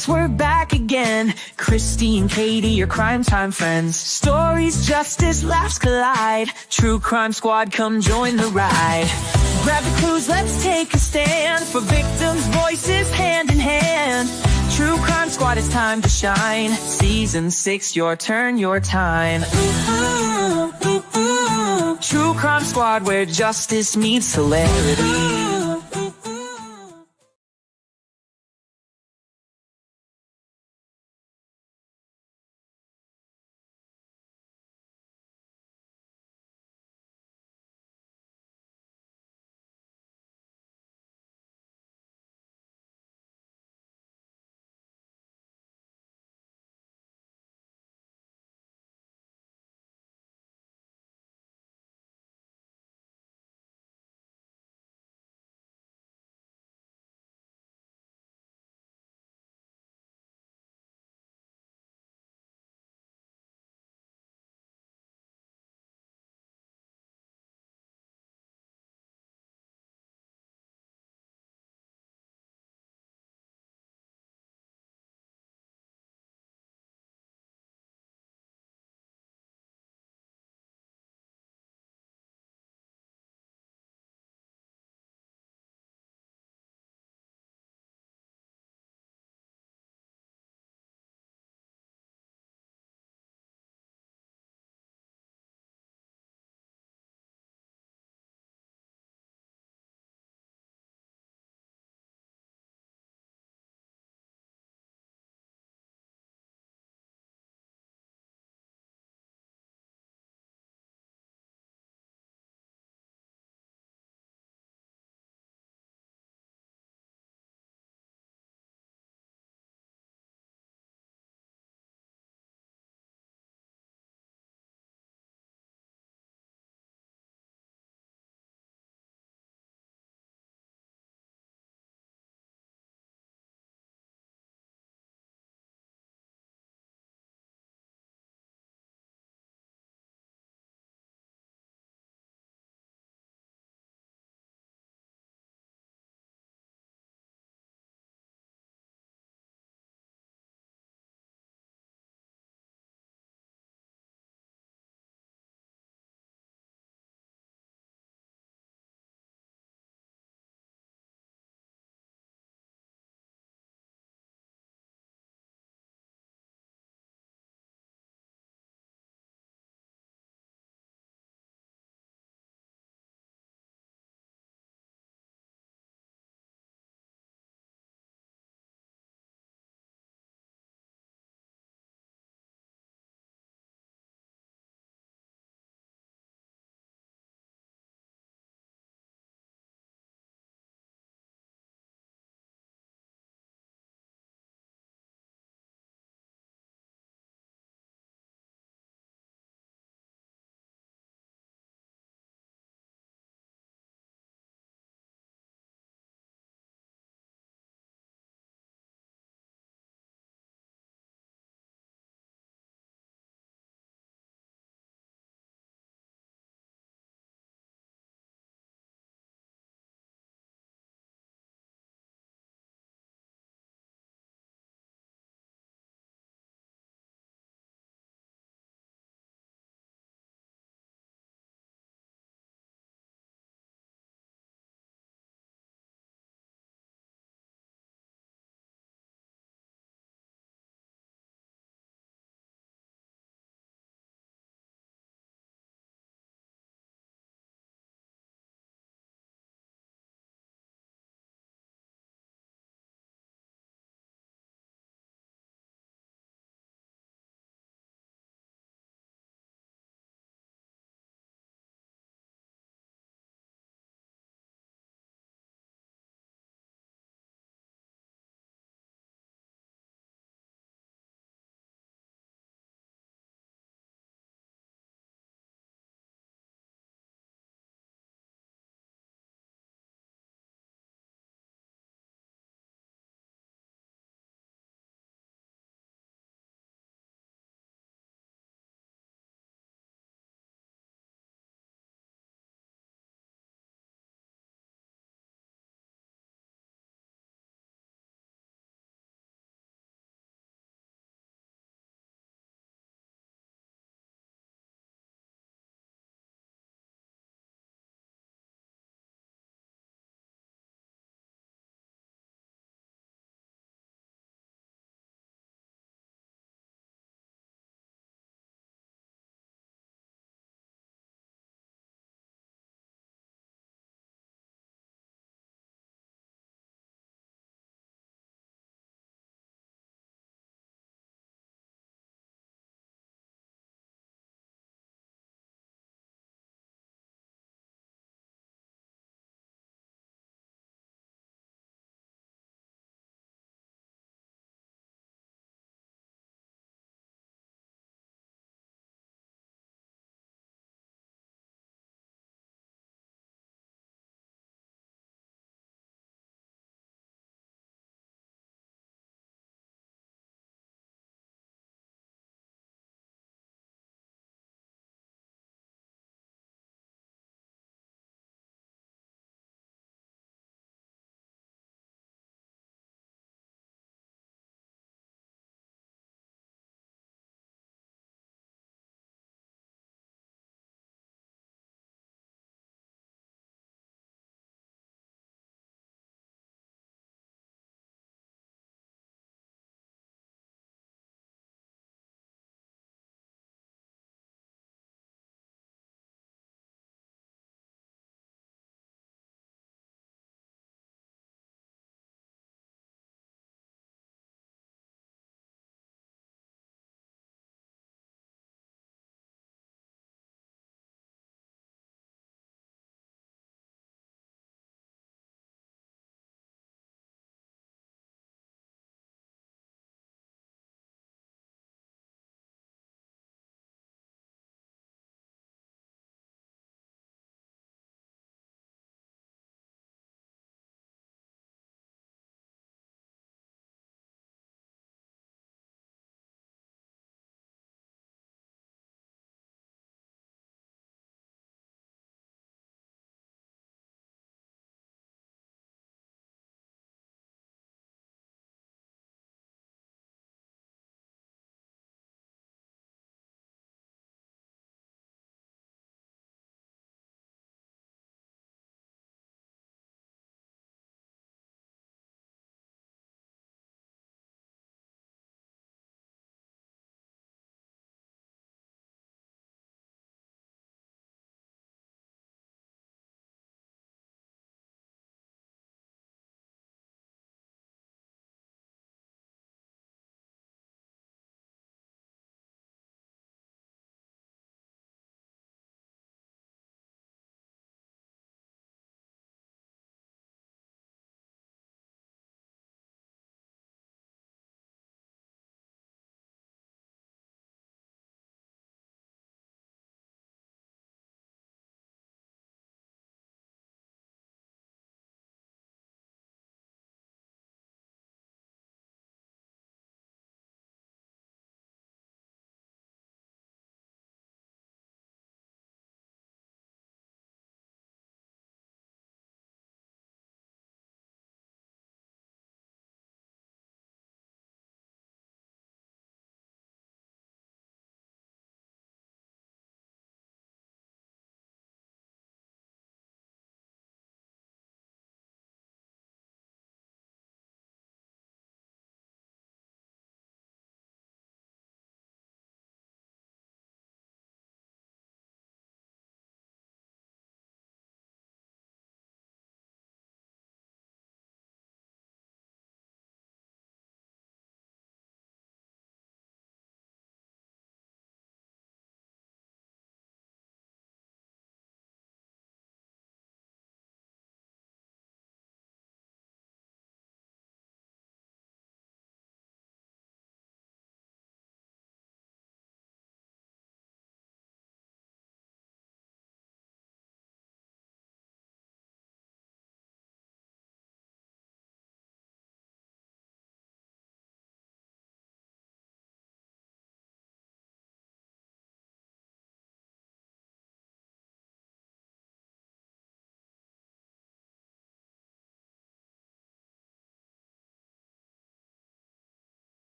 6, we're back again. Kristi and Katie, your crime time friends. Stories, justice, laughs collide. True Crime Squad, come join the ride. Grab the clues, let's take a stand. For victims' voices, hand in hand. True Crime Squad, it's time to shine. Season 6, your turn, your time. True Crime Squad, where justice meets hilarity.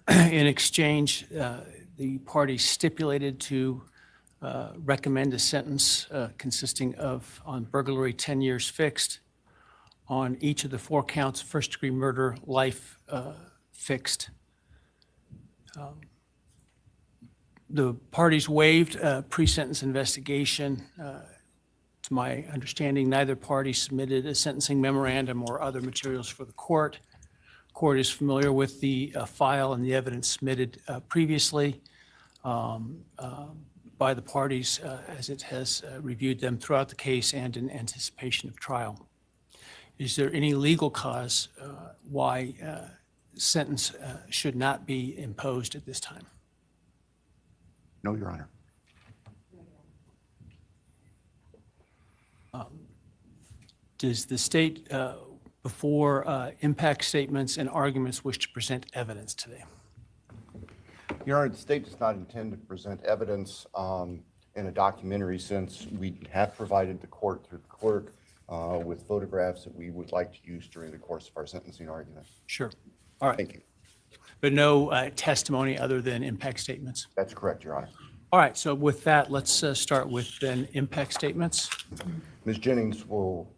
In exchange, the parties stipulated to recommend a sentence consisting of, on burglary, 10 years fixed, on each of the 4 counts, first-degree murder, life fixed. The parties waived pre-sentence investigation. To my understanding, neither party submitted a sentencing memorandum or other materials for the court. Court is familiar with the file and the evidence submitted previously by the parties as it has reviewed them throughout the case and in anticipation of trial. Is there any legal cause why sentence should not be imposed at this time? No, Your Honor. Does the state, before impact statements and arguments, wish to present evidence today? Your Honor, the state does not intend to present evidence in a documentary sense. We have provided the court through the clerk with photographs that we would like to use during the course of our sentencing argument. Sure. All right. Thank you. But no testimony other than impact statements? That's correct, Your Honor. All right. So with that, let's start with then impact statements. Ms. Jennings will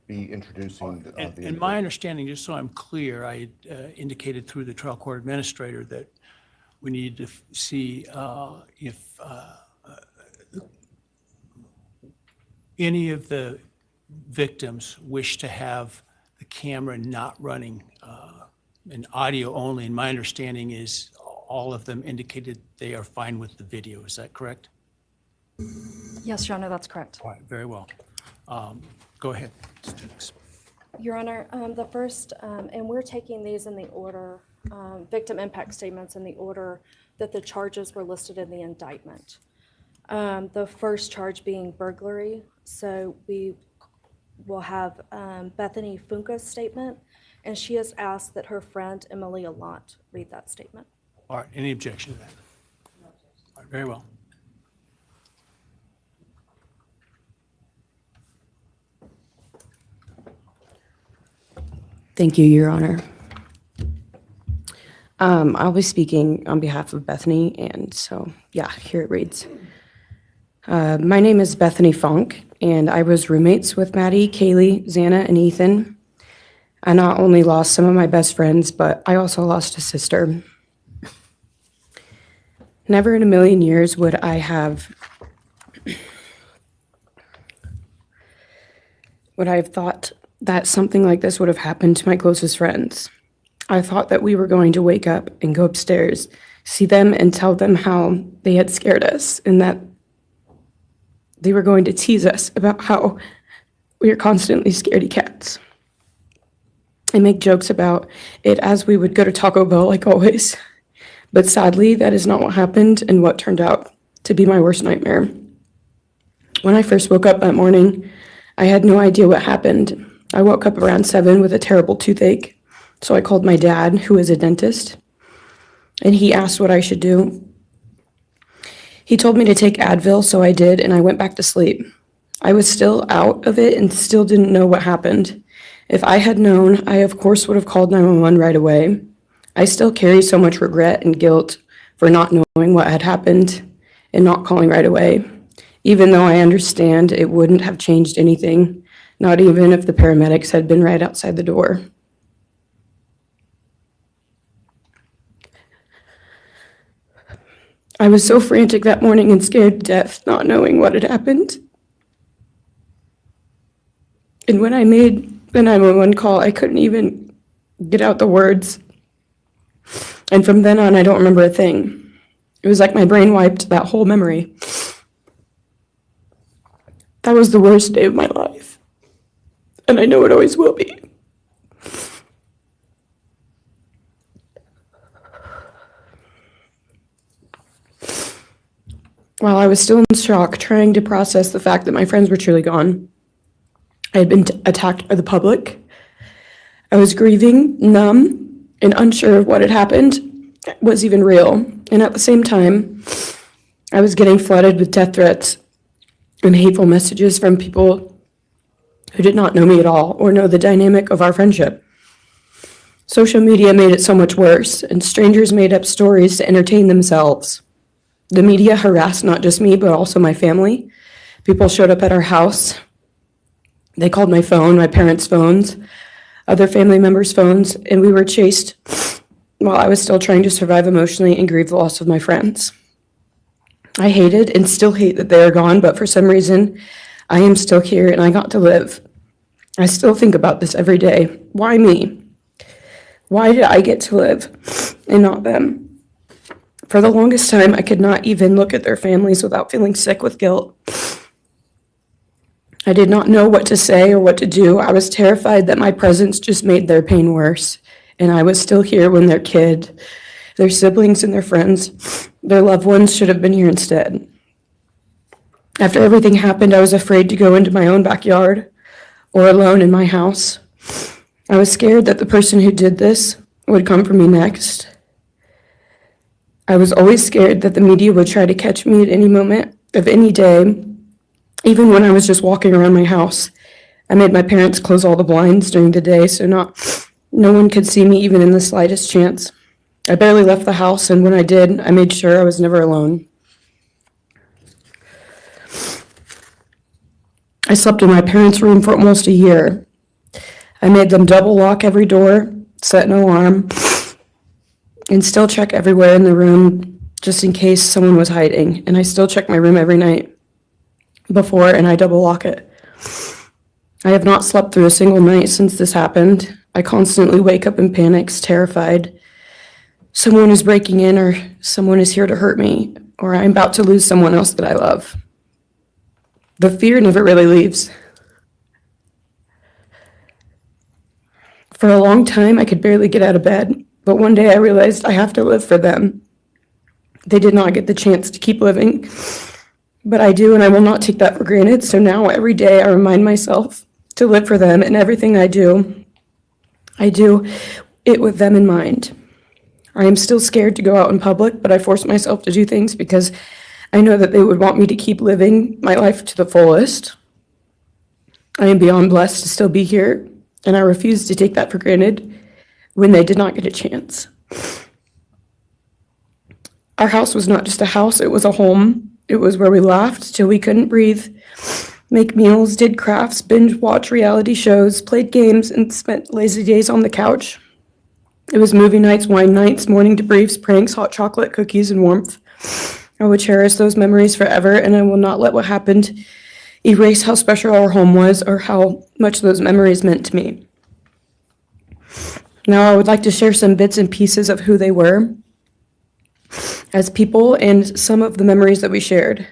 be introducing And my understanding, just so I'm clear, I indicated through the trial court administrator that we need to see if any of the victims wish to have the camera not running and audio only. And my understanding is all of them indicated they are fine with the video. Is that correct? Yes, Your Honor, that's correct. All right, very well. Go ahead, Ms. Jennings. Your Honor, the first, and we're taking these in the order, victim impact statements in the order that the charges were listed in the indictment. The first charge being burglary. So we will have Bethany Funka's statement, and she has asked that her friend Emily Allant read that statement. All right, any objection to that? All right, very well. Thank you, Your Honor. I'll be speaking on behalf of Bethany, and so, yeah, here it reads. My name is Bethany Funk, and I was roommates with Maddie, Kaylee, Xana, and Ethan. I not only lost some of my best friends, but I also lost a sister. Never in a million years would I have thought that something like this would have happened to my closest friends. I thought that we were going to wake up and go upstairs, see them and tell them how they had scared us and that they were going to tease us about how we are constantly scaredy cats and make jokes about it as we would go to Taco Bell like always. But sadly, that is not what happened and what turned out to be my worst nightmare. When I first woke up that morning, I had no idea what happened. I woke up around 7 with a terrible toothache, so I called my dad, who is a dentist, and he asked what I should do. He told me to take Advil, so I did, and I went back to sleep. I was still out of it and still didn't know what happened. If I had known, I of course would have called 911 right away. I still carry so much regret and guilt for not knowing what had happened and not calling right away, even though I understand it wouldn't have changed anything, not even if the paramedics had been right outside the door. I was so frantic that morning and scared to death, not knowing what had happened. And when I made the 911 call, I couldn't even get out the words. And from then on, I don't remember a thing. It was like my brain wiped that whole memory. That was the worst day of my life. And I know it always will be. While I was still in shock, trying to process the fact that my friends were truly gone, I had been attacked by the public. I was grieving, numb, and unsure of what had happened was even real. And at the same time, I was getting flooded with death threats and hateful messages from people who did not know me at all or know the dynamic of our friendship. Social media made it so much worse, and strangers made up stories to entertain themselves. The media harassed not just me, but also my family. People showed up at our house. They called my phone, my parents' phones, other family members' phones, and we were chased while I was still trying to survive emotionally and grieve the loss of my friends. I hated and still hate that they are gone, but for some reason, I am still here and I got to live. I still think about this every day. Why me? Why did I get to live and not them? For the longest time, I could not even look at their families without feeling sick with guilt. I did not know what to say or what to do. I was terrified that my presence just made their pain worse. And I was still here when their kid, their siblings and their friends, their loved ones should have been here instead. After everything happened, I was afraid to go into my own backyard or alone in my house. I was scared that the person who did this would come for me next. I was always scared that the media would try to catch me at any moment of any day, even when I was just walking around my house. I made my parents close all the blinds during the day so no one could see me even in the slightest chance. I barely left the house, and when I did, I made sure I was never alone. I slept in my parents' room for almost a year. I made them double lock every door, set an alarm, and still check everywhere in the room just in case someone was hiding. And I still check my room every night before, and I double lock it. I have not slept through a single night since this happened. I constantly wake up in panics, terrified. Someone is breaking in, or someone is here to hurt me, or I'm about to lose someone else that I love. The fear never really leaves. For a long time, I could barely get out of bed, but one day I realized I have to live for them. They did not get the chance to keep living, but I do, and I will not take that for granted. So now every day I remind myself to live for them, and everything I do it with them in mind. I am still scared to go out in public, but I force myself to do things because I know that they would want me to keep living my life to the fullest. I am beyond blessed to still be here, and I refuse to take that for granted when they did not get a chance. Our house was not just a house, it was a home. It was where we laughed till we couldn't breathe, make meals, did crafts, binge watch reality shows, played games, and spent lazy days on the couch. It was movie nights, wine nights, morning debriefs, pranks, hot chocolate, cookies, and warmth. I will cherish those memories forever, and I will not let what happened erase how special our home was or how much those memories meant to me. Now, I would like to share some bits and pieces of who they were as people and some of the memories that we shared.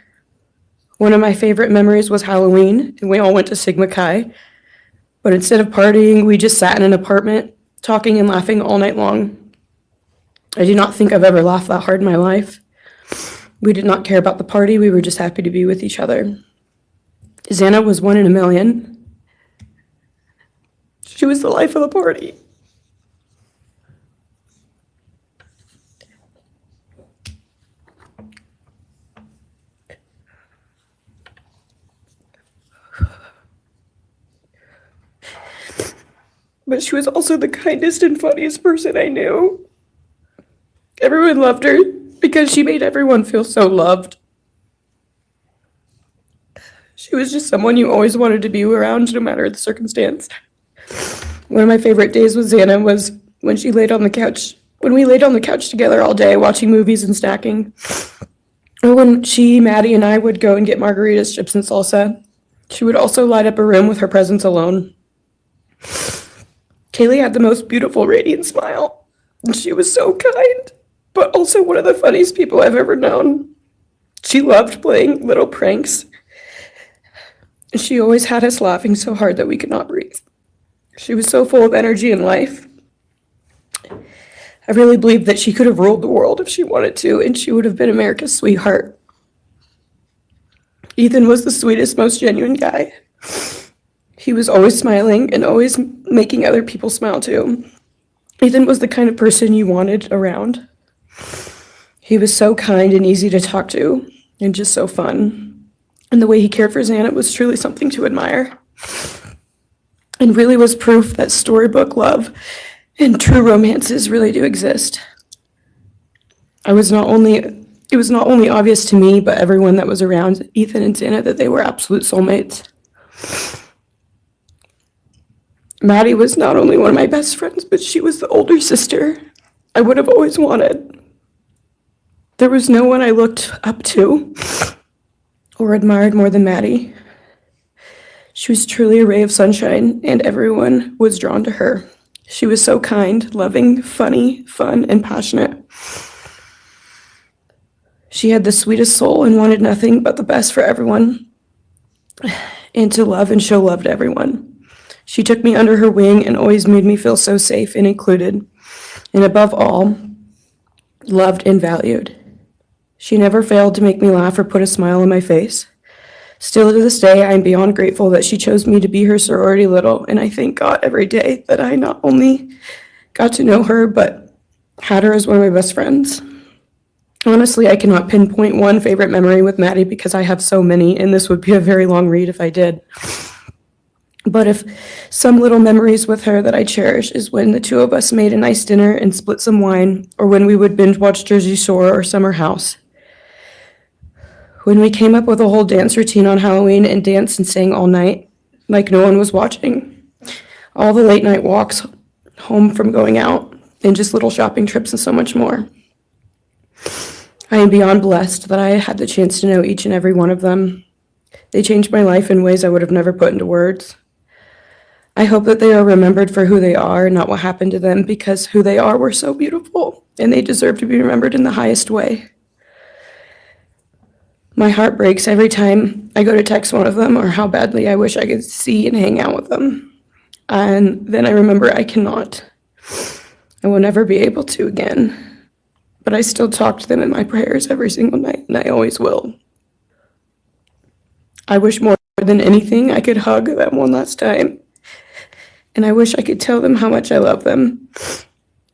One of my favorite memories was Halloween, and we all went to Sigma Chi. But instead of partying, we just sat in an apartment, talking and laughing all night long. I do not think I've ever laughed that hard in my life. We did not care about the party, we were just happy to be with each other. Xana was 1 in a million. She was the life of the party. But she was also the kindest and funniest person I knew. Everyone loved her because she made everyone feel so loved. She was just someone you always wanted to be around, no matter the circumstance. One of my favorite days with Xana was when she laid on the couch, when we laid on the couch together all day watching movies and snacking. Or when she, Maddie, and I would go and get margaritas, chips, and salsa. She would also light up a room with her presence alone. Kaylee had the most beautiful, radiant smile. And she was so kind, but also one of the funniest people I've ever known. She loved playing little pranks. And she always had us laughing so hard that we could not breathe. She was so full of energy and life. I really believe that she could have ruled the world if she wanted to, and she would have been America's sweetheart. Ethan was the sweetest, most genuine guy. He was always smiling and always making other people smile too. Ethan was the kind of person you wanted around. He was so kind and easy to talk to and just so fun. And the way he cared for Xana was truly something to admire. And really was proof that storybook love and true romances really do exist. It was not only obvious to me, but everyone that was around Ethan and Xana that they were absolute soulmates. Maddie was not only one of my best friends, but she was the older sister I would have always wanted. There was no one I looked up to or admired more than Maddie. She was truly a ray of sunshine, and everyone was drawn to her. She was so kind, loving, funny, fun, and passionate. She had the sweetest soul and wanted nothing but the best for everyone and to love and show love to everyone. She took me under her wing and always made me feel so safe and included, and above all, loved and valued. She never failed to make me laugh or put a smile on my face. Still to this day, I am beyond grateful that she chose me to be her sorority little, and I thank God every day that I not only got to know her, but had her as one of my best friends. Honestly, I cannot pinpoint one favorite memory with Maddie because I have so many, and this would be a very long read if I did. But if some little memories with her that I cherish is when the two of us made a nice dinner and split some wine, or when we would binge watch Jersey Shore or Summer House. When we came up with a whole dance routine on Halloween and danced and sang all night, like no one was watching. All the late night walks home from going out, and just little shopping trips and so much more. I am beyond blessed that I had the chance to know each and every one of them. They changed my life in ways I would have never put into words. I hope that they are remembered for who they are, not what happened to them, because who they are were so beautiful, and they deserve to be remembered in the highest way. My heart breaks every time I go to text one of them or how badly I wish I could see and hang out with them. And then I remember I cannot. I will never be able to again. But I still talk to them in my prayers every single night, and I always will. I wish more than anything I could hug them one last time. And I wish I could tell them how much I love them.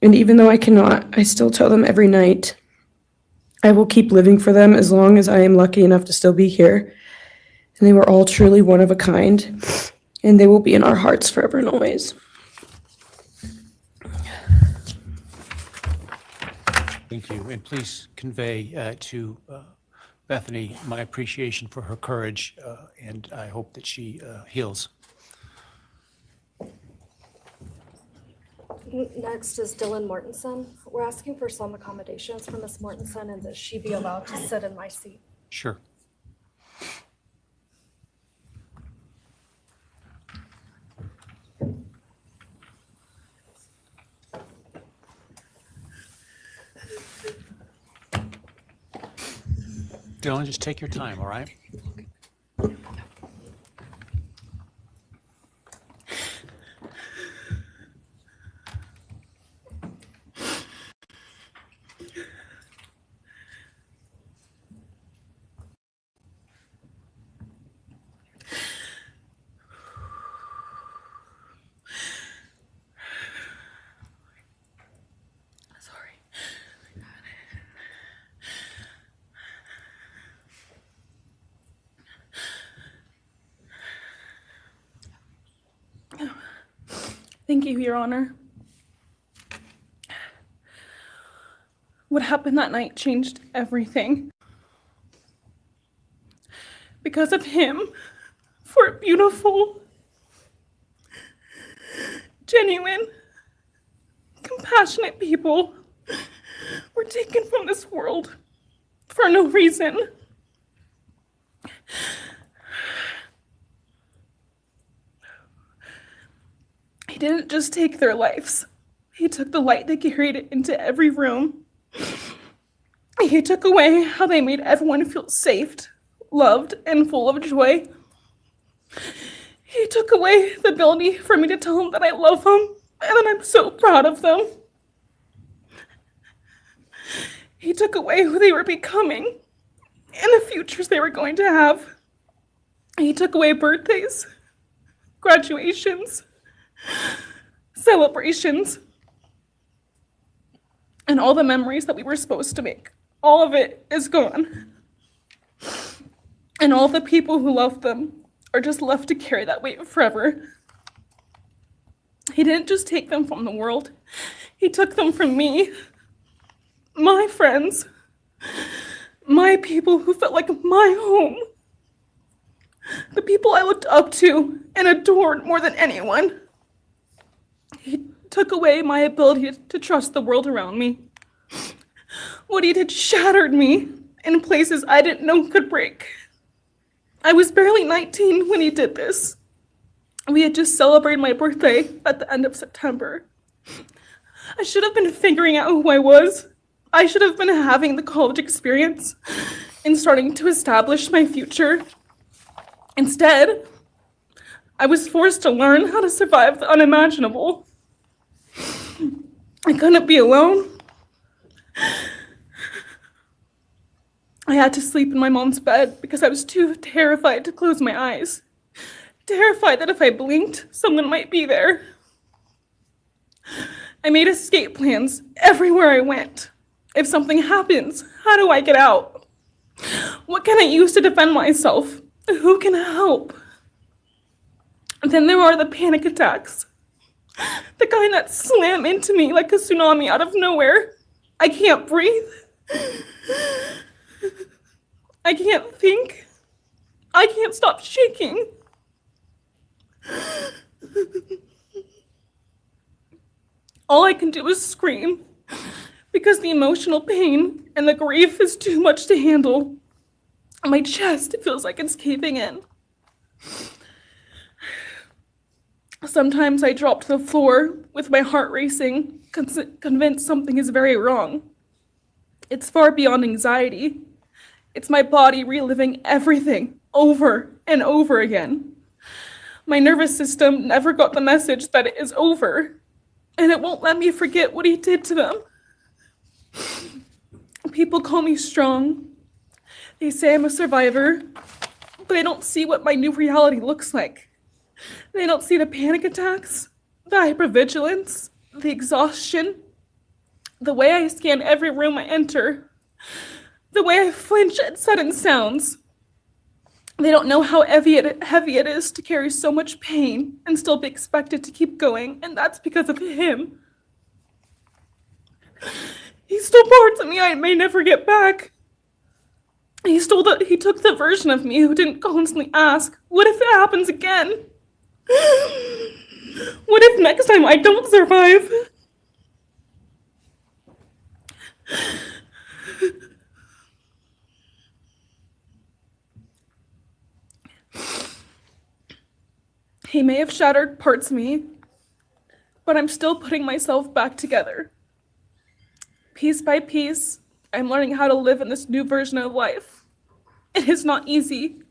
And even though I cannot, I still tell them every night. I will keep living for them as long as I am lucky enough to still be here. And they were all truly one of a kind, and they will be in our hearts forever and always. Thank you, and please convey to Bethany my appreciation for her courage, and I hope that she heals. Next is Dylan Mortensen. We're asking for some accommodations for Ms. Mortensen and that she be allowed to sit in my seat. Sure. Dylan, just take your time, all right? Thank you, Your Honor. What happened that night changed everything. Because of him, 4 beautiful, genuine, compassionate people were taken from this world for no reason. He didn't just take their lives. He took the light they carried into every room. He took away how they made everyone feel safe, loved, and full of joy. He took away the ability for me to tell them that I love them and that I'm so proud of them. He took away who they were becoming and the futures they were going to have. He took away birthdays, graduations, celebrations, and all the memories that we were supposed to make. All of it is gone. And all the people who loved them are just left to carry that weight forever. He didn't just take them from the world. He took them from me, my friends, my people who felt like my home, the people I looked up to and adored more than anyone. He took away my ability to trust the world around me. What he did shattered me in places I didn't know could break. I was barely 19 when he did this. We had just celebrated my birthday at the end of September. I should have been figuring out who I was. I should have been having the college experience and starting to establish my future. Instead, I was forced to learn how to survive the unimaginable. I couldn't be alone. I had to sleep in my mom's bed because I was too terrified to close my eyes. Terrified that if I blinked, someone might be there. I made escape plans everywhere I went. If something happens, how do I get out? What can I use to defend myself? Who can help? And then there are the panic attacks. The kind that slam into me like a tsunami out of nowhere. I can't breathe. I can't think. I can't stop shaking. All I can do is scream because the emotional pain and the grief is too much to handle. My chest feels like it's caving in. Sometimes I drop to the floor with my heart racing, convinced something is very wrong. It's far beyond anxiety. It's my body reliving everything over and over again. My nervous system never got the message that it is over, and it won't let me forget what he did to them. People call me strong. They say I'm a survivor, but they don't see what my new reality looks like. They don't see the panic attacks, the hypervigilance, the exhaustion, the way I scan every room I enter, the way I flinch at sudden sounds. They don't know how heavy it is to carry so much pain and still be expected to keep going, and that's because of him. He stole parts of me I may never get back. He took the version of me who didn't constantly ask, what if it happens again? What if next time I don't survive? He may have shattered parts of me, but I'm still putting myself back together. Piece by piece, I'm learning how to live in this new version of life. It is not easy.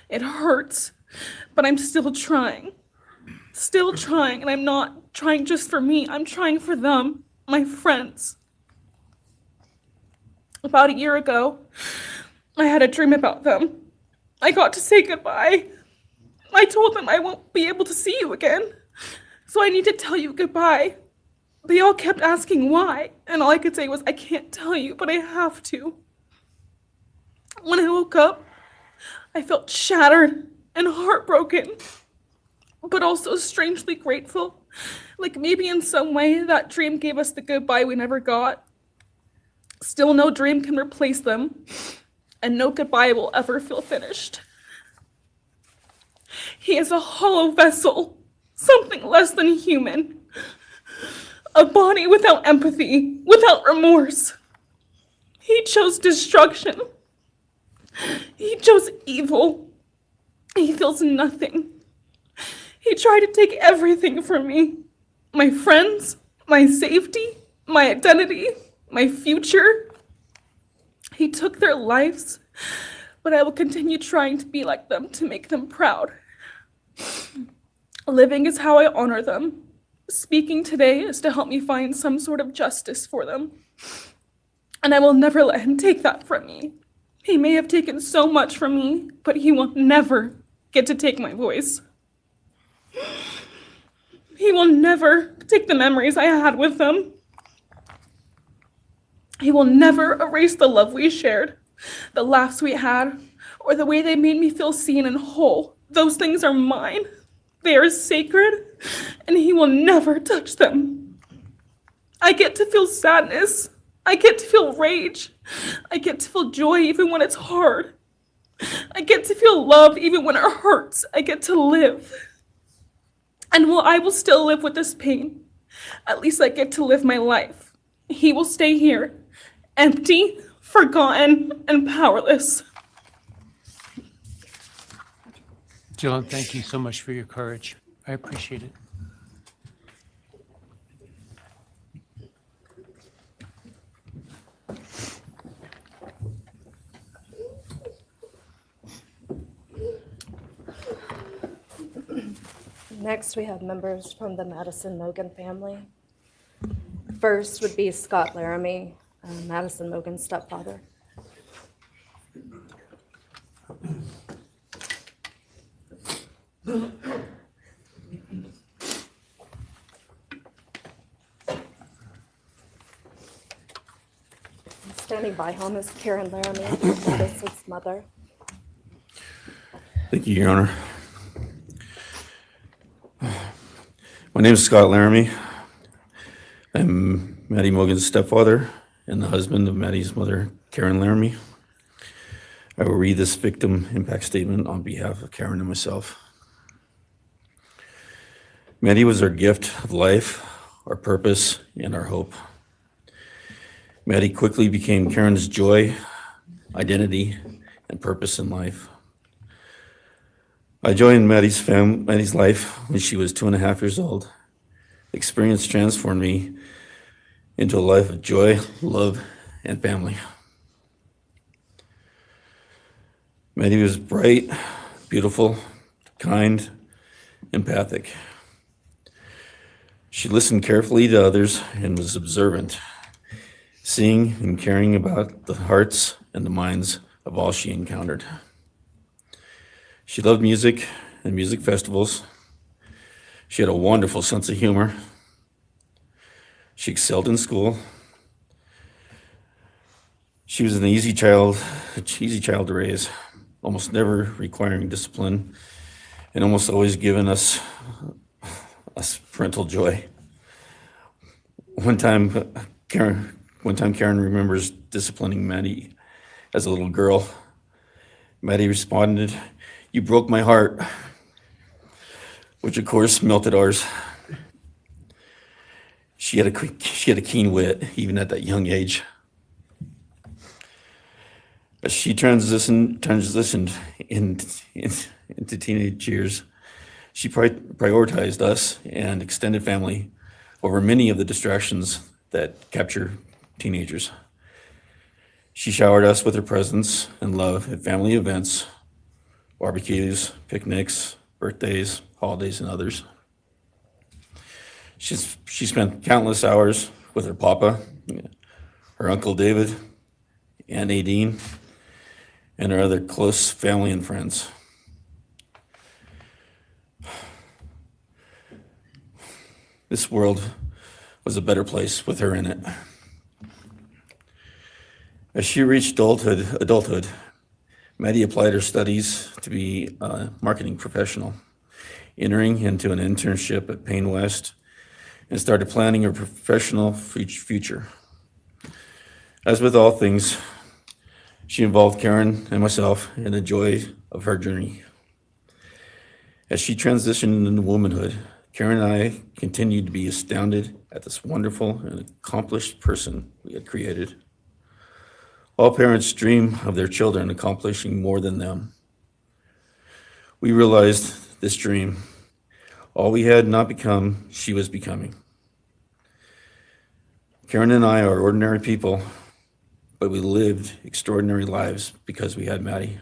It hurts, but I'm still trying. Still trying, and I'm not trying just for me. I'm trying for them, my friends. About a year ago, I had a dream about them. I got to say goodbye. I told them I won't be able to see you again, so I need to tell you goodbye. They all kept asking why, and all I could say was, I can't tell you, but I have to. When I woke up, I felt shattered and heartbroken, but also strangely grateful. Like maybe in some way that dream gave us the goodbye we never got. Still, no dream can replace them, and no goodbye will ever feel finished. He is a hollow vessel, something less than human. A body without empathy, without remorse. He chose destruction. He chose evil. He feels nothing. He tried to take everything from me. My friends, my safety, my identity, my future. He took their lives, but I will continue trying to be like them, to make them proud. Living is how I honor them. Speaking today is to help me find some sort of justice for them. And I will never let him take that from me. He may have taken so much from me, but he will never get to take my voice. He will never take the memories I had with them. He will never erase the love we shared, the laughs we had, or the way they made me feel seen and whole. Those things are mine. They are sacred, and he will never touch them. I get to feel sadness. I get to feel rage. I get to feel joy even when it's hard. I get to feel love even when it hurts. I get to live. And while I will still live with this pain, at least I get to live my life. He will stay here, empty, forgotten, and powerless. Dylan, thank you so much for your courage. I appreciate it. Next, we have members from the Madison Mogan family. First would be Scott Laramie, Madison Mogan's stepfather. Standing by him is Karen Laramie, Madison's mother. Thank you, Your Honor. My name is Scott Laramie. I'm Maddie Mogan's stepfather and the husband of Maddie's mother, Karen Laramie. I will read this victim impact statement on behalf of Karen and myself. Maddie was our gift of life, our purpose, and our hope. Maddie quickly became Karen's joy, identity, and purpose in life. I joined Maddie's life when she was 2.5 years old. The experience transformed me into a life of joy, love, and family. Maddie was bright, beautiful, kind, empathic. She listened carefully to others and was observant, seeing and caring about the hearts and the minds of all she encountered. She loved music and music festivals. She had a wonderful sense of humor. She excelled in school. She was an easy child to raise, almost never requiring discipline, and almost always giving us parental joy. One time Karen remembers disciplining Maddie as a little girl. Maddie responded, "You broke my heart," which of course melted ours. She had a keen wit, even at that young age. As she transitioned into teenage years, She prioritized us and extended family over many of the distractions that capture teenagers. She showered us with her presence and love at family events, barbecues, picnics, birthdays, holidays, and others. She spent countless hours with her papa, her Uncle David, Aunt Nadine, and her other close family and friends. This world was a better place with her in it. As she reached adulthood, Maddie applied her studies to be a marketing professional, entering into an internship at Payne West, and started planning her professional future. As with all things, she involved Karen and myself in the joy of her journey. As she transitioned into womanhood, Karen and I continued to be astounded at this wonderful and accomplished person we had created. All parents dream of their children accomplishing more than them. We realized this dream, all we had not become, she was becoming. Karen and I are ordinary people, but we lived extraordinary lives because we had Maddie.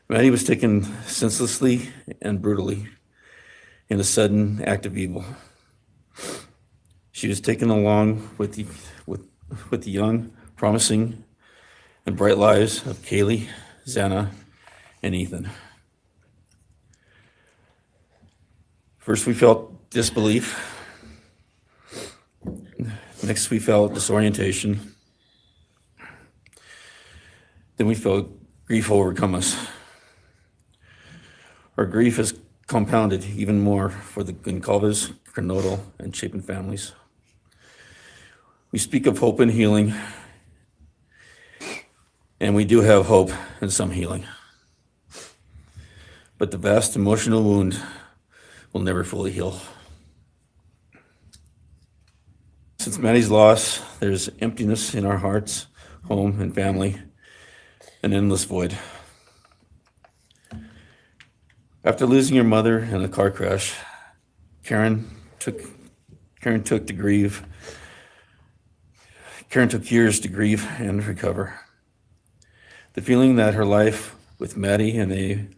Maddie was taken senselessly and brutally in a sudden act of evil. She was taken along with the young, promising, and bright lives of Kaylee, Xana, and Ethan. First, we felt disbelief. Next, we felt disorientation. Then we felt grief overcome us. Our grief is compounded even more for the Goncalves, Kernodle, and Chapin families. We speak of hope and healing, and we do have hope and some healing. But the vast emotional wound will never fully heal. Since Maddie's loss, there's emptiness in our hearts, home, and family, an endless void. After losing her mother in a car crash, Karen took years to grieve and recover. The feeling that her life with Maddie and A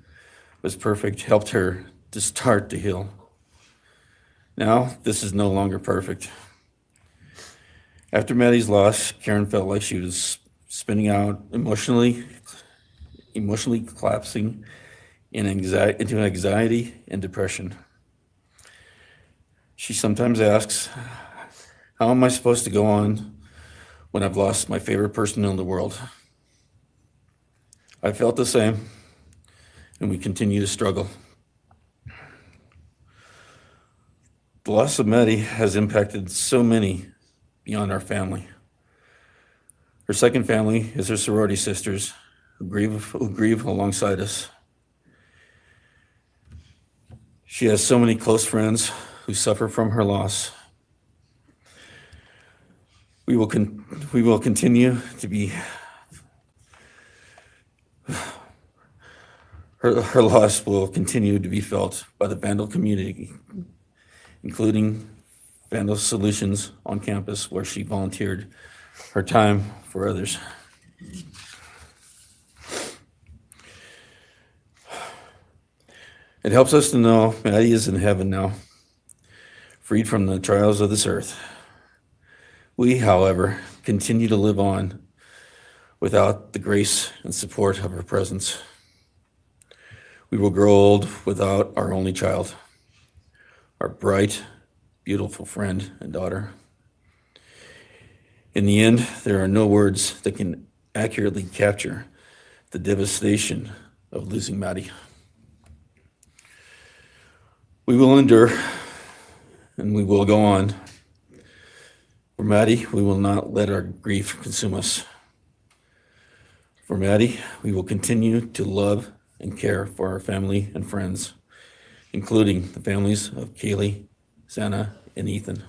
was perfect helped her to start to heal. Now, this is no longer perfect. After Maddie's loss, Karen felt like she was spinning out, emotionally collapsing into anxiety and depression. She sometimes asks, how am I supposed to go on when I've lost my favorite person in the world? I felt the same, and we continue to struggle. The loss of Maddie has impacted so many beyond our family. Her second family is her sorority sisters who grieve alongside us. She has so many close friends who suffer from her loss. We will continue to be, her loss will continue to be felt by the Vandal community, including Vandal Solutions on campus, where she volunteered her time for others. It helps us to know Maddie is in heaven now, freed from the trials of this earth. We, however, continue to live on without the grace and support of her presence. We will grow old without our only child, our bright, beautiful friend and daughter. In the end, there are no words that can accurately capture the devastation of losing Maddie. We will endure, and we will go on. For Maddie, we will not let our grief consume us. For Maddie, we will continue to love and care for our family and friends, including the families of Kaylee, Xana, and Ethan.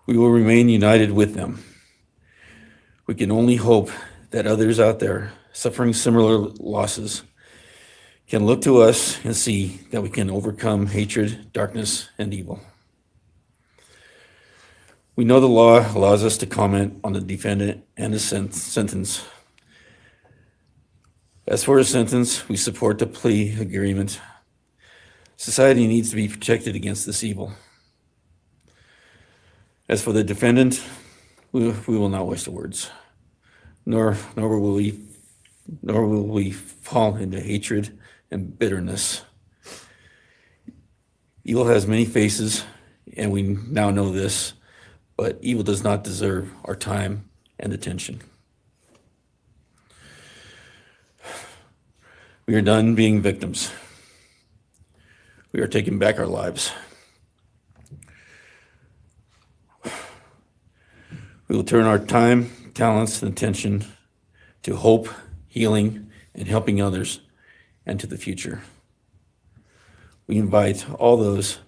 We will remain united with them. We can only hope that others out there suffering similar losses can look to us and see that we can overcome hatred, darkness, and evil. We know the law allows us to comment on the defendant and his sentence. As for his sentence, we support the plea agreement. Society needs to be protected against this evil. As for the defendant, we will not waste the words, nor will we fall into hatred and bitterness. Evil has many faces, and we now know this, but evil does not deserve our time and attention. We are done being victims. We are taking back our lives. We will turn our time, talents, and attention to hope, healing, and helping others, and to the future. We invite all those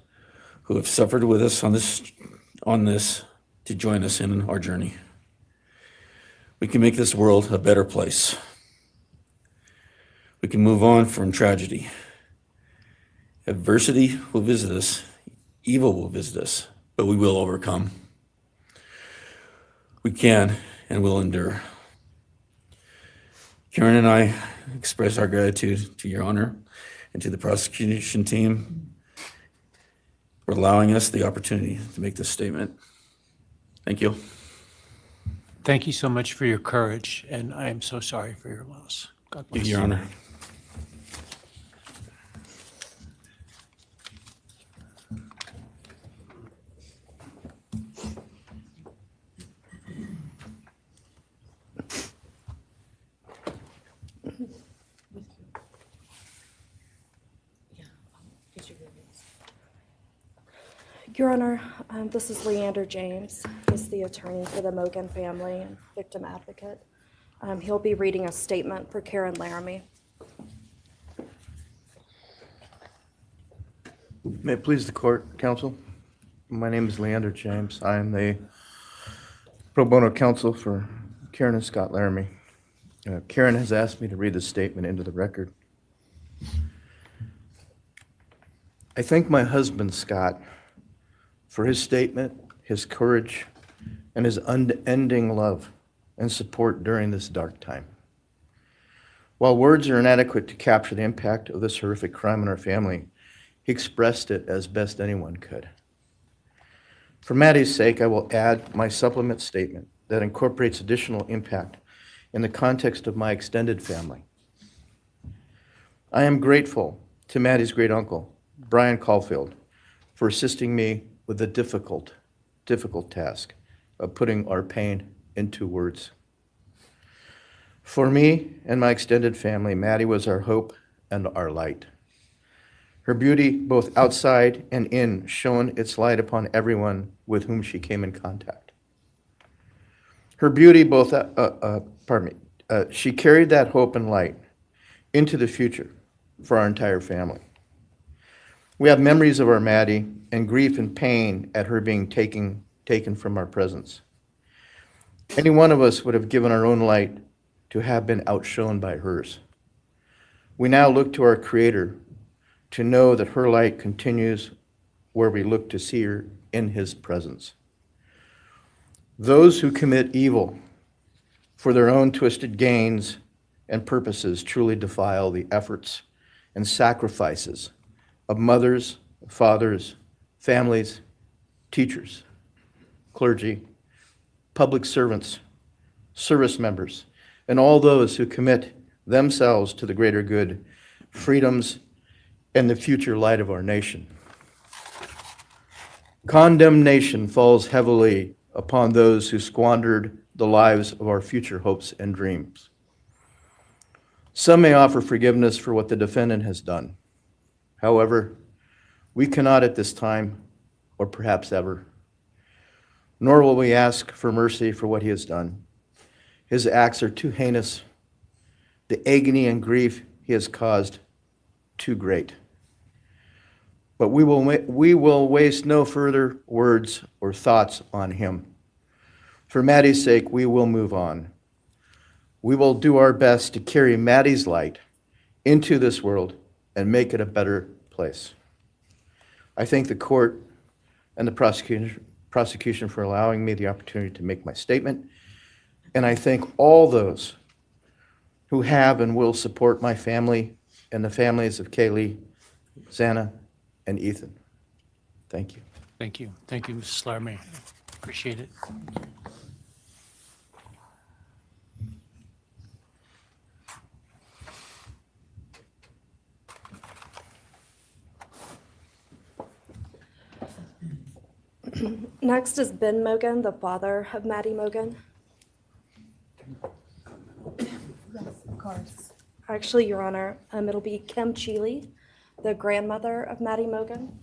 who have suffered with us on this to join us in our journey. We can make this world a better place. We can move on from tragedy. Adversity will visit us, evil will visit us, but we will overcome. We can and will endure. Karen and I express our gratitude to Your Honor and to the prosecution team for allowing us the opportunity to make this statement. Thank you. Thank you so much for your courage, and I am so sorry for your loss. God bless Your Honor. Your Honor, this is Leander James. He's the attorney for the Mogan family and victim advocate. He'll be reading a statement for Karen Laramie. May it please the court, counsel. My name is Leander James. I am the pro bono counsel for Karen and Scott Laramie. Karen has asked me to read this statement into the record. I thank my husband, Scott, for his statement, his courage, and his unending love and support during this dark time. While words are inadequate to capture the impact of this horrific crime on our family, he expressed it as best anyone could. For Maddie's sake, I will add my supplement statement that incorporates additional impact in the context of my extended family. I am grateful to Maddie's great uncle, Bryan Caulfield, for assisting me with the difficult task of putting our pain into words. For me and my extended family, Maddie was our hope and our light. Her beauty, both outside and in, shone its light upon everyone with whom she came in contact. Her beauty, she carried that hope and light into the future for our entire family. We have memories of our Maddie and grief and pain at her being taken from our presence. Any one of us would have given our own light to have been outshone by hers. We now look to our Creator to know that her light continues where we look to see her in His presence. Those who commit evil for their own twisted gains and purposes truly defile the efforts and sacrifices of mothers, fathers, families, teachers, clergy, public servants, service members, and all those who commit themselves to the greater good, freedoms, and the future light of our nation. Condemnation falls heavily upon those who squandered the lives of our future hopes and dreams. Some may offer forgiveness for what the defendant has done. However, we cannot at this time, or perhaps ever, nor will we ask for mercy for what he has done. His acts are too heinous. The agony and grief he has caused, too great. But we will waste no further words or thoughts on him. For Maddie's sake, we will move on. We will do our best to carry Maddie's light into this world and make it a better place. I thank the court and the prosecution for allowing me the opportunity to make my statement, and I thank all those who have and will support my family and the families of Kaylee, Xana, and Ethan. Thank you. Thank you. Thank you, Mrs. Laramie. Appreciate it. Next is Ben Mogan, the father of Maddie Mogan. Actually, Your Honor, it'll be Kim Cheeley, the grandmother of Maddie Mogan.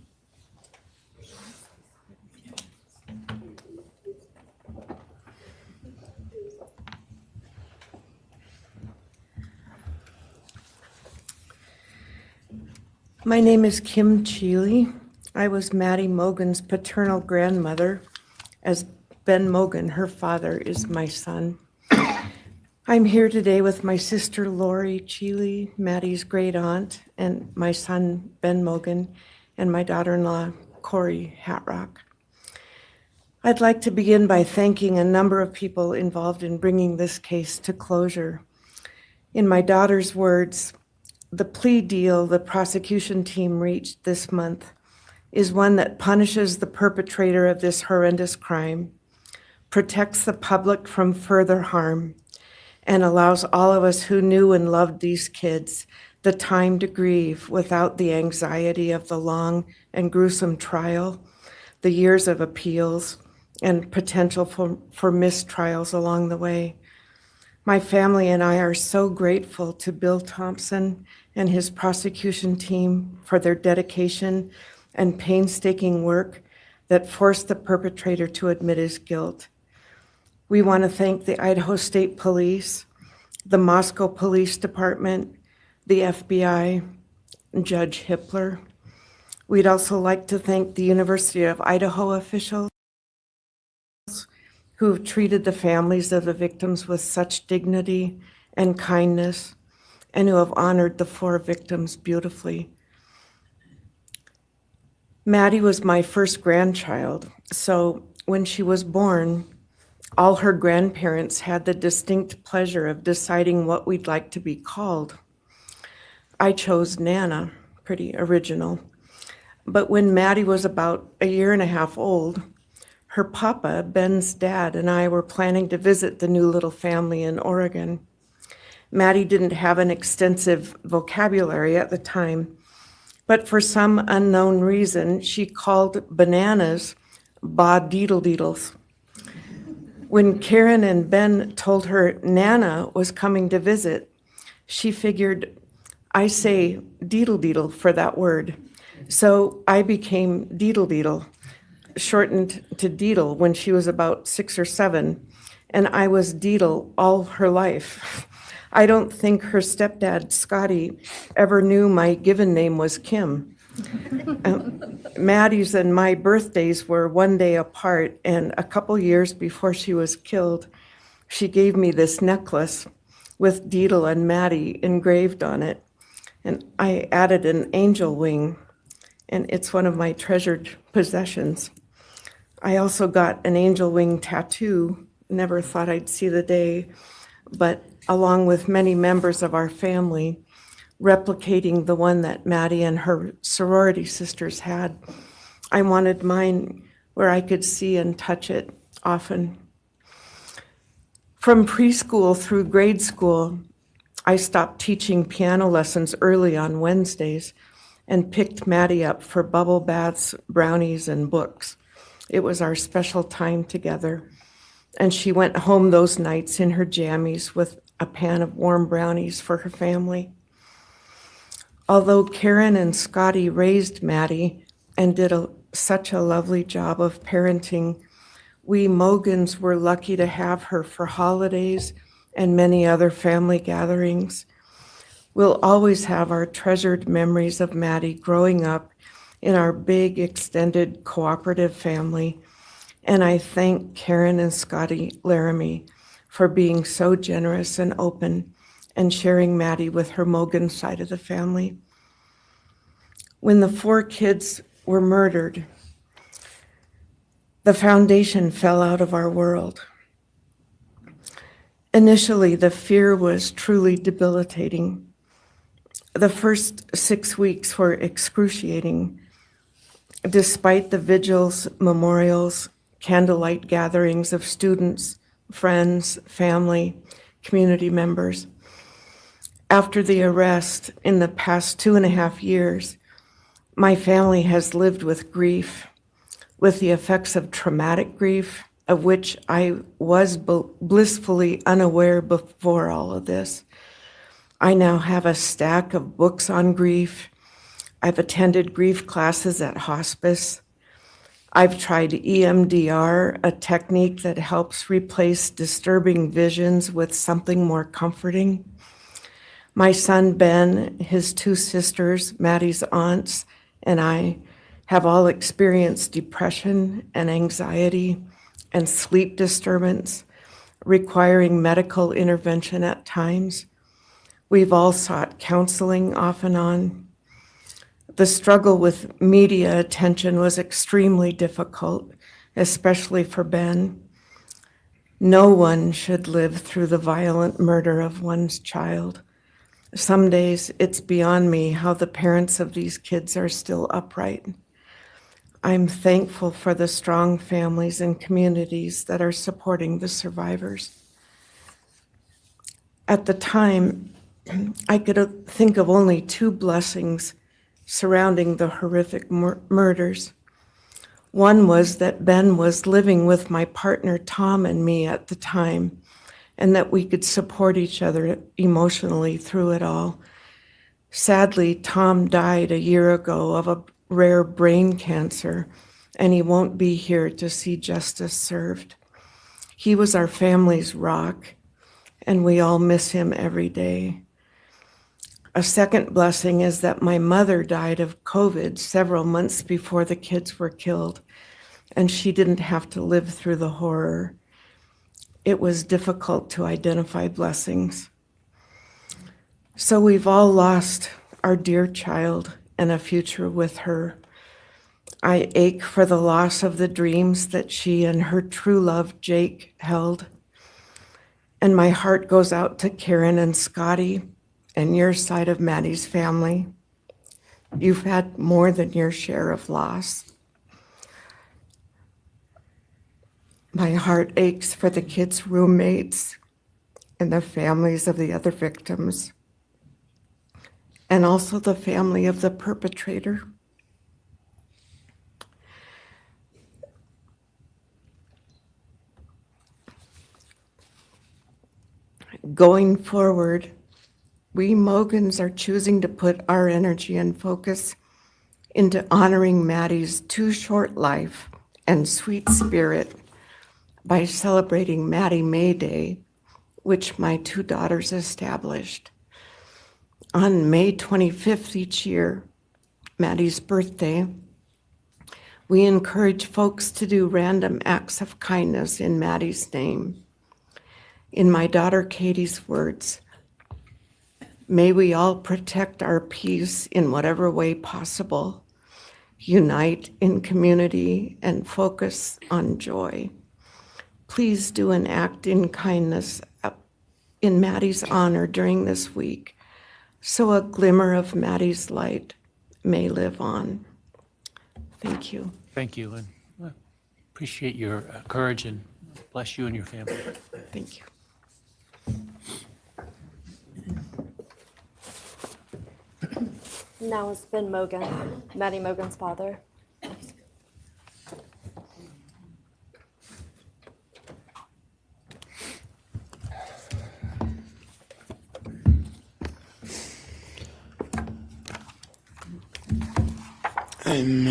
My name is Kim Cheeley. I was Maddie Mogan's paternal grandmother, as Ben Mogan, her father, is my son. I'm here today with my sister Lori Cheeley, Maddie's great aunt, and my son Ben Mogan, and my daughter-in-law Corey Hatrock. I'd like to begin by thanking a number of people involved in bringing this case to closure. In my daughter's words, the plea deal the prosecution team reached this month is one that punishes the perpetrator of this horrendous crime, protects the public from further harm, and allows all of us who knew and loved these kids the time to grieve without the anxiety of the long and gruesome trial, the years of appeals, and potential for mistrials along the way. My family and I are so grateful to Bill Thompson and his prosecution team for their dedication and painstaking work that forced the perpetrator to admit his guilt. We want to thank the Idaho State Police, the Moscow Police Department, the FBI, and Judge Hippler. We'd also like to thank the University of Idaho officials who have treated the families of the victims with such dignity and kindness, and who have honored the 4 victims beautifully. Maddie was my first grandchild, so when she was born, all her grandparents had the distinct pleasure of deciding what we'd like to be called. I chose Nana, pretty original. But when Maddie was about a year and a half old, her papa, Ben's dad, and I were planning to visit the new little family in Oregon. Maddie didn't have an extensive vocabulary at the time, but for some unknown reason, she called bananas ba-deedle-deedles. When Karen and Ben told her Nana was coming to visit, she figured, I say deedle-deedle for that word. So I became deedle-deedle, shortened to Deedle when she was about 6 or 7, and I was Deedle all her life. I don't think her stepdad, Scotty, ever knew my given name was Kim. Maddie's and my birthdays were one day apart, and a couple years before she was killed, she gave me this necklace with Deedle and Maddie engraved on it, and I added an angel wing, and it's one of my treasured possessions. I also got an angel wing tattoo, never thought I'd see the day, but along with many members of our family, replicating the one that Maddie and her sorority sisters had. I wanted mine where I could see and touch it often. From preschool through grade school, I stopped teaching piano lessons early on Wednesdays and picked Maddie up for bubble baths, brownies, and books. It was our special time together, and she went home those nights in her jammies with a pan of warm brownies for her family. Although Karen and Scotty raised Maddie and did such a lovely job of parenting, we Mogans were lucky to have her for holidays and many other family gatherings. We'll always have our treasured memories of Maddie growing up in our big, extended, cooperative family, and I thank Karen and Scotty Laramie for being so generous and open and sharing Maddie with her Mogan side of the family. When the 4 kids were murdered, the foundation fell out of our world. Initially, the fear was truly debilitating. The first 6 weeks were excruciating. Despite the vigils, memorials, candlelight gatherings of students, friends, family, community members. After the arrest, in the past 2.5 years, my family has lived with grief, with the effects of traumatic grief, of which I was blissfully unaware before all of this. I now have a stack of books on grief. I've attended grief classes at hospice. I've tried EMDR, a technique that helps replace disturbing visions with something more comforting. My son Ben, his 2 sisters, Maddie's aunts, and I have all experienced depression and anxiety and sleep disturbance, requiring medical intervention at times. We've all sought counseling off and on. The struggle with media attention was extremely difficult, especially for Ben. No one should live through the violent murder of one's child. Some days it's beyond me how the parents of these kids are still upright. I'm thankful for the strong families and communities that are supporting the survivors. At the time, I could think of only 2 blessings surrounding the horrific murders. One was that Ben was living with my partner Tom and me at the time, and that we could support each other emotionally through it all. Sadly, Tom died a year ago of a rare brain cancer, and he won't be here to see justice served. He was our family's rock, and we all miss him every day. A second blessing is that my mother died of COVID several months before the kids were killed, and she didn't have to live through the horror. It was difficult to identify blessings. So we've all lost our dear child and a future with her. I ache for the loss of the dreams that she and her true love, Jake, held. And my heart goes out to Karen and Scotty and your side of Maddie's family. You've had more than your share of loss. My heart aches for the kids' roommates and the families of the other victims, and also the family of the perpetrator. Going forward, we Mogans are choosing to put our energy and focus into honoring Maddie's too short life and sweet spirit by celebrating Maddie May Day, which my 2 daughters established. On May 25th each year, Maddie's birthday, we encourage folks to do random acts of kindness in Maddie's name. In my daughter Katie's words, may we all protect our peace in whatever way possible, unite in community, and focus on joy. Please do an act in kindness in Maddie's honor during this week, so a glimmer of Maddie's light may live on. Thank you. Thank you, and I appreciate your courage, and bless you and your family. Thank you. Now it's Ben Mogan, Maddie Mogan's father. I'm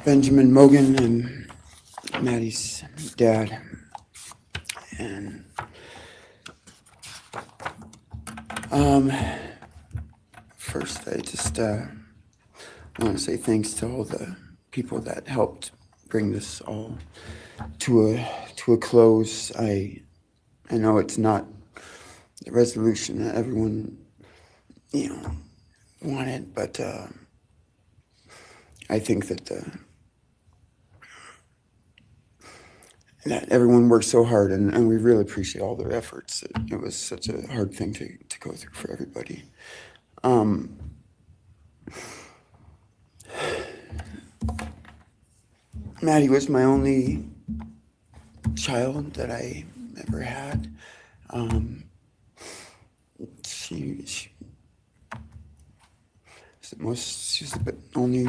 Benjamin Mogan. I'm Maddie's dad. And first, I just want to say thanks to all the people that helped bring this all to a close. I know it's not the resolution that everyone, wanted, but I think that that everyone worked so hard, and we really appreciate all their efforts. It was such a hard thing to go through for everybody. Maddie was my only child that I ever had. She's the only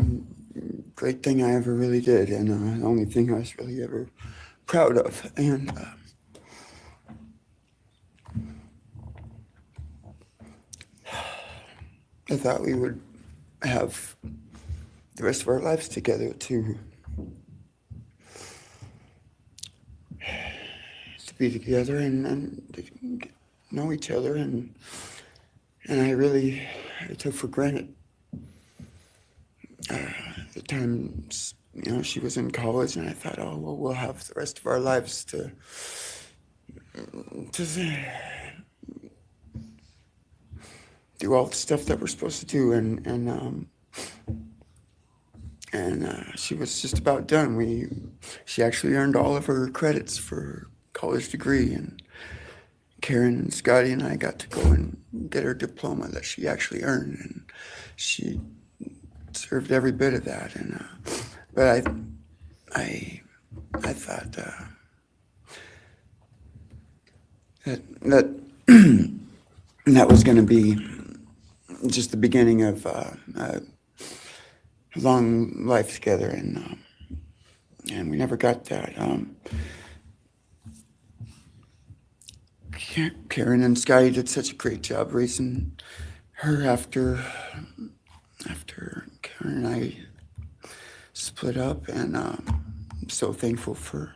great thing I ever really did, and the only thing I was really ever proud of. And I thought we would have the rest of our lives together to be together and to know each other, and I took for granted the times, she was in college, and I thought, oh, well, we'll have the rest of our lives to do all the stuff that we're supposed to do, and she was just about done. She actually earned all of her credits for her college degree, and Karen and Scotty and I got to go and get her diploma that she actually earned, and she deserved every bit of that. And but I thought that was going to be just the beginning of a long life together, and we never got that. Karen and Scotty did such a great job raising her after Karen and I split up, and I'm so thankful for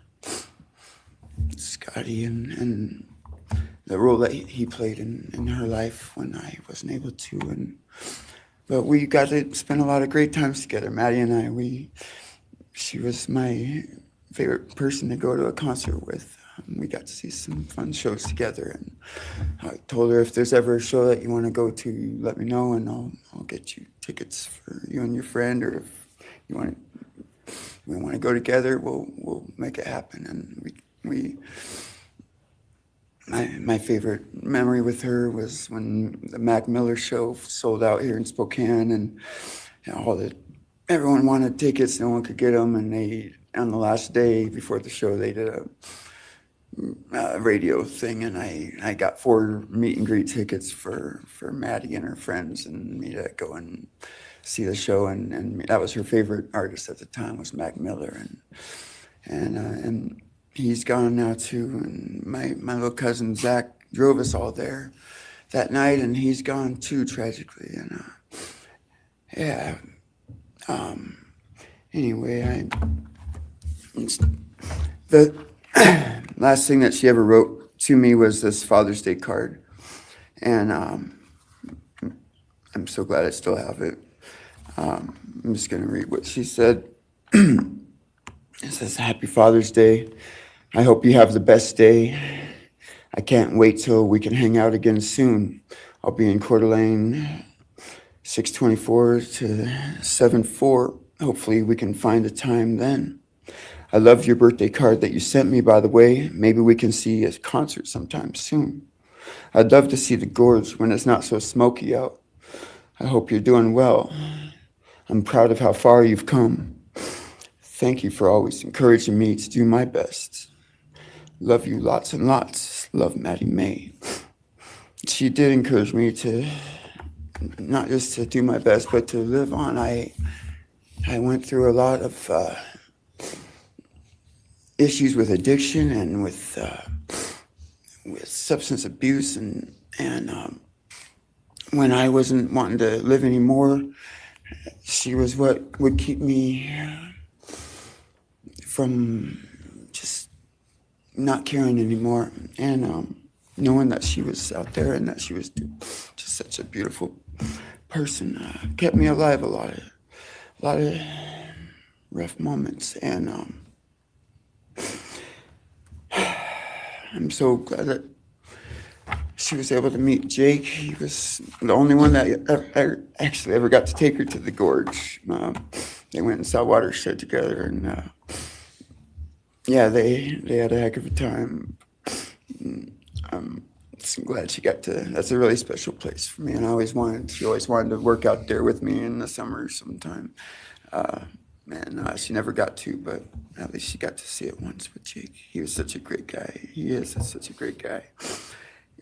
Scotty and the role that he played in her life when I wasn't able to. But we got to spend a lot of great times together, Maddie and I. She was my favorite person to go to a concert with. We got to see some fun shows together, and I told her, if there's ever a show that you want to go to, let me know, and I'll get you tickets for you and your friend, or if we want to go together, we'll make it happen. And my favorite memory with her was when the Mac Miller show sold out here in Spokane, and everyone wanted tickets, no one could get them, and on the last day before the show, they did a radio thing, and I got 4 meet and greet tickets for Maddie and her friends and me to go and see the show, and that was her favorite artist at the time, was Mac Miller, and he's gone now too, and my little cousin Zach drove us all there that night, and he's gone too, tragically, and anyway, the last thing that she ever wrote to me was this Father's Day card, and I'm so glad I still have it. I'm just going to read what she said. It says, "Happy Father's Day. I hope you have the best day. I can't wait till we can hang out again soon. I'll be in Coeur d'Alene, 624 to 74. Hopefully we can find a time then. I loved your birthday card that you sent me, by the way. Maybe we can see a concert sometime soon. I'd love to see the gorge when it's not so smoky out. I hope you're doing well. I'm proud of how far you've come. Thank you for always encouraging me to do my best. Love you lots and lots. Love, Maddie May." She did encourage me to not just to do my best, but to live on. I went through a lot of issues with addiction and with substance abuse, and when I wasn't wanting to live anymore, she was what would keep me from just not caring anymore, and knowing that she was out there and that she was just such a beautiful person kept me alive a lot of rough moments, and I'm so glad that she was able to meet Jake. He was the only one that actually ever got to take her to the gorge. They went and saw Watershed together, and yeah, they had a heck of a time. I'm glad she got to. That's a really special place for me, and she always wanted to work out there with me in the summer sometime. She never got to, but at least she got to see it once with Jake. He was such a great guy. He is such a great guy.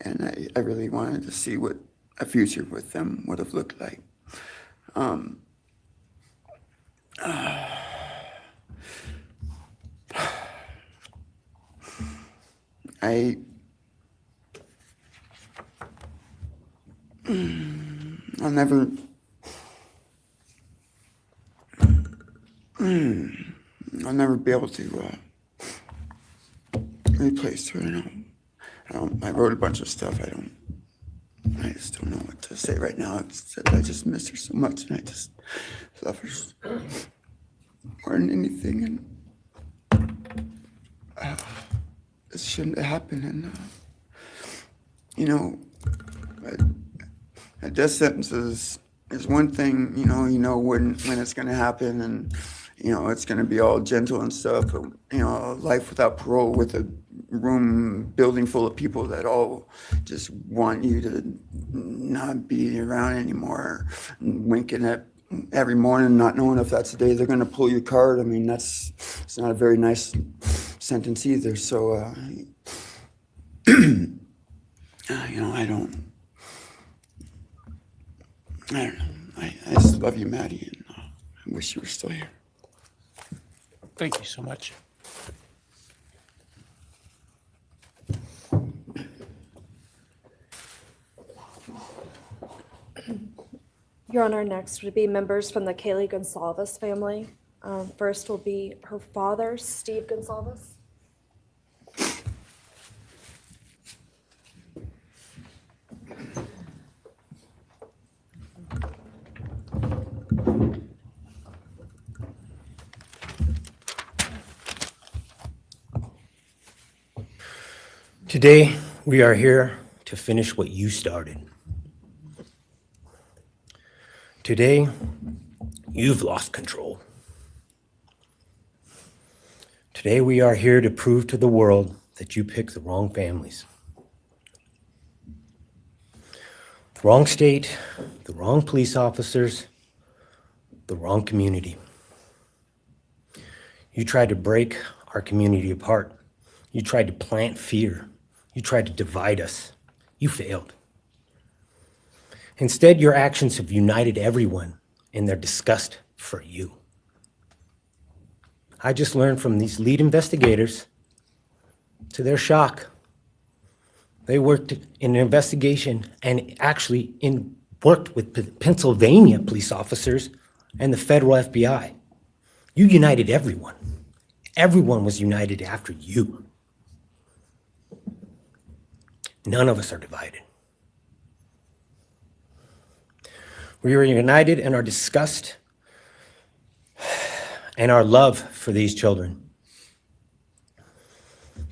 And I really wanted to see what a future with them would have looked like. I'll never be able to replace her. I wrote a bunch of stuff. I just don't know what to say right now. I just miss her so much, and I just love her more than anything. And it shouldn't have happened. And a death sentence is one thing. You know when it's going to happen, and it's going to be all gentle and stuff. But life without parole, with a building full of people that all just want you to not be around anymore, winking at every morning, not knowing if that's the day they're going to pull your card. I mean, it's not a very nice sentence either. So, I don't know. I just love you, Maddie, and I wish you were still here. Thank you so much. Your Honor, next would be members from the Kaylee Gonsalves family. First will be her father, Steve Gonsalves. Today, we are here to finish what you started. Today, you've lost control. Today, we are here to prove to the world that you picked the wrong families. The wrong state, the wrong police officers, the wrong community. You tried to break our community apart. You tried to plant fear. You tried to divide us. You failed. Instead, your actions have united everyone in their disgust for you. I just learned from these lead investigators, to their shock, they worked in an investigation and actually worked with Pennsylvania police officers and the federal FBI. You united everyone. Everyone was united after you. None of us are divided. We are united in our disgust and our love for these children.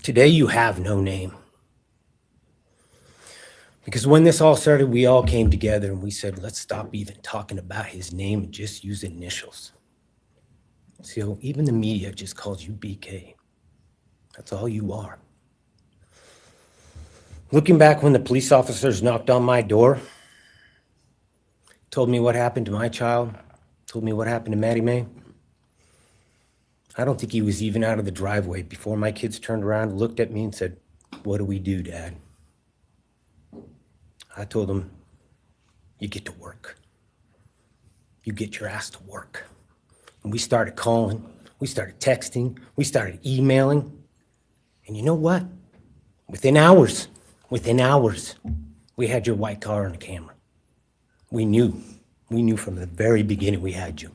Today, you have no name. Because when this all started, we all came together and we said, let's stop even talking about his name and just use initials. So even the media just calls you BK. That's all you are. Looking back when the police officers knocked on my door, told me what happened to my child, told me what happened to Maddie Mae, I don't think he was even out of the driveway before my kids turned around, looked at me and said, what do we do, Dad? I told them, you get to work. You get your ass to work. And we started calling, we started texting, we started emailing. And you know what? Within hours, we had your white car on the camera. We knew from the very beginning we had you.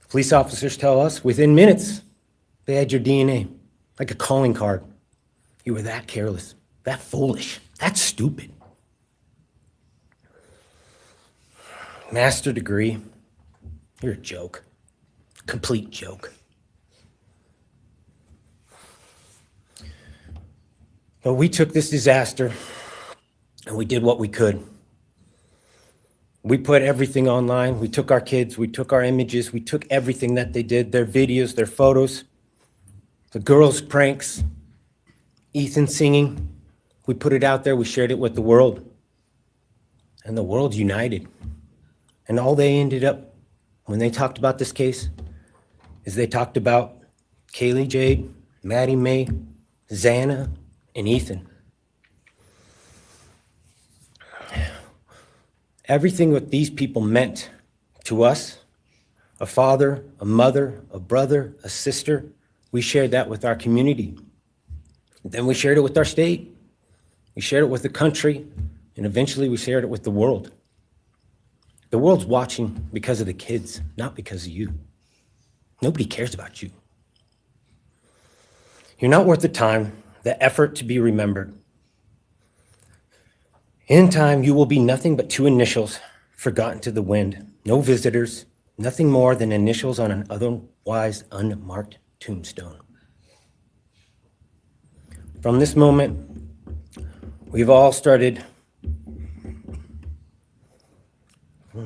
Police officers tell us within minutes they had your DNA, like a calling card. You were that careless, that foolish, that stupid. Master degree, you're a joke, complete joke. But we took this disaster and we did what we could. We put everything online. We took our kids, we took our images, we took everything that they did, their videos, their photos, the girls' pranks, Ethan singing. We put it out there, we shared it with the world. And the world united. And all they ended up, when they talked about this case, is they talked about Kaylee Jade, Maddie Mae, Xana, and Ethan. Everything what these people meant to us, a father, a mother, a brother, a sister, we shared that with our community. Then we shared it with our state. We shared it with the country, and eventually we shared it with the world. The world's watching because of the kids, not because of you. Nobody cares about you. You're not worth the time, the effort to be remembered. In time, you will be nothing but two initials forgotten to the wind. No visitors, nothing more than initials on an otherwise unmarked tombstone. From this moment, we've all started. From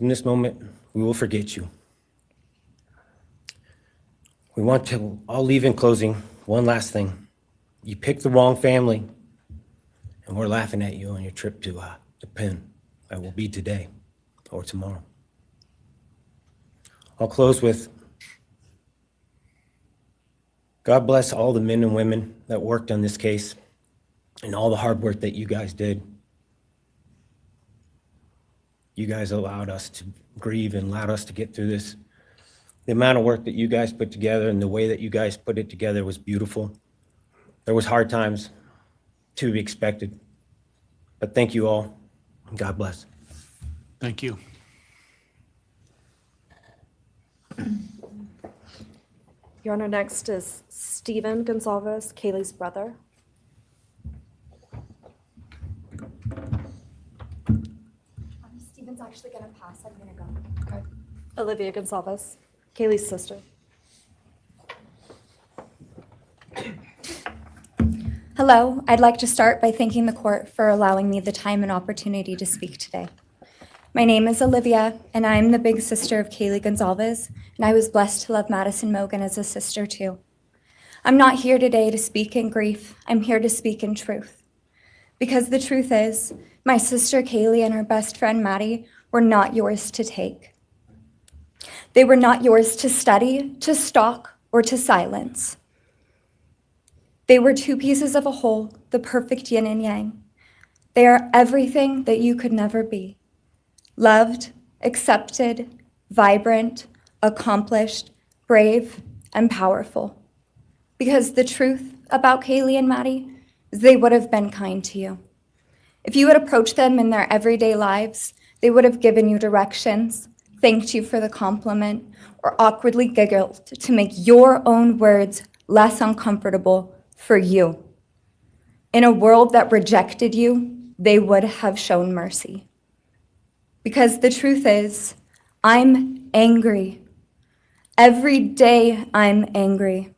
this moment, we will forget you. We want to all leave in closing. One last thing. You picked the wrong family, and we're laughing at you on your trip to the pen. That will be today or tomorrow. I'll close with, God bless all the men and women that worked on this case and all the hard work that you guys did. You guys allowed us to grieve and allowed us to get through this. The amount of work that you guys put together and the way that you guys put it together was beautiful. There was hard times to be expected, but thank you all. God bless. Thank you. Your Honor, next is Stephen Gonsalves, Kaylee's brother. Stephen's actually gonna pass. I'm gonna go. Okay. Olivia Gonsalves, Kaylee's sister. Hello, I'd like to start by thanking the court for allowing me the time and opportunity to speak today. My name is Olivia, and I'm the big sister of Kaylee Gonsalves, and I was blessed to love Madison Mogan as a sister too. I'm not here today to speak in grief, I'm here to speak in truth. Because the truth is, my sister Kaylee and her best friend Maddie were not yours to take. They were not yours to study, to stalk, or to silence. They were two pieces of a whole, the perfect yin and yang. They are everything that you could never be. Loved, accepted, vibrant, accomplished, brave, and powerful. Because the truth about Kaylee and Maddie is they would have been kind to you. If you had approached them in their everyday lives, they would have given you directions, thanked you for the compliment, or awkwardly giggled to make your own words less uncomfortable for you. In a world that rejected you, they would have shown mercy. Because the truth is, I'm angry. Every day I'm angry.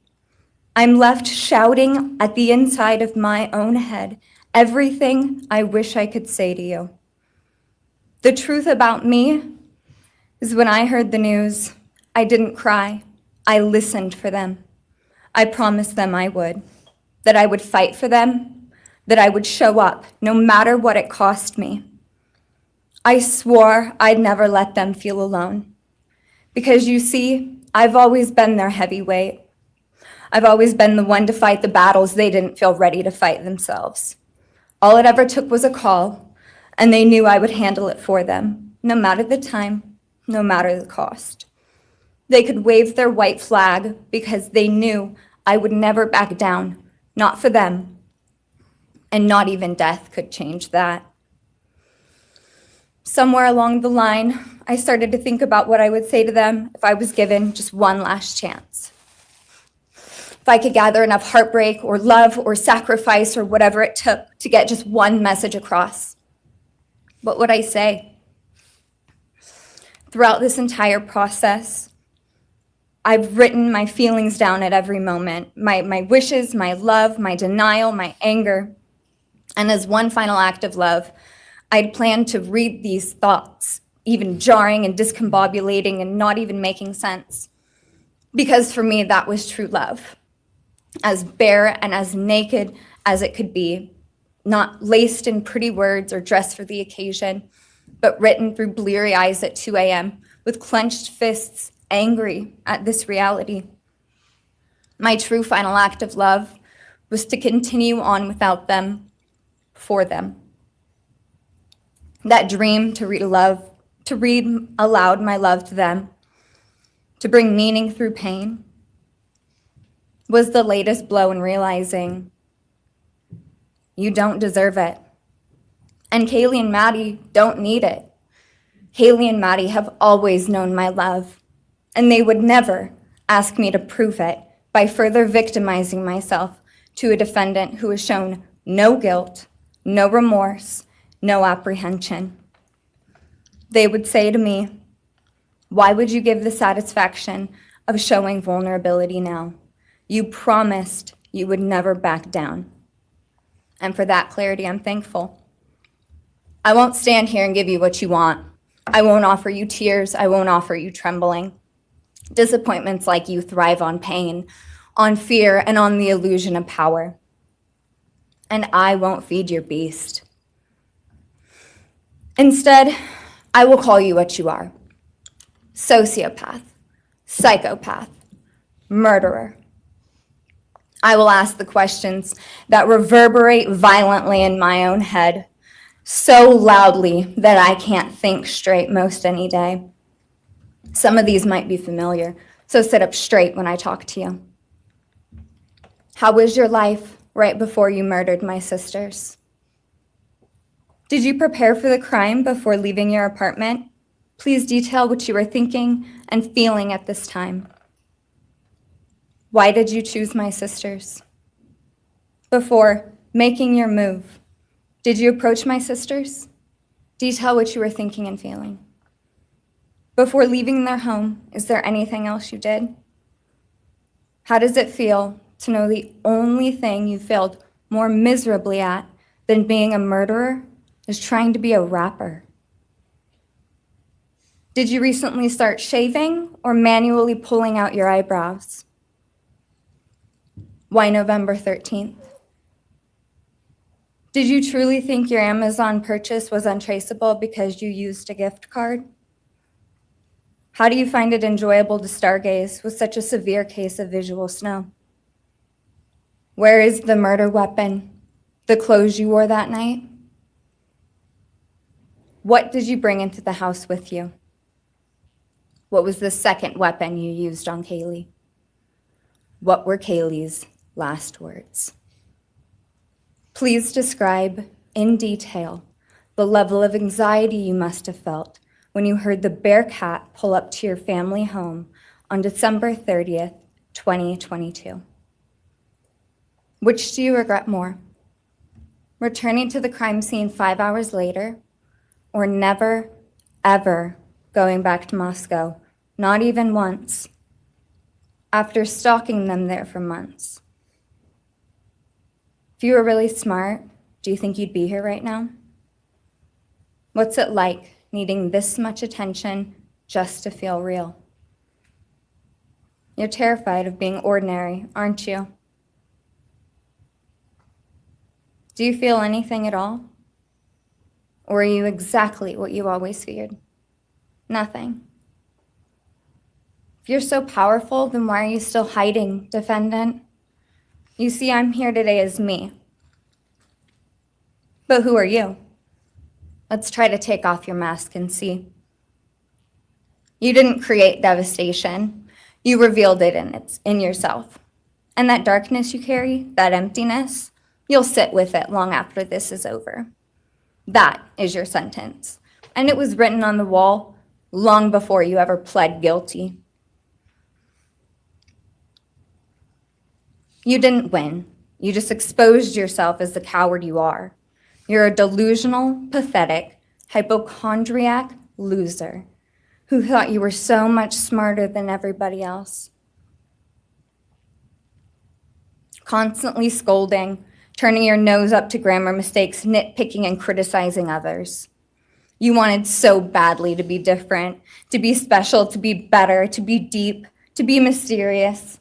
I'm left shouting at the inside of my own head everything I wish I could say to you. The truth about me is when I heard the news, I didn't cry. I listened for them. I promised them I would. That I would fight for them, that I would show up, no matter what it cost me. I swore I'd never let them feel alone. Because you see, I've always been their heavyweight. I've always been the one to fight the battles they didn't feel ready to fight themselves. All it ever took was a call, and they knew I would handle it for them, no matter the time, no matter the cost. They could wave their white flag because they knew I would never back down. Not for them, and not even death could change that. Somewhere along the line, I started to think about what I would say to them if I was given just one last chance. If I could gather enough heartbreak or love or sacrifice or whatever it took to get just one message across. What would I say? Throughout this entire process, I've written my feelings down at every moment, my wishes, my love, my denial, my anger. And as one final act of love, I'd planned to read these thoughts, even jarring and discombobulating and not even making sense. Because for me, that was true love. As bare and as naked as it could be, not laced in pretty words or dressed for the occasion, but written through bleary eyes at 2 a.m. with clenched fists, angry at this reality. My true final act of love was to continue on without them, for them. That dream to read aloud my love to them, to bring meaning through pain, was the latest blow in realizing you don't deserve it. And Kaylee and Maddie don't need it. Kaylee and Maddie have always known my love, and they would never ask me to prove it by further victimizing myself to a defendant who has shown no guilt, no remorse, no apprehension. They would say to me, "Why would you give the satisfaction of showing vulnerability now? You promised you would never back down." And for that clarity, I'm thankful. I won't stand here and give you what you want. I won't offer you tears. I won't offer you trembling. Disappointments like you thrive on pain, on fear, and on the illusion of power. And I won't feed your beast. Instead, I will call you what you are: sociopath, psychopath, murderer. I will ask the questions that reverberate violently in my own head, so loudly that I can't think straight most any day. Some of these might be familiar, so sit up straight when I talk to you. How was your life right before you murdered my sisters? Did you prepare for the crime before leaving your apartment? Please detail what you were thinking and feeling at this time. Why did you choose my sisters? Before making your move, did you approach my sisters? Detail what you were thinking and feeling. Before leaving their home, is there anything else you did? How does it feel to know the only thing you failed more miserably at than being a murderer is trying to be a rapper? Did you recently start shaving or manually pulling out your eyebrows? Why November 13th? Did you truly think your Amazon purchase was untraceable because you used a gift card? How do you find it enjoyable to stargaze with such a severe case of visual snow? Where is the murder weapon, the clothes you wore that night? What did you bring into the house with you? What was the second weapon you used on Kaylee? What were Kaylee's last words? Please describe in detail the level of anxiety you must have felt when you heard the Bearcat pull up to your family home on December 30th, 2022. Which do you regret more? Returning to the crime scene 5 hours later, or never, ever going back to Moscow, not even once, after stalking them there for months? If you were really smart, do you think you'd be here right now? What's it like needing this much attention just to feel real? You're terrified of being ordinary, aren't you? Do you feel anything at all? Or are you exactly what you always feared? Nothing. If you're so powerful, then why are you still hiding, defendant? You see, I'm here today as me. But who are you? Let's try to take off your mask and see. You didn't create devastation. You revealed it in yourself. And that darkness you carry, that emptiness, you'll sit with it long after this is over. That is your sentence. And it was written on the wall long before you ever pled guilty. You didn't win. You just exposed yourself as the coward you are. You're a delusional, pathetic, hypochondriac loser who thought you were so much smarter than everybody else. Constantly scolding, turning your nose up to grammar mistakes, nitpicking and criticizing others. You wanted so badly to be different, to be special, to be better, to be deep, to be mysterious.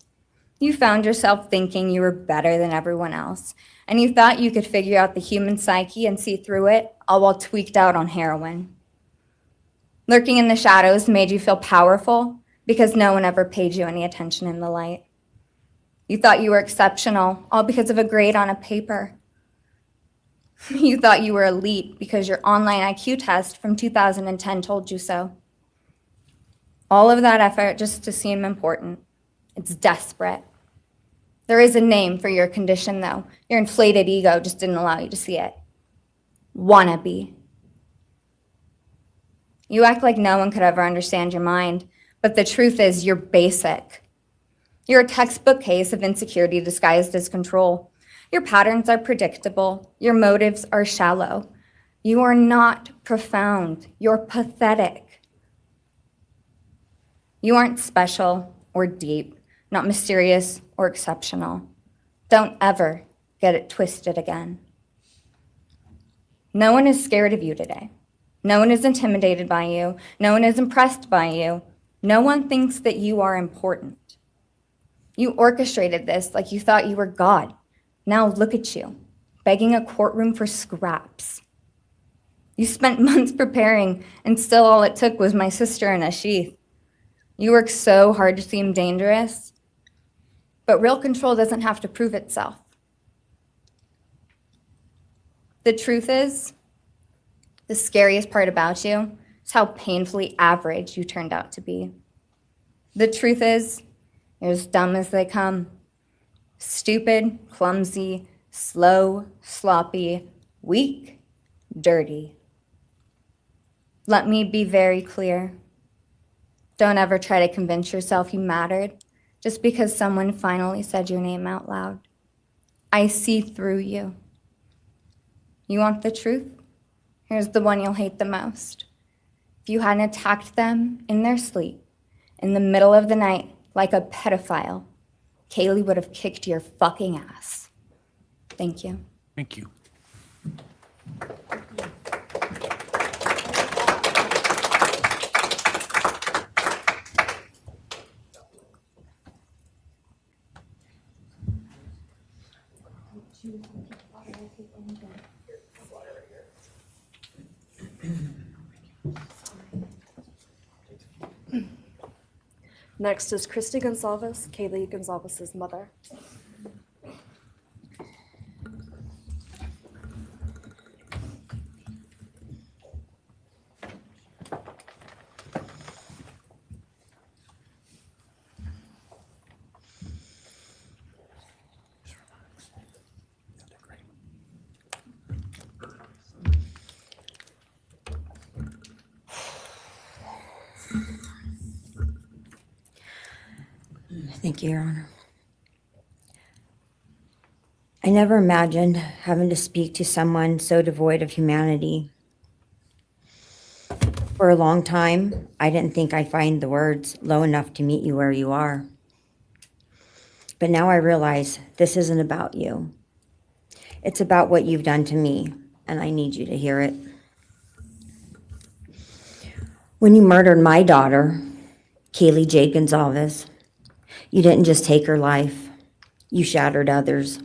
You found yourself thinking you were better than everyone else, and you thought you could figure out the human psyche and see through it, all while tweaked out on heroin. Lurking in the shadows made you feel powerful because no one ever paid you any attention in the light. You thought you were exceptional, all because of a grade on a paper. You thought you were elite because your online IQ test from 2010 told you so. All of that effort just to seem important. It's desperate. There is a name for your condition, though. Your inflated ego just didn't allow you to see it. Wannabe. You act like no one could ever understand your mind, but the truth is you're basic. You're a textbook case of insecurity disguised as control. Your patterns are predictable. Your motives are shallow. You are not profound. You're pathetic. You aren't special or deep, not mysterious or exceptional. Don't ever get it twisted again. No one is scared of you today. No one is intimidated by you. No one is impressed by you. No one thinks that you are important. You orchestrated this like you thought you were God. Now look at you, begging a courtroom for scraps. You spent months preparing, and still all it took was my sister in a sheath. You work so hard to seem dangerous, but real control doesn't have to prove itself. The truth is, the scariest part about you is how painfully average you turned out to be. The truth is, you're as dumb as they come. Stupid, clumsy, slow, sloppy, weak, dirty. Let me be very clear. Don't ever try to convince yourself you mattered just because someone finally said your name out loud. I see through you. You want the truth? Here's the one you'll hate the most. If you hadn't attacked them in their sleep, in the middle of the night, like a pedophile, Kaylee would have kicked your fucking ass. Thank you. Thank you. Next is Kristi Gonzalez, Kaylee Gonzalez's mother. Thank you, Your Honor. I never imagined having to speak to someone so devoid of humanity. For a long time, I didn't think I'd find the words low enough to meet you where you are. But now I realize this isn't about you. It's about what you've done to me, and I need you to hear it. When you murdered my daughter, Kaylee J. Gonzalez, you didn't just take her life, you shattered others.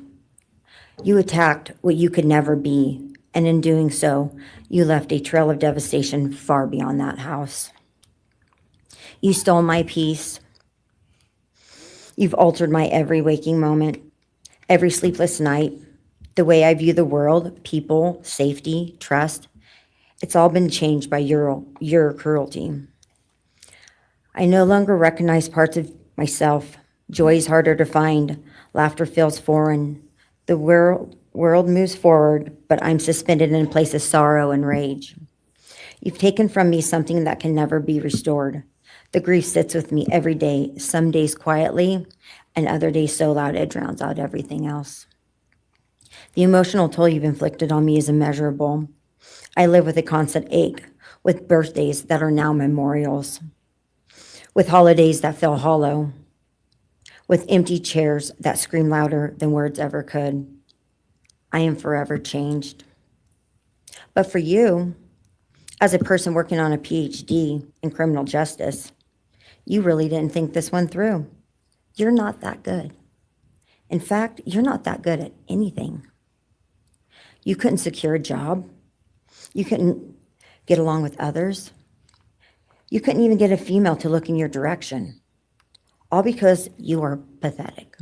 You attacked what you could never be, and in doing so, you left a trail of devastation far beyond that house. You stole my peace. You've altered my every waking moment, every sleepless night, the way I view the world, people, safety, trust. It's all been changed by your cruelty. I no longer recognize parts of myself. Joy is harder to find. Laughter feels foreign. The world moves forward, but I'm suspended in a place of sorrow and rage. You've taken from me something that can never be restored. The grief sits with me every day, some days quietly, and other days so loud it drowns out everything else. The emotional toll you've inflicted on me is immeasurable. I live with a constant ache, with birthdays that are now memorials, with holidays that feel hollow, with empty chairs that scream louder than words ever could. I am forever changed. But for you, as a person working on a PhD in criminal justice, you really didn't think this one through. You're not that good. In fact, you're not that good at anything. You couldn't secure a job. You couldn't get along with others. You couldn't even get a female to look in your direction. All because you are pathetic.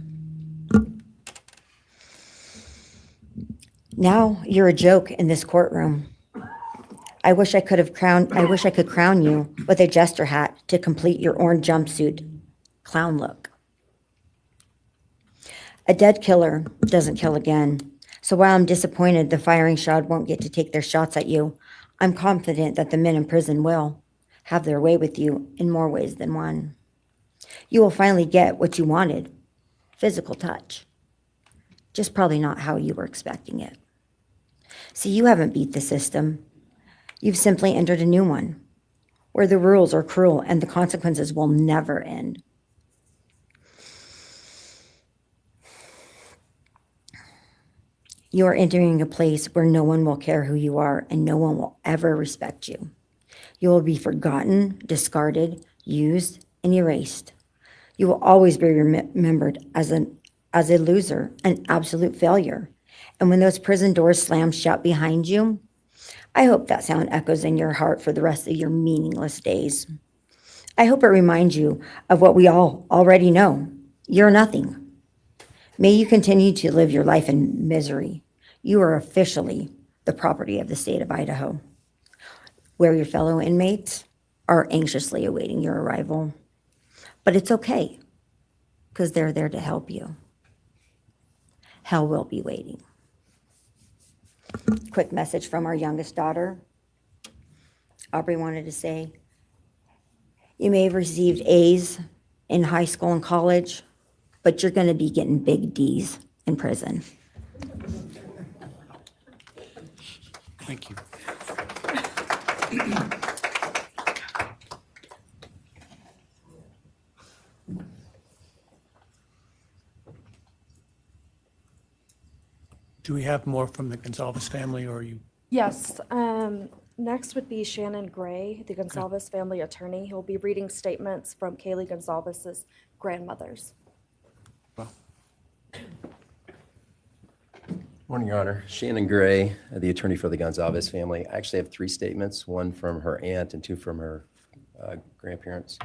Now you're a joke in this courtroom. I wish I could crown you with a jester hat to complete your orange jumpsuit clown look. A dead killer doesn't kill again. So while I'm disappointed the firing squad won't get to take their shots at you, I'm confident that the men in prison will have their way with you in more ways than one. You will finally get what you wanted, physical touch. Just probably not how you were expecting it. See, you haven't beat the system. You've simply entered a new one, where the rules are cruel and the consequences will never end. You are entering a place where no one will care who you are and no one will ever respect you. You will be forgotten, discarded, used, and erased. You will always be remembered as a loser, an absolute failure. And when those prison doors slam shut behind you, I hope that sound echoes in your heart for the rest of your meaningless days. I hope it reminds you of what we all already know. You're nothing. May you continue to live your life in misery. You are officially the property of the state of Idaho, where your fellow inmates are anxiously awaiting your arrival. But it's okay, because they're there to help you. Hell will be waiting. Quick message from our youngest daughter. Aubrey wanted to say, you may have received A's in high school and college, but you're going to be getting big D's in prison. Thank you. Do we have more from the Gonzalez family, or are you? Yes, next would be Shannon Gray, the Gonzalez family attorney. He'll be reading statements from Kaylee Gonzalez's grandmothers. Well, Morning, Your Honor. Shannon Gray, the attorney for the Gonzalez family. I actually have 3 statements, one from her aunt and 2 from her grandparents.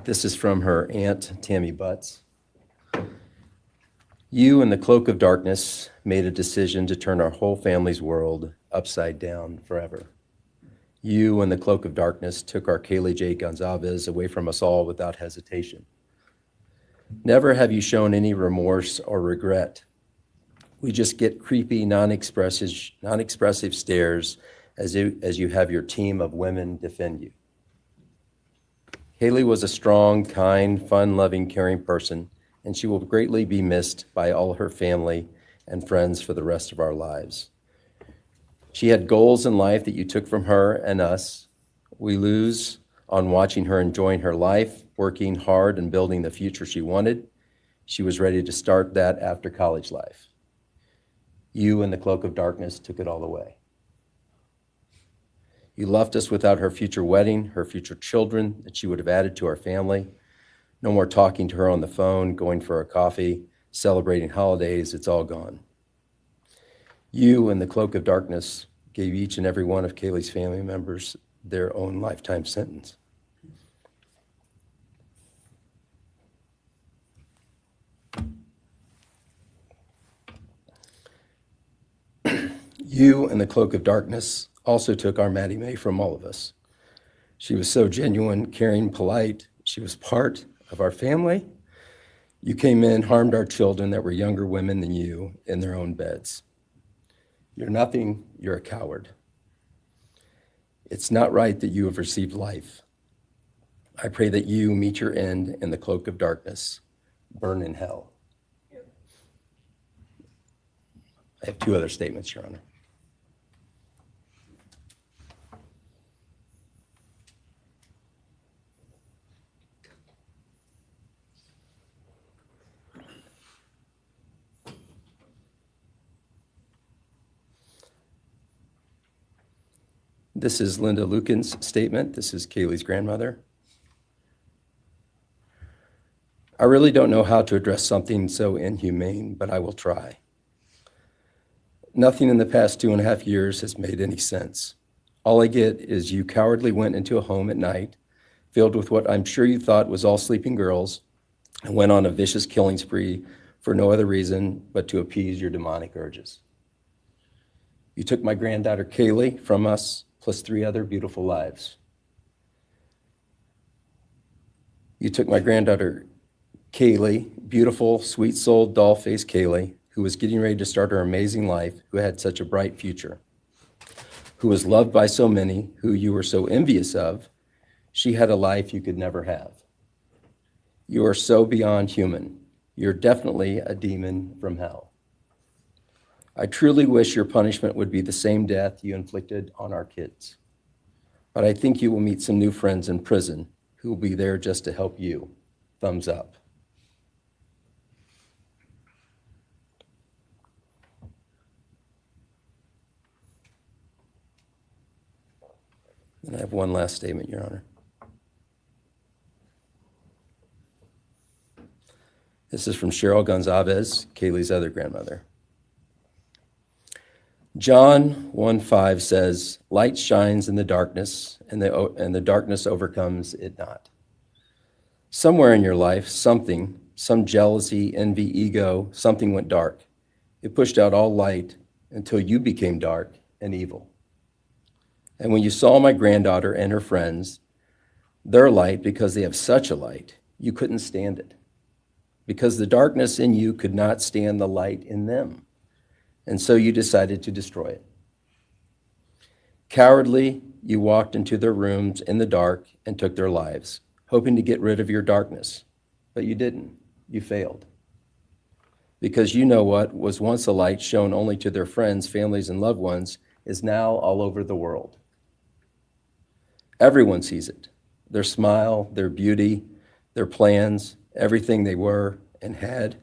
This is from her aunt, Tammy Butts. You, in the cloak of darkness, made a decision to turn our whole family's world upside down forever. You, in the cloak of darkness, took our Kaylee J. Gonzalez away from us all without hesitation. Never have you shown any remorse or regret. We just get creepy, non-expressive stares as you have your team of women defend you. Kaylee was a strong, kind, fun-loving, caring person, and she will greatly be missed by all her family and friends for the rest of our lives. She had goals in life that you took from her and us. We lose on watching her enjoying her life, working hard and building the future she wanted. She was ready to start that after college life. You, in the cloak of darkness, took it all away. You left us without her future wedding, her future children that she would have added to our family. No more talking to her on the phone, going for a coffee, celebrating holidays. It's all gone. You, in the cloak of darkness, gave each and every one of Kaylee's family members their own lifetime sentence. You, in the cloak of darkness, also took our Maddie Mae from all of us. She was so genuine, caring, polite. She was part of our family. You came in, harmed our children that were younger women than you in their own beds. You're nothing, you're a coward. It's not right that you have received life. I pray that you meet your end in the cloak of darkness, burn in hell. I have two other statements, Your Honor. This is Linda Lucan's statement. This is Kaylee's grandmother. I really don't know how to address something so inhumane, but I will try. Nothing in the past 2.5 years has made any sense. All I get is you cowardly went into a home at night, filled with what I'm sure you thought was all sleeping girls, and went on a vicious killing spree for no other reason but to appease your demonic urges. You took my granddaughter Kaylee from us, plus 3 other beautiful lives. You took my granddaughter Kaylee, beautiful, sweet-souled, doll-faced Kaylee, who was getting ready to start her amazing life, who had such a bright future, who was loved by so many, who you were so envious of. She had a life you could never have. You are so beyond human. You're definitely a demon from hell. I truly wish your punishment would be the same death you inflicted on our kids. But I think you will meet some new friends in prison who will be there just to help you. Thumbs up. And I have one last statement, Your Honor. This is from Cheryl Gonzalez, Kaylee's other grandmother. John 1:5 says, "Light shines in the darkness, and the darkness overcomes it not." Somewhere in your life, some jealousy, envy, ego, something went dark. It pushed out all light until you became dark and evil. And when you saw my granddaughter and her friends, their light, because they have such a light, you couldn't stand it. Because the darkness in you could not stand the light in them. And so you decided to destroy it. Cowardly, you walked into their rooms in the dark and took their lives, hoping to get rid of your darkness. But you didn't. You failed. Because you know what was once a light shown only to their friends, families, and loved ones is now all over the world. Everyone sees it. Their smile, their beauty, their plans, everything they were and had.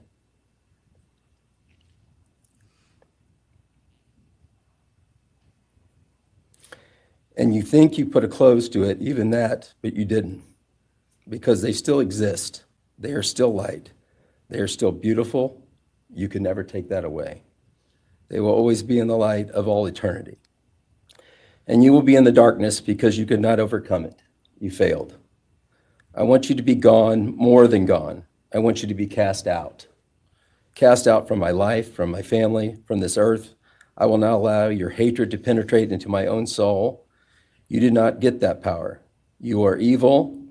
And you think you put a close to it, even that, but you didn't. Because they still exist. They are still light. They are still beautiful. You can never take that away. They will always be in the light of all eternity. And you will be in the darkness because you could not overcome it. You failed. I want you to be gone, more than gone. I want you to be cast out. Cast out from my life, from my family, from this earth. I will not allow your hatred to penetrate into my own soul. You did not get that power. You are evil,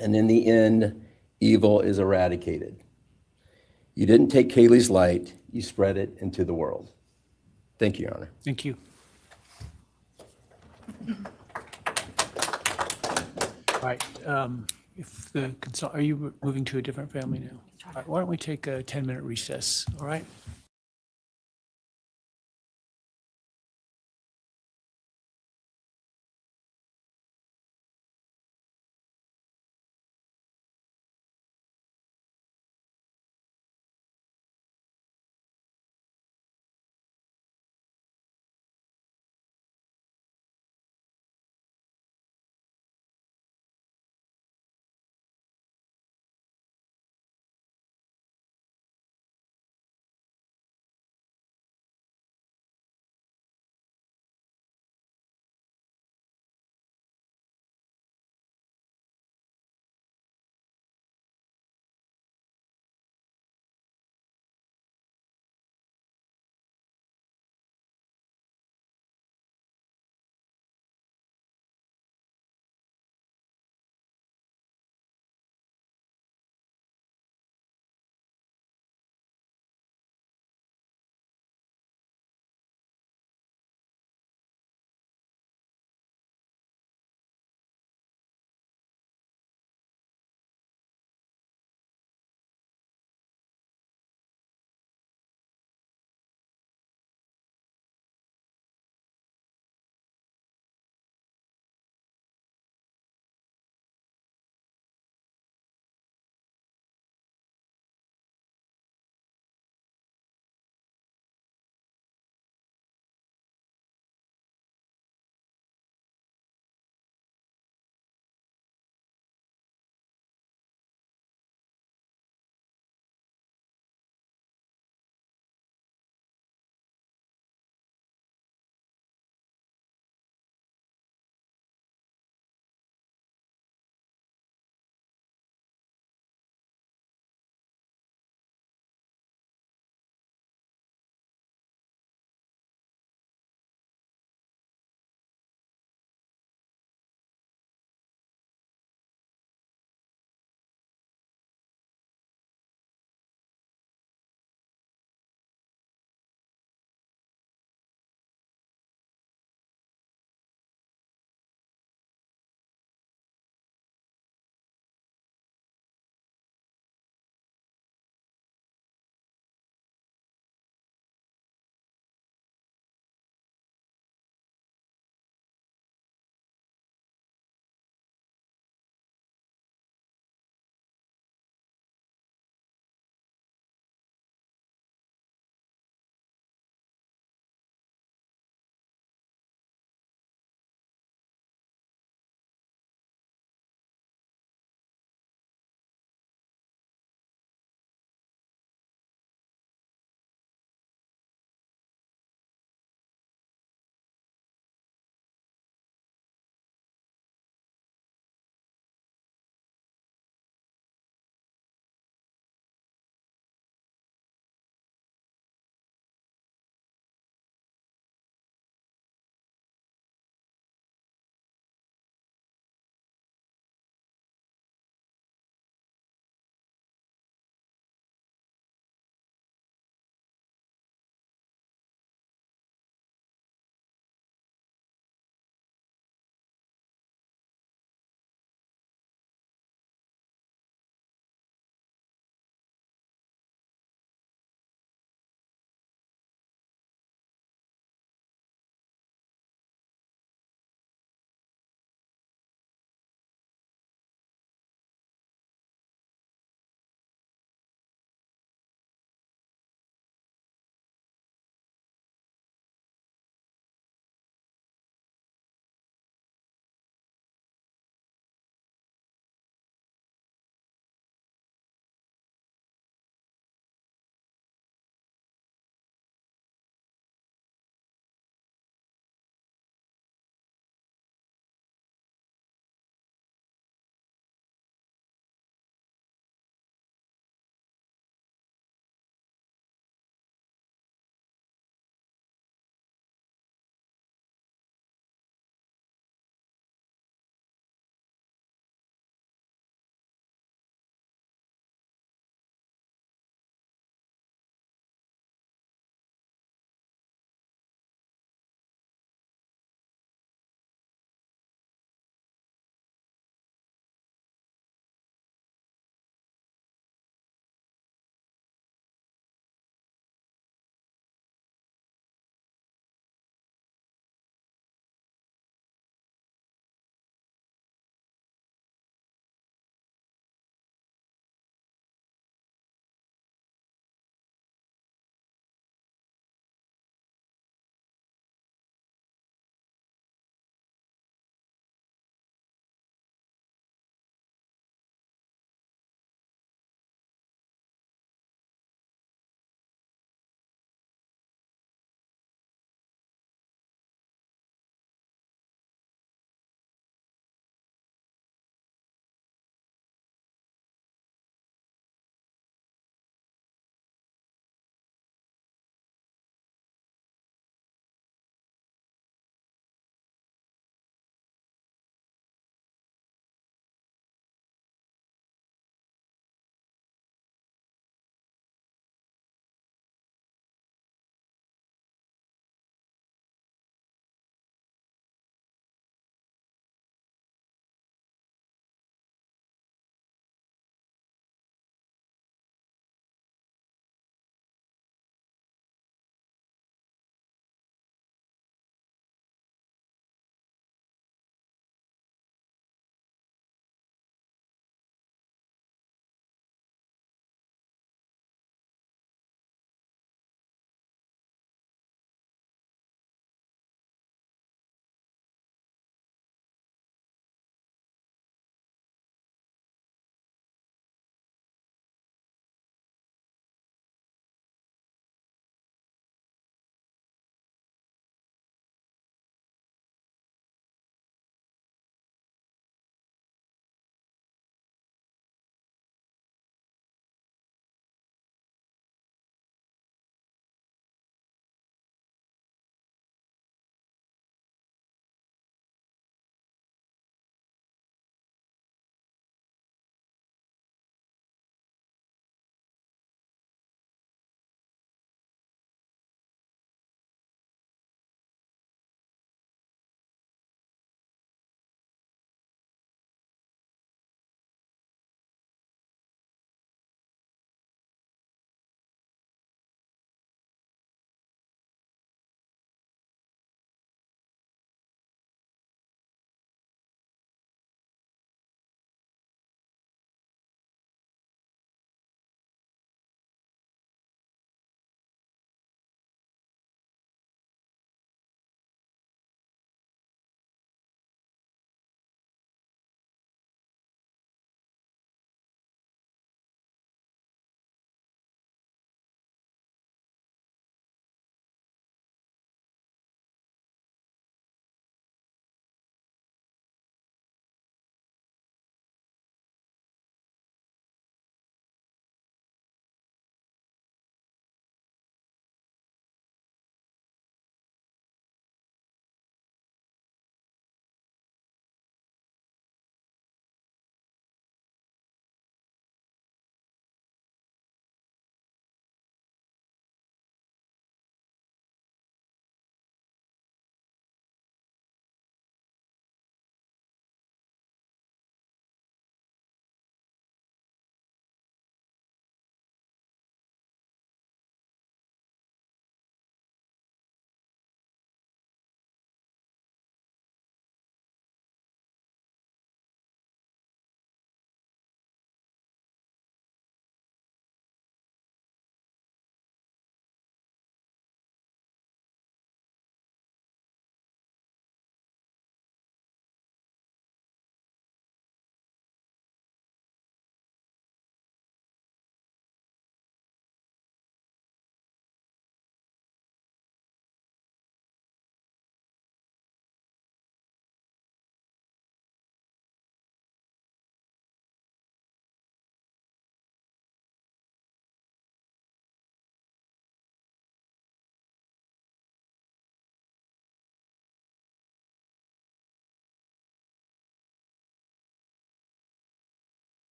and in the end, evil is eradicated. You didn't take Kaylee's light, you spread it into the world. Thank you, Your Honor. Thank you. All right, if the are you moving to a different family now? All right, why don't we take a 10-minute recess, all right?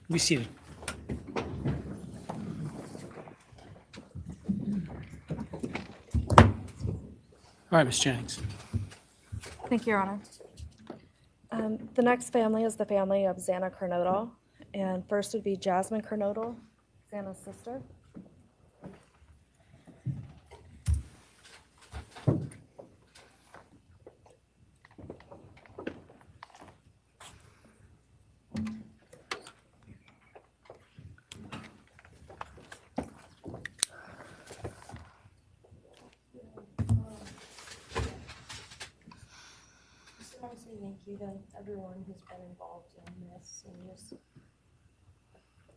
Be seated. All right, Ms. Jennings. Thank you, Your Honor. The next family is the family of Xana Kernodle, and first would be Jasmine Kernodle, Xana's sister. Just want to say thank you to everyone who's been involved in this and just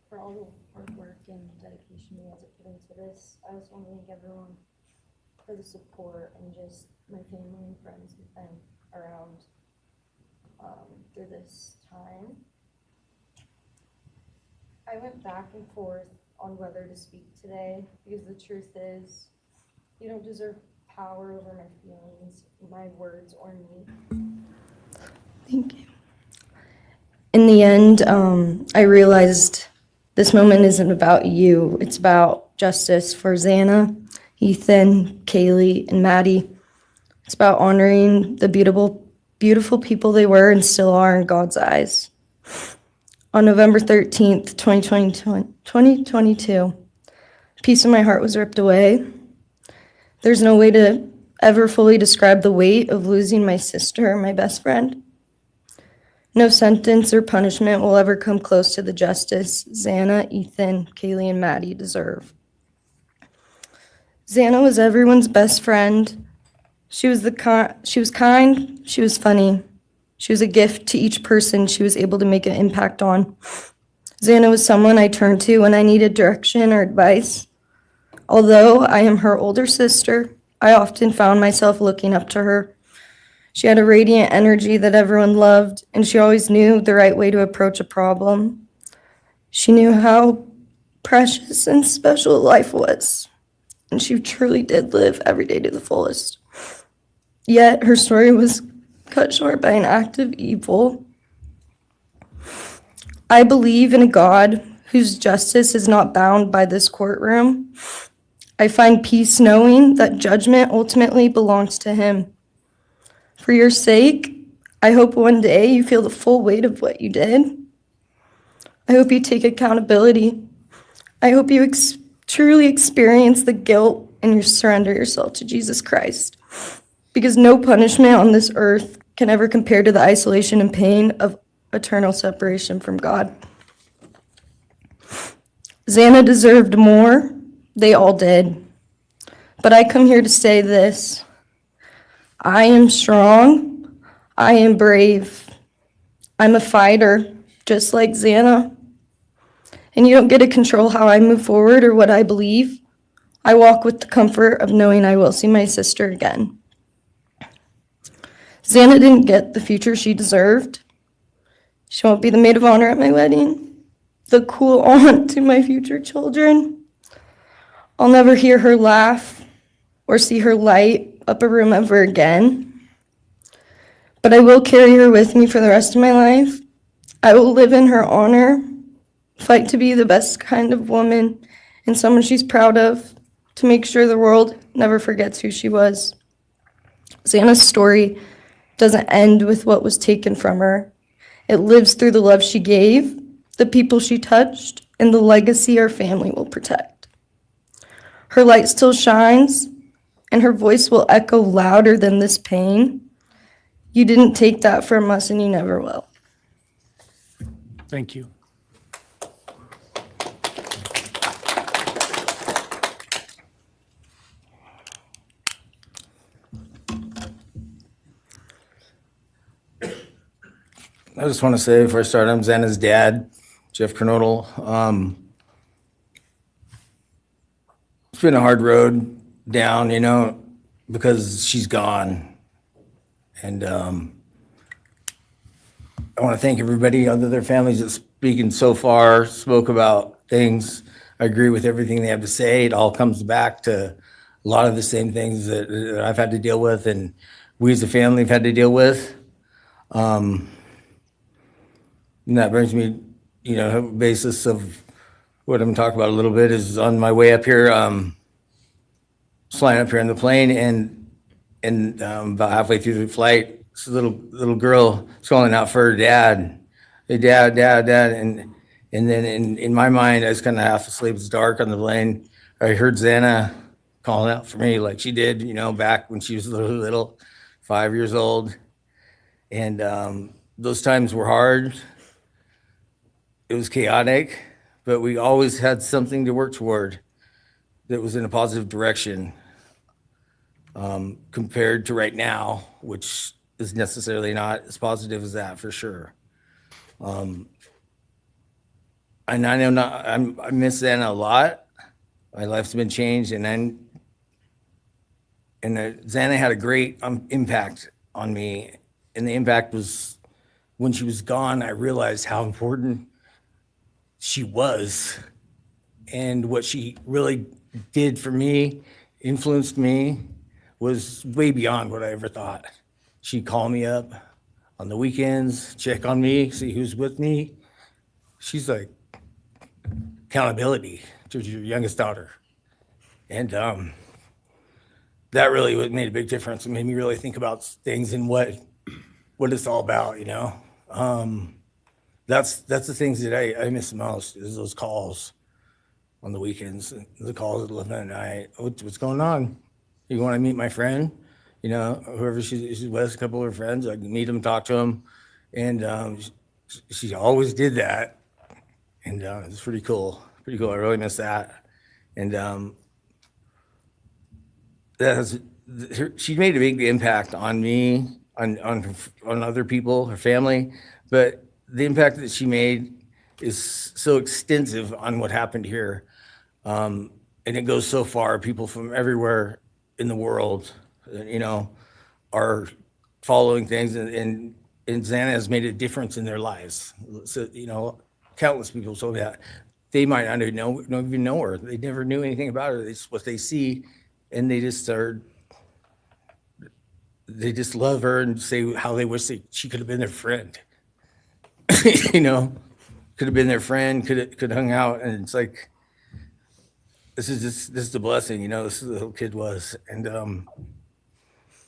for all the hard work and dedication you guys have put into this. I just want to thank everyone for the support and just my family and friends who've been around through this time. I went back and forth on whether to speak today because the truth is you don't deserve power over my feelings, my words, or me. Thank you. In the end, I realized this moment isn't about you. It's about justice for Xana, Ethan, Kaylee, and Maddie. It's about honoring the beautiful people they were and still are in God's eyes. On November 13th, 2022, a piece of my heart was ripped away. There's no way to ever fully describe the weight of losing my sister, my best friend. No sentence or punishment will ever come close to the justice Xana, Ethan, Kaylee, and Maddie deserve. Xana was everyone's best friend. She was kind, she was funny. She was a gift to each person she was able to make an impact on. Xana was someone I turned to when I needed direction or advice. Although I am her older sister, I often found myself looking up to her. She had a radiant energy that everyone loved, and she always knew the right way to approach a problem. She knew how precious and special life was, and she truly did live every day to the fullest. Yet her story was cut short by an act of evil. I believe in a God whose justice is not bound by this courtroom. I find peace knowing that judgment ultimately belongs to Him. For your sake, I hope one day you feel the full weight of what you did. I hope you take accountability. I hope you truly experience the guilt and you surrender yourself to Jesus Christ. Because no punishment on this earth can ever compare to the isolation and pain of eternal separation from God. Xana deserved more. They all did. But I come here to say this. I am strong. I am brave. I'm a fighter, just like Xana. And you don't get to control how I move forward or what I believe. I walk with the comfort of knowing I will see my sister again. Xana didn't get the future she deserved. She won't be the maid of honor at my wedding, the cool aunt to my future children. I'll never hear her laugh or see her light up a room ever again. But I will carry her with me for the rest of my life. I will live in her honor, fight to be the best kind of woman and someone she's proud of, to make sure the world never forgets who she was. Xana's story doesn't end with what was taken from her. It lives through the love she gave, the people she touched, and the legacy our family will protect. Her light still shines, and her voice will echo louder than this pain. You didn't take that from us, and you never will. Thank you. I just want to say before I start, I'm Xana's dad, Jeff Kernodle. It's been a hard road down, because she's gone. And I want to thank everybody, other their families that's speaking so far, spoke about things. I agree with everything they have to say. It all comes back to a lot of the same things that I've had to deal with and we as a family have had to deal with. And that brings me basis of what I'm talking about a little bit is on my way up here, flying up here in the plane, and about halfway through the flight, this little girl is calling out for her dad. Hey, dad, dad, dad. And then in my mind, I was kind of half asleep. It's dark on the plane. I heard Xana calling out for me like she did, back when she was little, 5 years old. And those times were hard. It was chaotic, but we always had something to work toward that was in a positive direction, compared to right now, which is necessarily not as positive as that for sure. And I know I miss Xana a lot. My life's been changed, and Xana had a great impact on me. And the impact was when she was gone, I realized how important she was and what she really did for me, influenced me, was way beyond what I ever thought. She'd call me up on the weekends, check on me, see who's with me. She's like accountability to your youngest daughter. And that really made a big difference. It made me really think about things and what it's all about, That's the things that I miss the most, is those calls on the weekends, the calls at 11 at night. What's going on? You want to meet my friend? Whoever she's with, a couple of her friends, I can meet them, talk to them. And she always did that. And it's pretty cool. Pretty cool. I really miss that. And she made a big impact on me, on other people, her family. But the impact that she made is so extensive on what happened here. And it goes so far. People from everywhere in the world, are following things, and Xana has made a difference in their lives. So, countless people told me that. They might not even know her. They never knew anything about her. It's what they see, and they just love her and say how they wish she could have been their friend. Could have been their friend, could hung out, and it's like, this is the blessing, this is the little kid was, and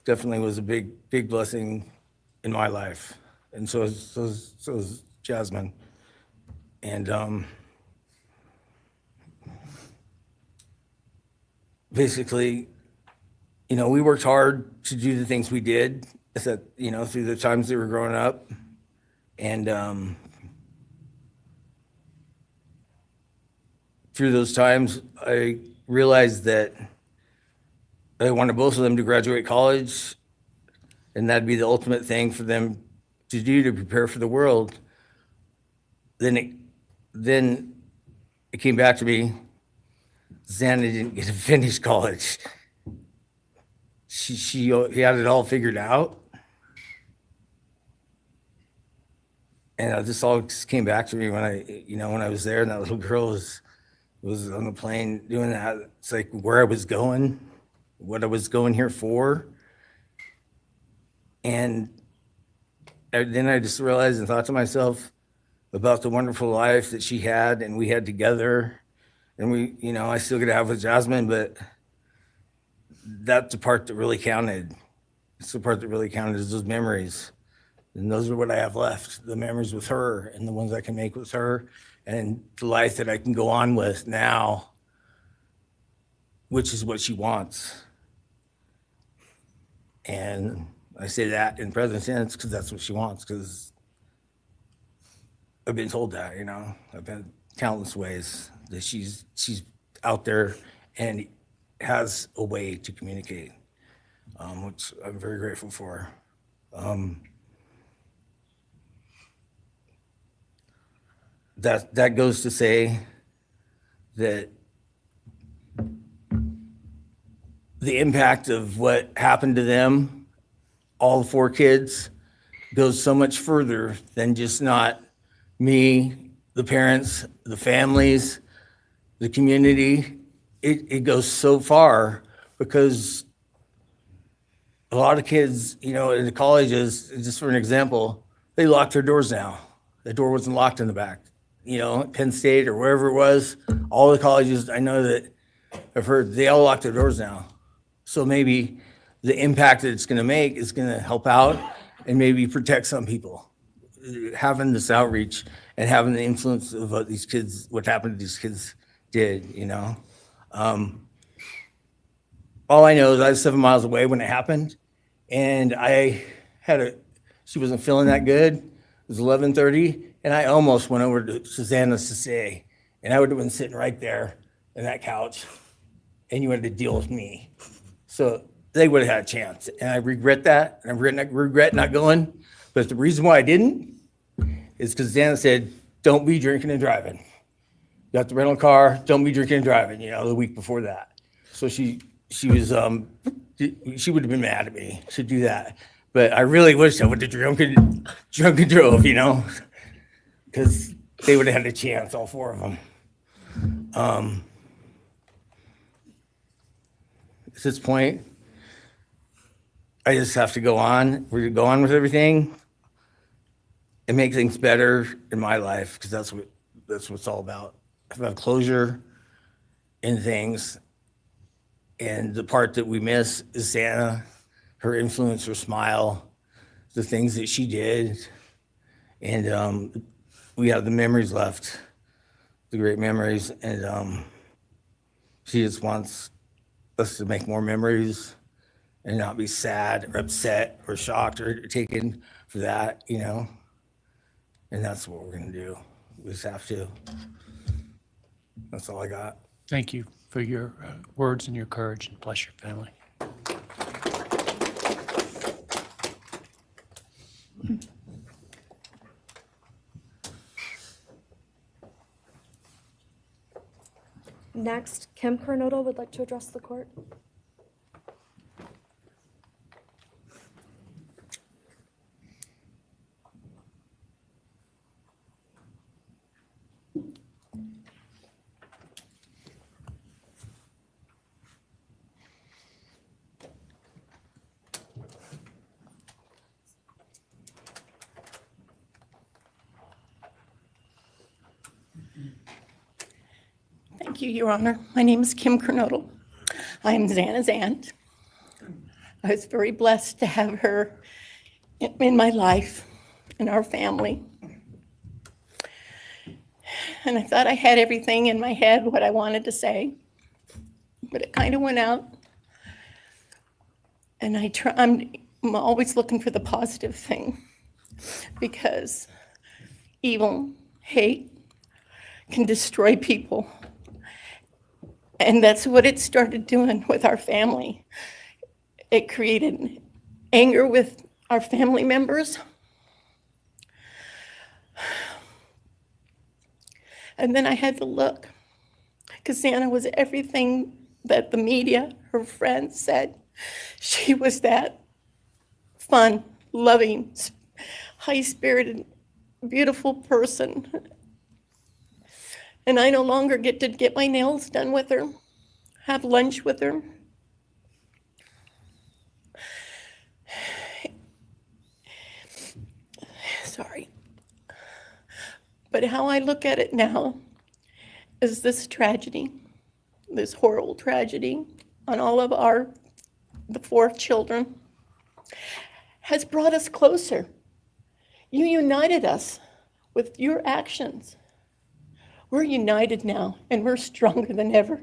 definitely was a big blessing in my life, and so is Jasmine, and basically, we worked hard to do the things we did, through the times they were growing up, and through those times, I realized that I wanted both of them to graduate college, and that'd be the ultimate thing for them to do to prepare for the world. Then it came back to me, Xana didn't get to finish college. He had it all figured out. And this all just came back to me when I was there, and that little girl was on the plane doing that. It's like where I was going, what I was going here for. And then I just realized and thought to myself about the wonderful life that she had and we had together. And I still get to have with Jasmine, but that's the part that really counted. It's the part that really counted, is those memories. And those are what I have left, the memories with her and the ones I can make with her, and the life that I can go on with now, which is what she wants. And I say that in present tense because that's what she wants, because I've been told that, I've been countless ways that she's out there and has a way to communicate, which I'm very grateful for. That goes to say that the impact of what happened to them, all 4 kids, goes so much further than just not me, the parents, the families, the community. It goes so far because a lot of kids, in the colleges, just for an example, they lock their doors now. The door wasn't locked in the back. Penn State or wherever it was, all the colleges, I know that I've heard they all lock their doors now. So maybe the impact that it's going to make is going to help out and maybe protect some people. Having this outreach and having the influence of what happened to these kids did, all I know is I was 7 miles away when it happened, and she wasn't feeling that good. It was 11:30, and I almost went over to Susanna's to say, and I would have been sitting right there in that couch, and you had to deal with me. So they would have had a chance, and I regret that, and I regret not going. But the reason why I didn't is because Susanna said, "Don't be drinking and driving. You have to rent a car. Don't be drinking and driving." The week before that, so she was she would have been mad at me to do that. But I really wish I would have drunk and drove, because they would have had a chance, all four of them. At this point, I just have to go on. We're going to go on with everything and make things better in my life, because that's what it's all about. Have closure in things. And the part that we miss is Santa, her influence, her smile, the things that she did. And we have the memories left, the great memories. And she just wants us to make more memories and not be sad or upset or shocked or taken for that, And that's what we're going to do. We just have to. That's all I got. Thank you for your words and your courage, and bless your family. Next, Kim Kernodle would like to address the court. Thank you, Your Honor. My name is Kim Kernodle. I am Xana's aunt. I was very blessed to have her in my life, in our family. And I thought I had everything in my head, what I wanted to say, but it kind of went out. And I'm always looking for the positive thing, because evil, hate can destroy people. And that's what it started doing with our family. It created anger with our family members. And then I had to look, because Xana was everything that the media, her friends said. She was that fun, loving, high-spirited, beautiful person. And I no longer get to get my nails done with her, have lunch with her. Sorry. But how I look at it now is this tragedy, this horrible tragedy on all of the 4 children, has brought us closer. You united us with your actions. We're united now, and we're stronger than ever.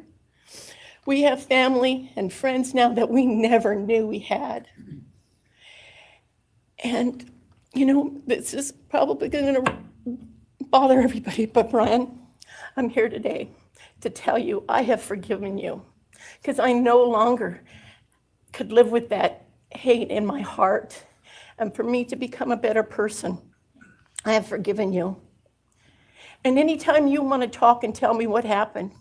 We have family and friends now that we never knew we had. And, this is probably going to bother everybody, but Bryan, I'm here today to tell you I have forgiven you, because I no longer could live with that hate in my heart. And for me to become a better person, I have forgiven you. And anytime you want to talk and tell me what happened,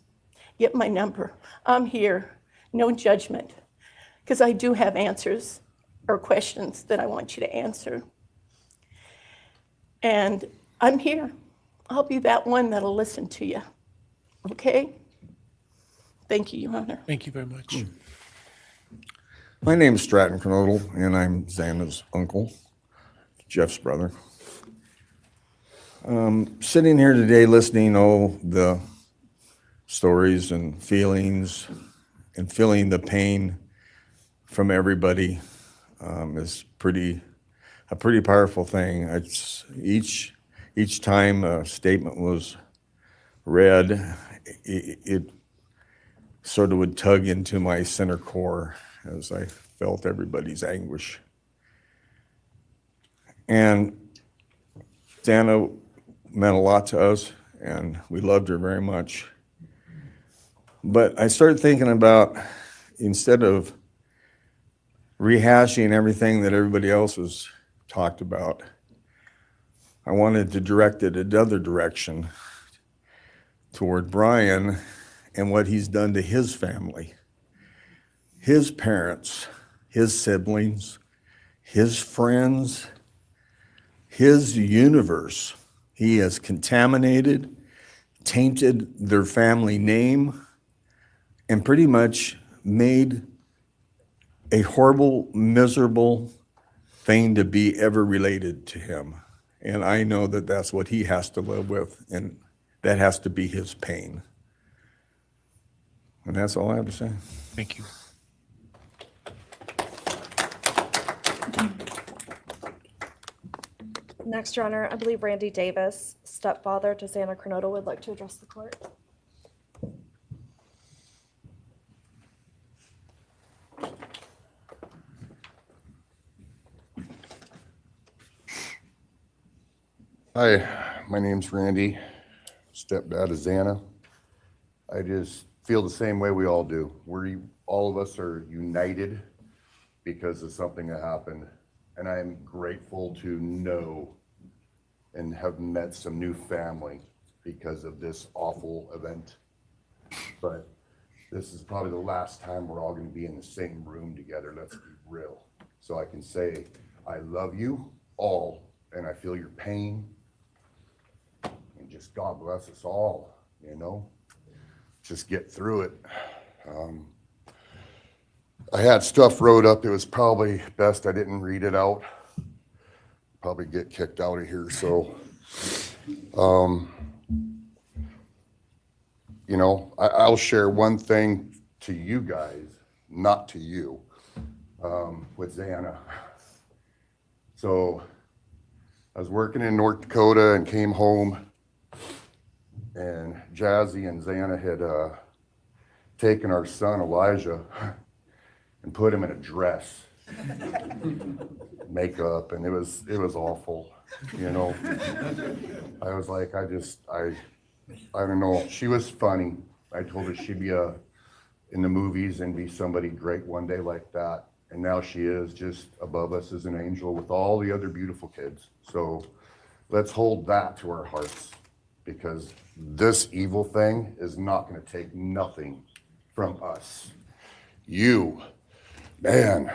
get my number. I'm here, no judgment, because I do have answers or questions that I want you to answer. And I'm here. I'll be that one that'll listen to you. Okay? Thank you, Your Honor. Thank you very much. My name is Stratton Kernodle, and I'm Xana's uncle, Jeff's brother. Sitting here today listening to all the stories and feelings and feeling the pain from everybody is a pretty powerful thing. It's each time a statement was read, it sort of would tug into my center core as I felt everybody's anguish. And Dana meant a lot to us, and we loved her very much. But I started thinking about, instead of rehashing everything that everybody else was talked about, I wanted to direct it another direction toward Bryan and what he's done to his family, his parents, his siblings, his friends, his universe. He has contaminated, tainted their family name, and pretty much made a horrible, miserable thing to be ever related to him. And I know that that's what he has to live with, and that has to be his pain. And that's all I have to say. Thank you. Next, Your Honor, I believe Randy Davis, stepfather to Xana Kernodle, would like to address the court. Hi, my name's Randy, stepdad of Xana. I just feel the same way we all do. All of us are united because of something that happened. And I'm grateful to know and have met some new family because of this awful event. But this is probably the last time we're all going to be in the same room together, let's be real. So I can say, I love you all, and I feel your pain. And just God bless us all, you know? Just get through it. I had stuff wrote up. It was probably best I didn't read it out. Probably get kicked out of here. So, you know, I'll share one thing to you guys, not to you, with Xana. So I was working in North Dakota and came home, and Jazzy and Xana had taken our son Elijah and put him in a dress, makeup, and it was awful, you know. I was like, I don't know. She was funny. I told her she'd be in the movies and be somebody great one day like that. And now she is just above us as an angel with all the other beautiful kids. So let's hold that to our hearts, because this evil thing is not going to take nothing from us. You, man,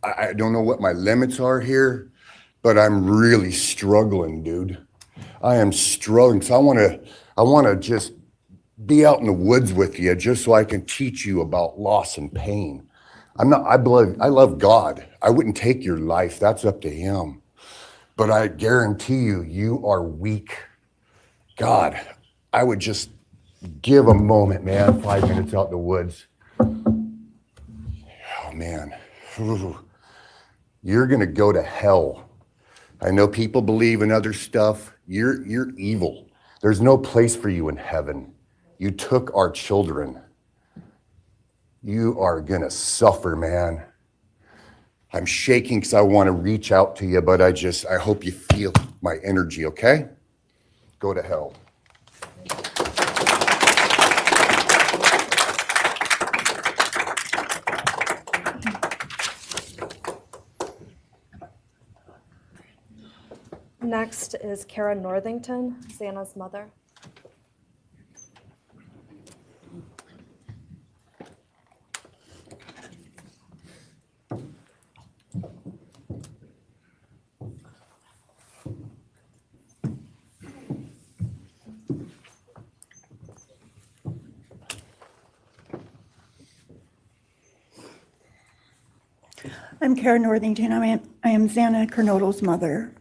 I don't know what my limits are here, but I'm really struggling, dude. I am struggling. So I want to just be out in the woods with you, just so I can teach you about loss and pain. I love God. I wouldn't take your life. That's up to him. But I guarantee you, you are weak. God, I would just give a moment, man, 5 minutes out in the woods. Oh, man. Ooh. You're going to go to hell. I know people believe in other stuff. You're evil. There's no place for you in heaven. You took our children. You are going to suffer, man. I'm shaking because I want to reach out to you, but I hope you feel my energy, okay? Go to hell. Next is Kara Northington, Xana's mother. I'm Kara Northington. I am Xana Kernodle's mother.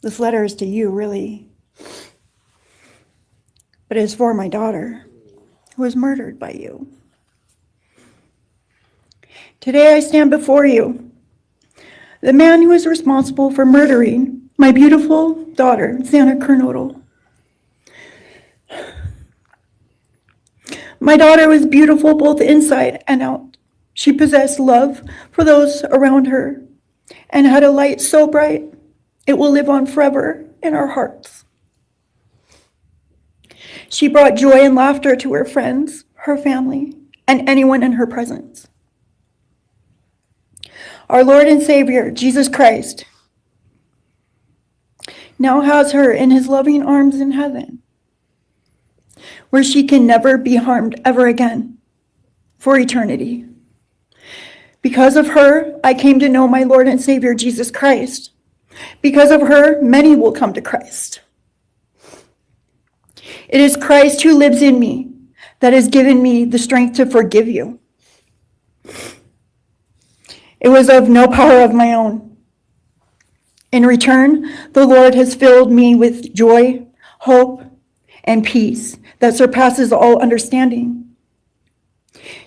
This letter is to you, really. But it is for my daughter, who was murdered by you. Today I stand before you, the man who is responsible for murdering my beautiful daughter, Xana Kernodle. My daughter was beautiful both inside and out. She possessed love for those around her and had a light so bright it will live on forever in our hearts. She brought joy and laughter to her friends, her family, and anyone in her presence. Our Lord and Savior, Jesus Christ, now has her in his loving arms in heaven, where she can never be harmed ever again for eternity. Because of her, I came to know my Lord and Savior, Jesus Christ. Because of her, many will come to Christ. It is Christ who lives in me that has given me the strength to forgive you. It was of no power of my own. In return, the Lord has filled me with joy, hope, and peace that surpasses all understanding.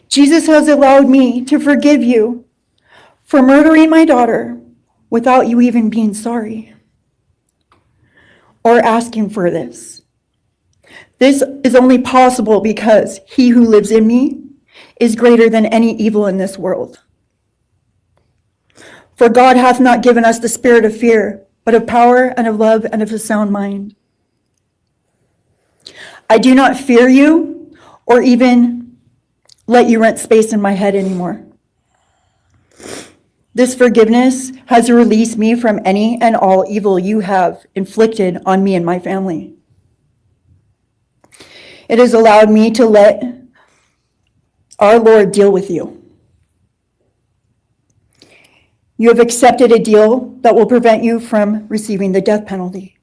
Jesus has allowed me to forgive you for murdering my daughter without you even being sorry or asking for this. This is only possible because he who lives in me is greater than any evil in this world. For God hath not given us the spirit of fear, but of power and of love and of a sound mind. I do not fear you or even let you rent space in my head anymore. This forgiveness has released me from any and all evil you have inflicted on me and my family. It has allowed me to let our Lord deal with you. You have accepted a deal that will prevent you from receiving the death penalty.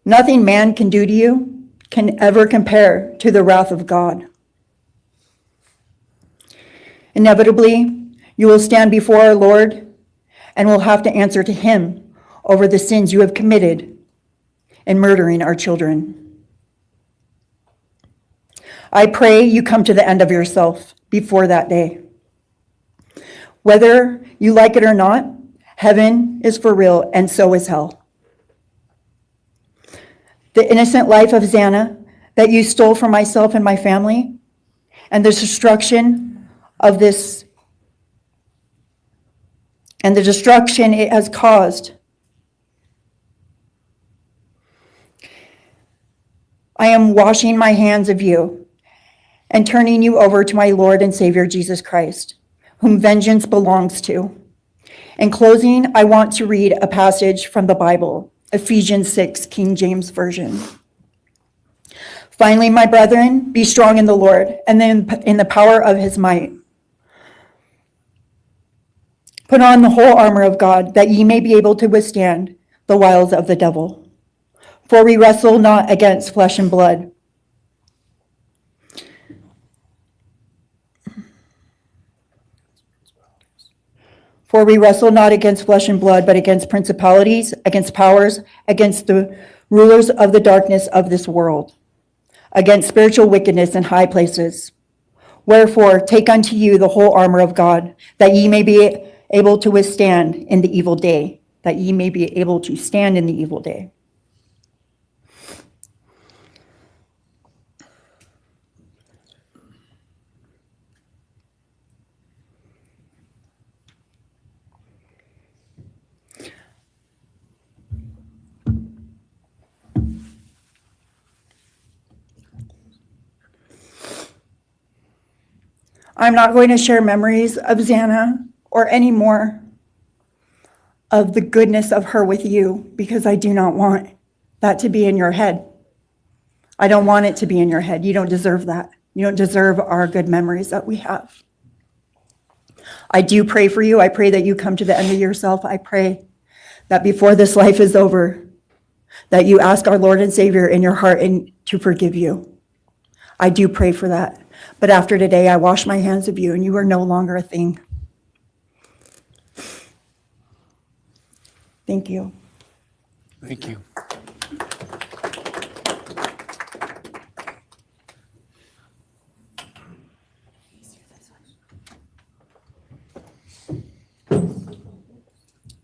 Nothing man can do to you can ever compare to the wrath of God. Inevitably, you will stand before our Lord and will have to answer to him over the sins you have committed in murdering our children. I pray you come to the end of yourself before that day. Whether you like it or not, heaven is for real, and so is hell. The innocent life of Xana that you stole from myself and my family, and the destruction it has caused, I am washing my hands of you and turning you over to my Lord and Savior, Jesus Christ, whom vengeance belongs to. In closing, I want to read a passage from the Bible, Ephesians 6, King James Version. Finally, my brethren, be strong in the Lord and then in the power of his might. Put on the whole armor of God, that ye may be able to withstand the wiles of the devil. For we wrestle not against flesh and blood, but against principalities, against powers, against the rulers of the darkness of this world, against spiritual wickedness in high places. Wherefore, take unto you the whole armor of God, that ye may be able to withstand in the evil day, that ye may be able to stand in the evil day. I'm not going to share memories of Xana or any more of the goodness of her with you, because I do not want that to be in your head. I don't want it to be in your head. You don't deserve that. You don't deserve our good memories that we have. I do pray for you. I pray that you come to the end of yourself. I pray that before this life is over, that you ask our Lord and Savior in your heart and to forgive you. I do pray for that. But after today, I wash my hands of you, and you are no longer a thing. Thank you. Thank you.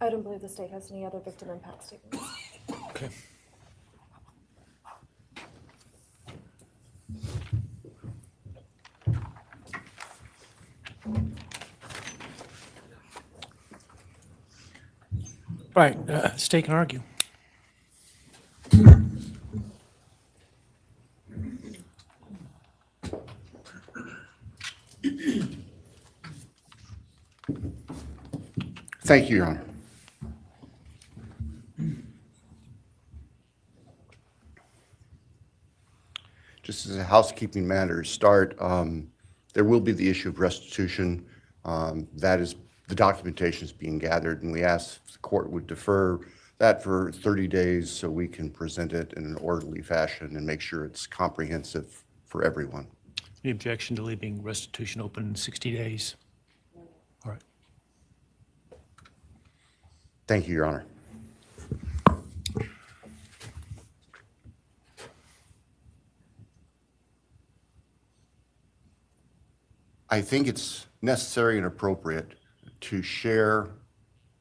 I don't believe the state has any other victim impact statements. Okay. Right, state can argue. Thank you, Your Honor. Just as a housekeeping matter to start, there will be the issue of restitution. That is, the documentation is being gathered, and we ask the court would defer that for 30 days so we can present it in an orderly fashion and make sure it's comprehensive for everyone. Any objection to leaving restitution open 60 days? All right. Thank you, Your Honor. I think it's necessary and appropriate to share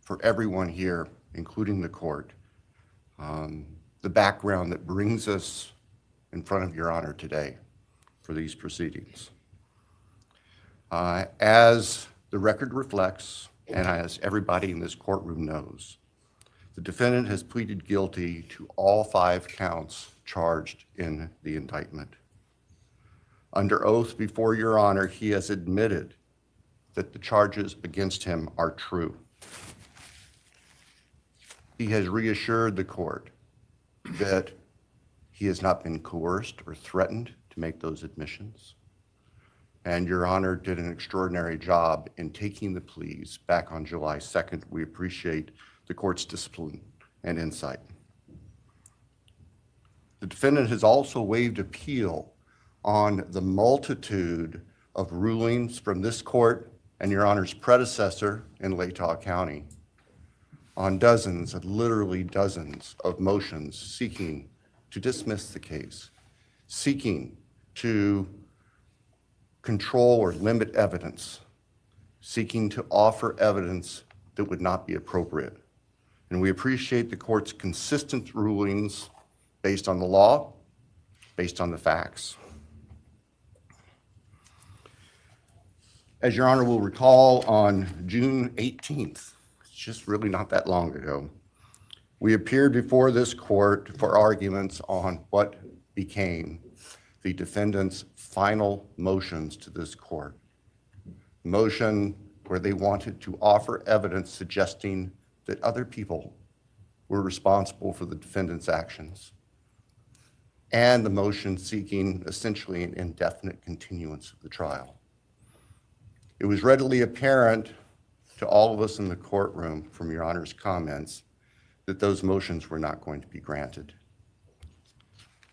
for everyone here, including the court, the background that brings us in front of Your Honor today for these proceedings. As the record reflects, and as everybody in this courtroom knows, the defendant has pleaded guilty to all 5 counts charged in the indictment. Under oath before Your Honor, he has admitted that the charges against him are true. He has reassured the court that he has not been coerced or threatened to make those admissions. And Your Honor did an extraordinary job in taking the pleas back on July 2nd. We appreciate the court's discipline and insight. The defendant has also waived appeal on the multitude of rulings from this court and Your Honor's predecessor in Latah County on dozens, literally dozens of motions seeking to dismiss the case, seeking to control or limit evidence, seeking to offer evidence that would not be appropriate. And we appreciate the court's consistent rulings based on the law, based on the facts. As Your Honor will recall, on June 18th, it's just really not that long ago, we appeared before this court for arguments on what became the defendant's final motions to this court. Motion where they wanted to offer evidence suggesting that other people were responsible for the defendant's actions, and the motion seeking essentially an indefinite continuance of the trial. It was readily apparent to all of us in the courtroom from Your Honor's comments that those motions were not going to be granted.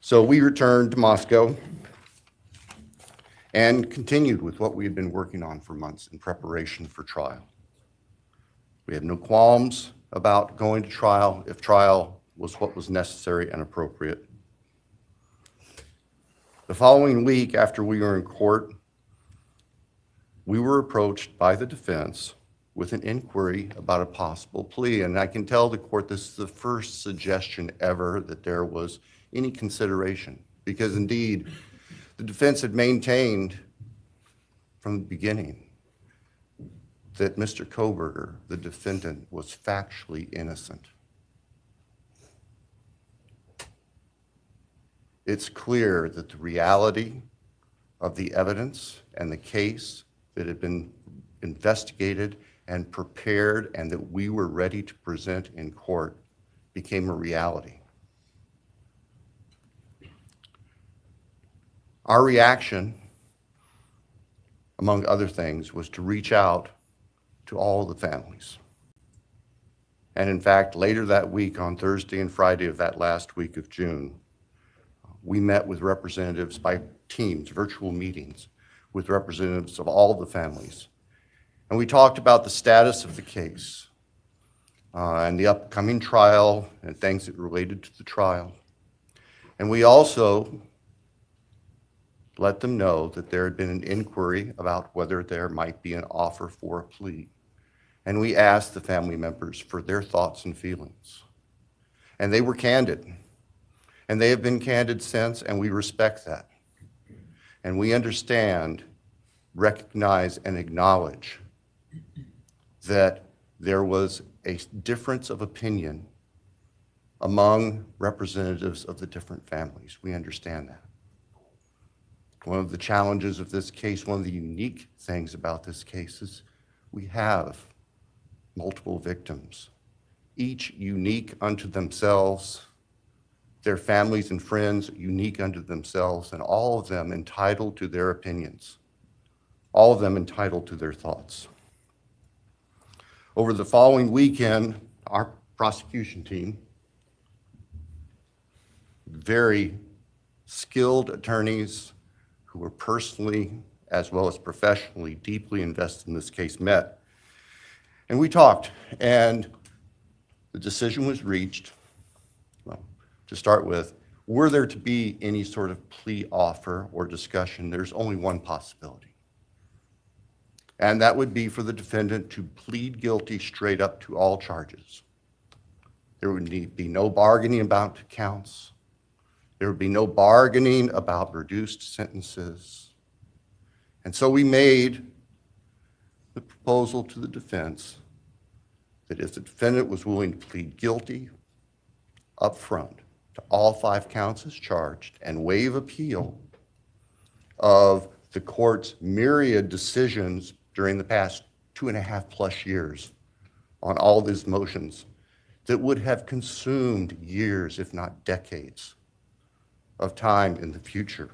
So we returned to Moscow and continued with what we had been working on for months in preparation for trial. We had no qualms about going to trial if trial was what was necessary and appropriate. The following week after we were in court, we were approached by the defense with an inquiry about a possible plea. And I can tell the court this is the first suggestion ever that there was any consideration, because indeed, the defense had maintained from the beginning that Mr. Kohberger, the defendant, was factually innocent. It's clear that the reality of the evidence and the case that had been investigated and prepared and that we were ready to present in court became a reality. Our reaction, among other things, was to reach out to all the families. And in fact, later that week, on Thursday and Friday of that last week of June, we met with representatives by teams, virtual meetings, with representatives of all of the families. And we talked about the status of the case, and the upcoming trial and things that related to the trial. And we also let them know that there had been an inquiry about whether there might be an offer for a plea. And we asked the family members for their thoughts and feelings. And they were candid. And they have been candid since, and we respect that. And we understand, recognize, and acknowledge that there was a difference of opinion among representatives of the different families. We understand that. One of the challenges of this case, one of the unique things about this case is we have multiple victims, each unique unto themselves, their families and friends unique unto themselves, and all of them entitled to their opinions, all of them entitled to their thoughts. Over the following weekend, our prosecution team, very skilled attorneys who were personally as well as professionally deeply invested in this case, met. And we talked, and the decision was reached. Well, to start with, were there to be any sort of plea offer or discussion, there's only one possibility. And that would be for the defendant to plead guilty straight up to all charges. There would be no bargaining about counts. There would be no bargaining about reduced sentences. And so we made the proposal to the defense that if the defendant was willing to plead guilty up front to all 5 counts as charged and waive appeal of the court's myriad decisions during the past 2.5+ years on all these motions that would have consumed years, if not decades, of time in the future.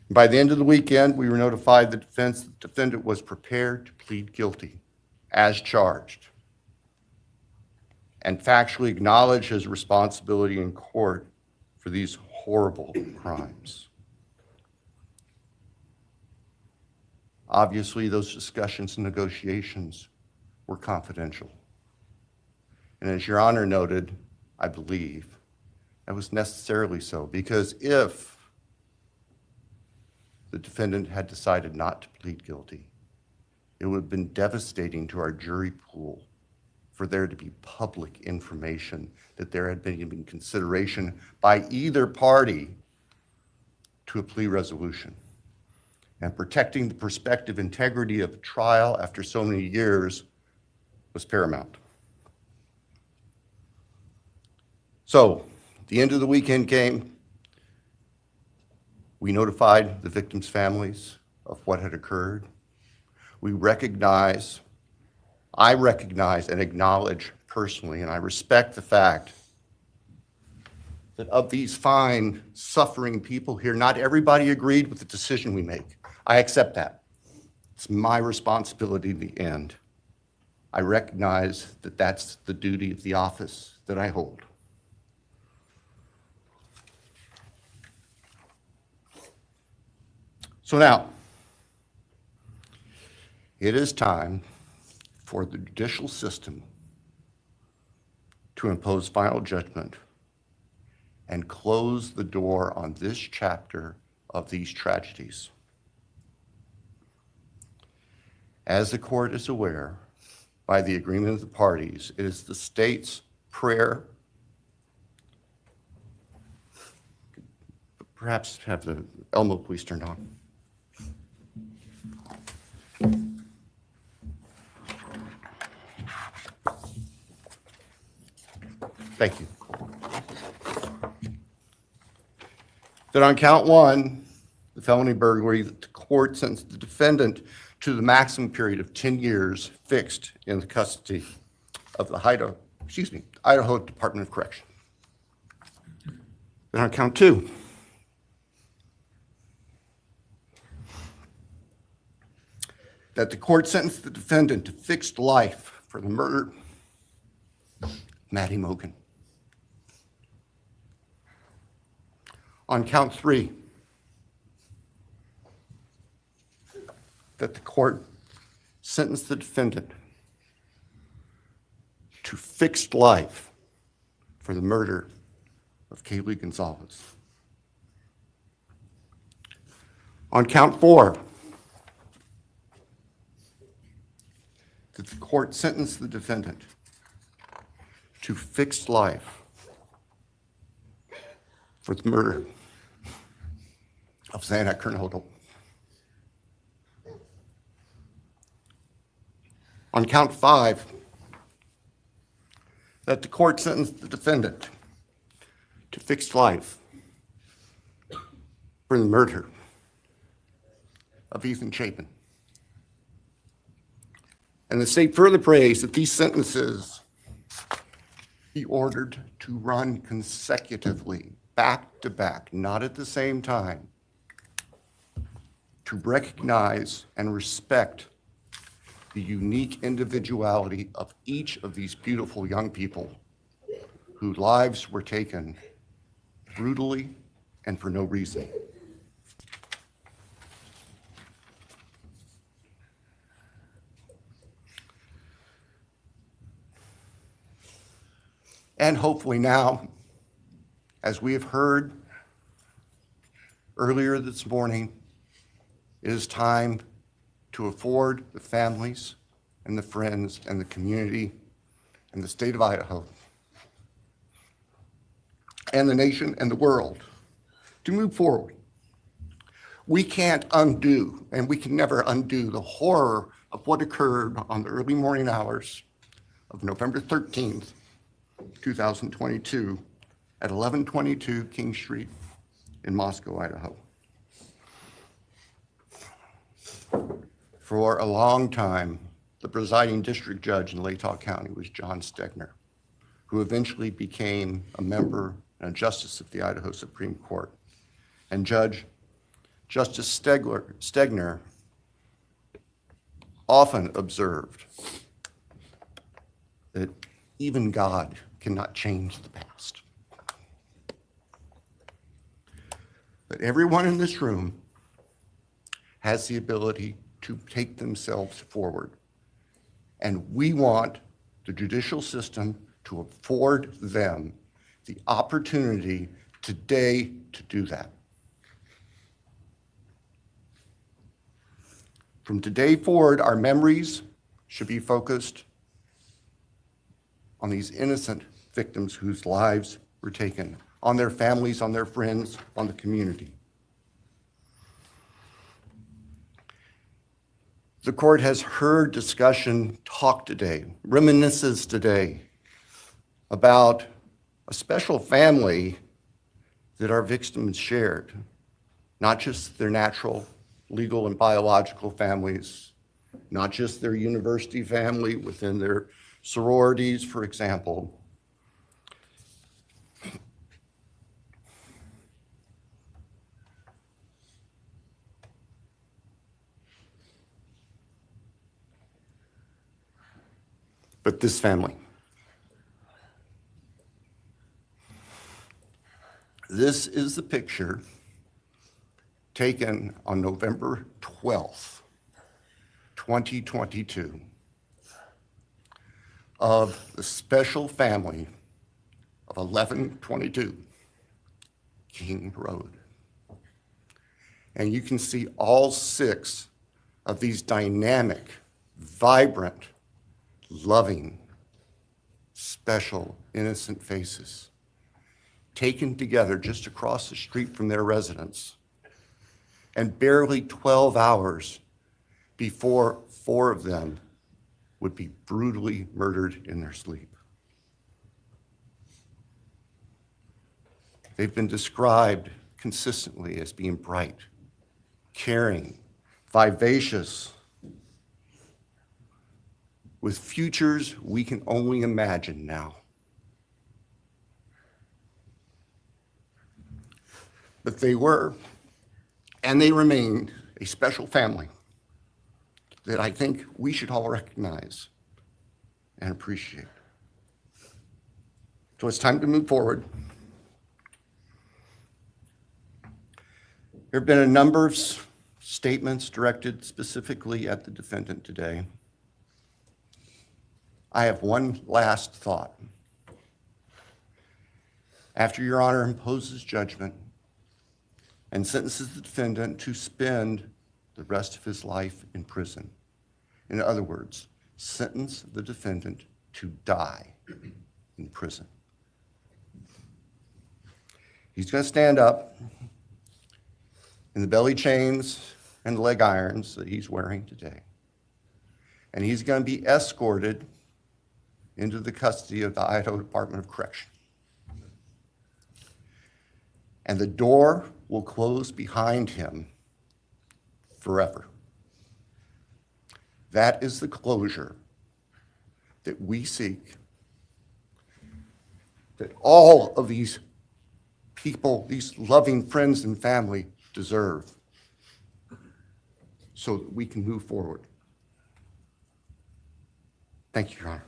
By the end of the weekend, we were notified the defendant was prepared to plead guilty as charged and factually acknowledge his responsibility in court for these horrible crimes. Obviously, those discussions and negotiations were confidential. And as Your Honor noted, I believe that was necessarily so, because if the defendant had decided not to plead guilty, it would have been devastating to our jury pool for there to be public information that there had been even consideration by either party to a plea resolution. And protecting the prospective integrity of the trial after so many years was paramount. So, the end of the weekend came. We notified the victims' families of what had occurred. I recognize and acknowledge personally, and I respect the fact that of these fine, suffering people here, not everybody agreed with the decision we make. I accept that. It's my responsibility in the end. I recognize that that's the duty of the office that I hold. So now, it is time for the judicial system to impose final judgment and close the door on this chapter of these tragedies. As the court is aware, by the agreement of the parties, it is the state's prayer. Perhaps have the Elmo police turned on. Thank you. That on count 1, the felony burglary, that the court sentenced the defendant to the maximum period of 10 years fixed in the custody of the Idaho Department of Correction. Then on count 2, that the court sentenced the defendant to fixed life for the murder of Maddie Mogen. On count 3, that the court sentenced the defendant to fixed life for the murder of Kaylee Gonzalez. On count 4, that the court sentenced the defendant to fixed life for the murder of Xana Kernhodel. On count 5, that the court sentenced the defendant to fixed life for the murder of Ethan Chapin. And the state further prays that these sentences be ordered to run consecutively, back to back, not at the same time, to recognize and respect the unique individuality of each of these beautiful young people whose lives were taken brutally and for no reason. And hopefully now, as we have heard earlier this morning, it is time to afford the families and the friends and the community and the state of Idaho and the nation and the world to move forward. We can't undo, and we can never undo, the horror of what occurred on the early morning hours of November 13th, 2022 at 1122 King Street in Moscow, Idaho. For a long time, the presiding district judge in Latah County was John Stegner, who eventually became a member and a justice of the Idaho Supreme Court. And Justice Stegner often observed that even God cannot change the past. But everyone in this room has the ability to take themselves forward. And we want the judicial system to afford them the opportunity today to do that. From today forward, our memories should be focused on these innocent victims whose lives were taken, on their families, on their friends, on the community. The court has heard discussion, talk today, reminiscences today about a special family that our victims shared, not just their natural, legal, and biological families, not just their university family within their sororities, for example. But this family. This is the picture taken on November 12th, 2022, of the special family of 1122 King Road. And you can see all 6 of these dynamic, vibrant, loving, special, innocent faces taken together just across the street from their residence, and barely 12 hours before 4 of them would be brutally murdered in their sleep. They've been described consistently as being bright, caring, vivacious, with futures we can only imagine now. But they were, and they remain, a special family that I think we should all recognize and appreciate. So it's time to move forward. There have been a number of statements directed specifically at the defendant today. I have one last thought. After Your Honor imposes judgment and sentences the defendant to spend the rest of his life in prison, in other words, sentence the defendant to die in prison, he's going to stand up in the belly chains and leg irons that he's wearing today, and he's going to be escorted into the custody of the Idaho Department of Correction. And the door will close behind him forever. That is the closure that we seek, that all of these people, these loving friends and family deserve, so that we can move forward. Thank you, Your Honor.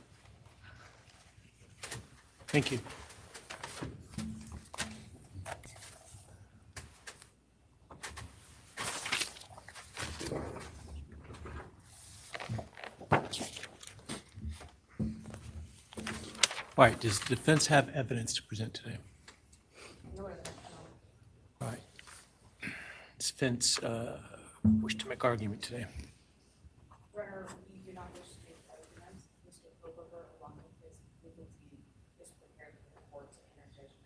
Thank you. All right, does the defense have evidence to present today? All right. Does defense wish to make argument today? Runner, we do not wish to make arguments. Mr. Kohberger, along with his legal team, is prepared for the court to enter judgment.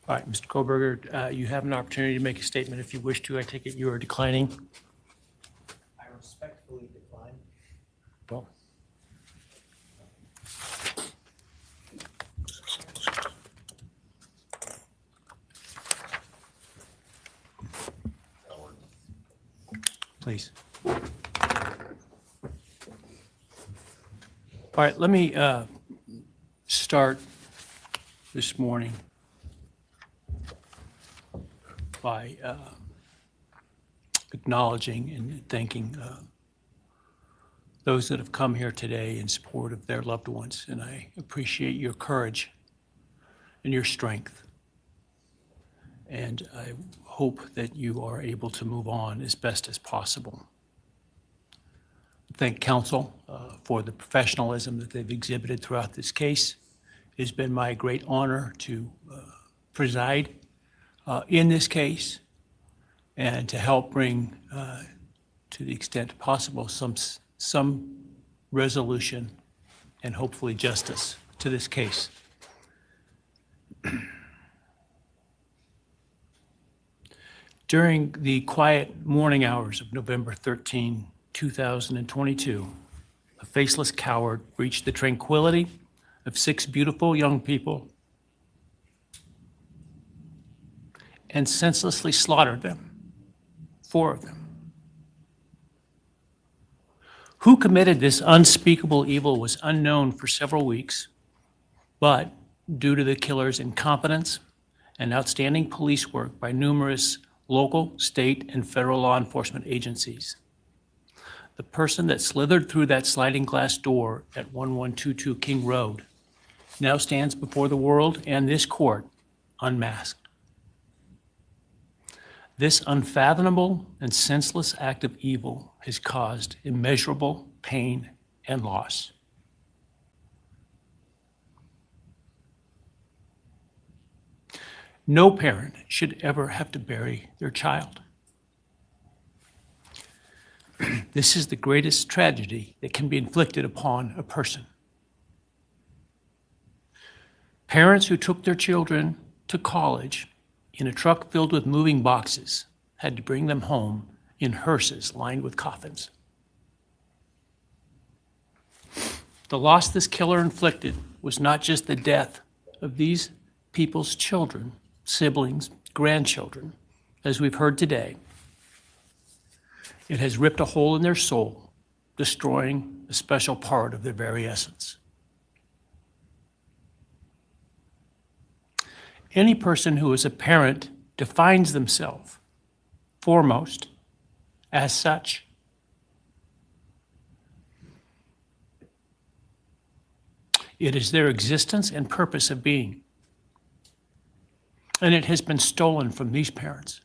All right, Mr. Kohberger, you have an opportunity to make a statement if you wish to. I take it you are declining. I respectfully decline. Well, please. All right, let me start this morning by acknowledging and thanking those that have come here today in support of their loved ones, and I appreciate your courage and your strength. And I hope that you are able to move on as best as possible. Thank counsel for the professionalism that they've exhibited throughout this case. It has been my great honor to preside in this case and to help bring, to the extent possible, some resolution and hopefully justice to this case. During the quiet morning hours of November 13, 2022, a faceless coward breached the tranquility of 6 beautiful young people and senselessly slaughtered them, 4 of them. Who committed this unspeakable evil was unknown for several weeks, but due to the killer's incompetence and outstanding police work by numerous local, state, and federal law enforcement agencies, the person that slithered through that sliding glass door at 1122 King Road now stands before the world and this court unmasked. This unfathomable and senseless act of evil has caused immeasurable pain and loss. No parent should ever have to bury their child. This is the greatest tragedy that can be inflicted upon a person. Parents who took their children to college in a truck filled with moving boxes had to bring them home in hearses lined with coffins. The loss this killer inflicted was not just the death of these people's children, siblings, grandchildren, as we've heard today. It has ripped a hole in their soul, destroying a special part of their very essence. Any person who is a parent defines themselves foremost as such. It is their existence and purpose of being. And it has been stolen from these parents.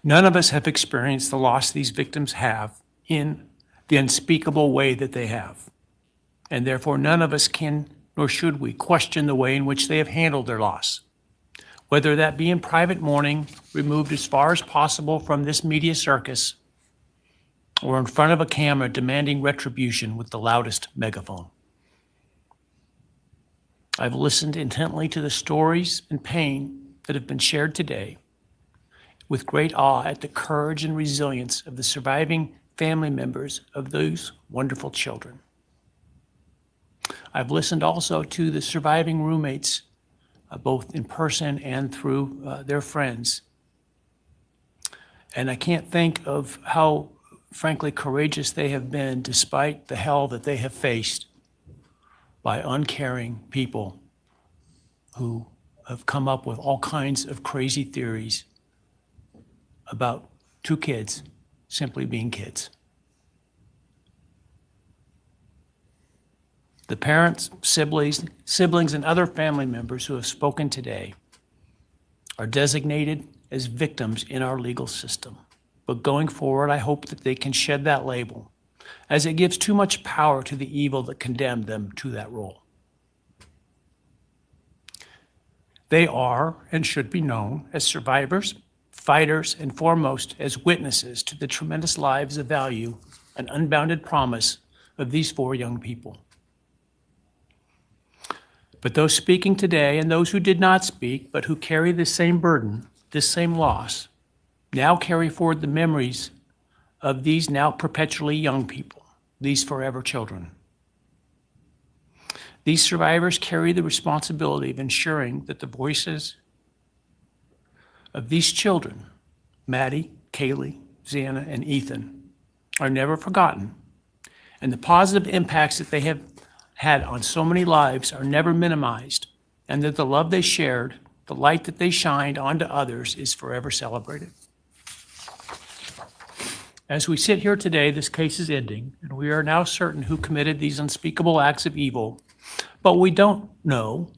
None of us have experienced the loss these victims have in the unspeakable way that they have. And therefore, none of us can, nor should we, question the way in which they have handled their loss. Whether that be in private mourning, removed as far as possible from this media circus, or in front of a camera demanding retribution with the loudest megaphone. I've listened intently to the stories and pain that have been shared today, with great awe at the courage and resilience of the surviving family members of those wonderful children. I've listened also to the surviving roommates, both in person and through their friends. And I can't think of how, frankly, courageous they have been despite the hell that they have faced by uncaring people who have come up with all kinds of crazy theories about two kids simply being kids. The parents, siblings, and other family members who have spoken today are designated as victims in our legal system. But going forward, I hope that they can shed that label, as it gives too much power to the evil that condemned them to that role. They are and should be known as survivors, fighters, and foremost as witnesses to the tremendous lives of value and unbounded promise of these four young people. But those speaking today and those who did not speak, but who carry this same burden, this same loss, now carry forward the memories of these now perpetually young people, these forever children. These survivors carry the responsibility of ensuring that the voices of these children, Maddie, Kaylee, Xana, and Ethan, are never forgotten, and the positive impacts that they have had on so many lives are never minimized, and that the love they shared, the light that they shined onto others is forever celebrated. As we sit here today, this case is ending, and we are now certain who committed these unspeakable acts of evil, but we don't know,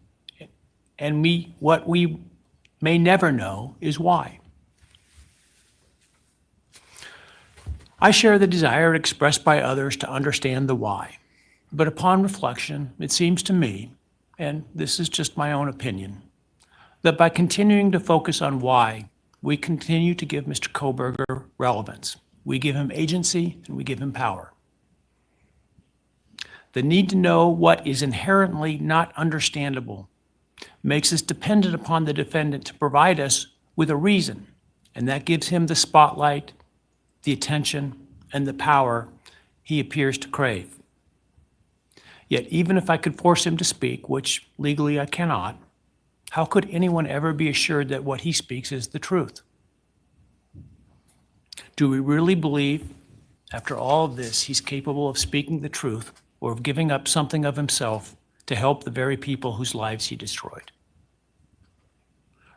and what we may never know is why. I share the desire expressed by others to understand the why. But upon reflection, it seems to me, and this is just my own opinion, that by continuing to focus on why, we continue to give Mr. Kohberger relevance. We give him agency and we give him power. The need to know what is inherently not understandable makes us dependent upon the defendant to provide us with a reason, and that gives him the spotlight, the attention, and the power he appears to crave. Yet even if I could force him to speak, which legally I cannot, how could anyone ever be assured that what he speaks is the truth? Do we really believe, after all of this, he's capable of speaking the truth or of giving up something of himself to help the very people whose lives he destroyed?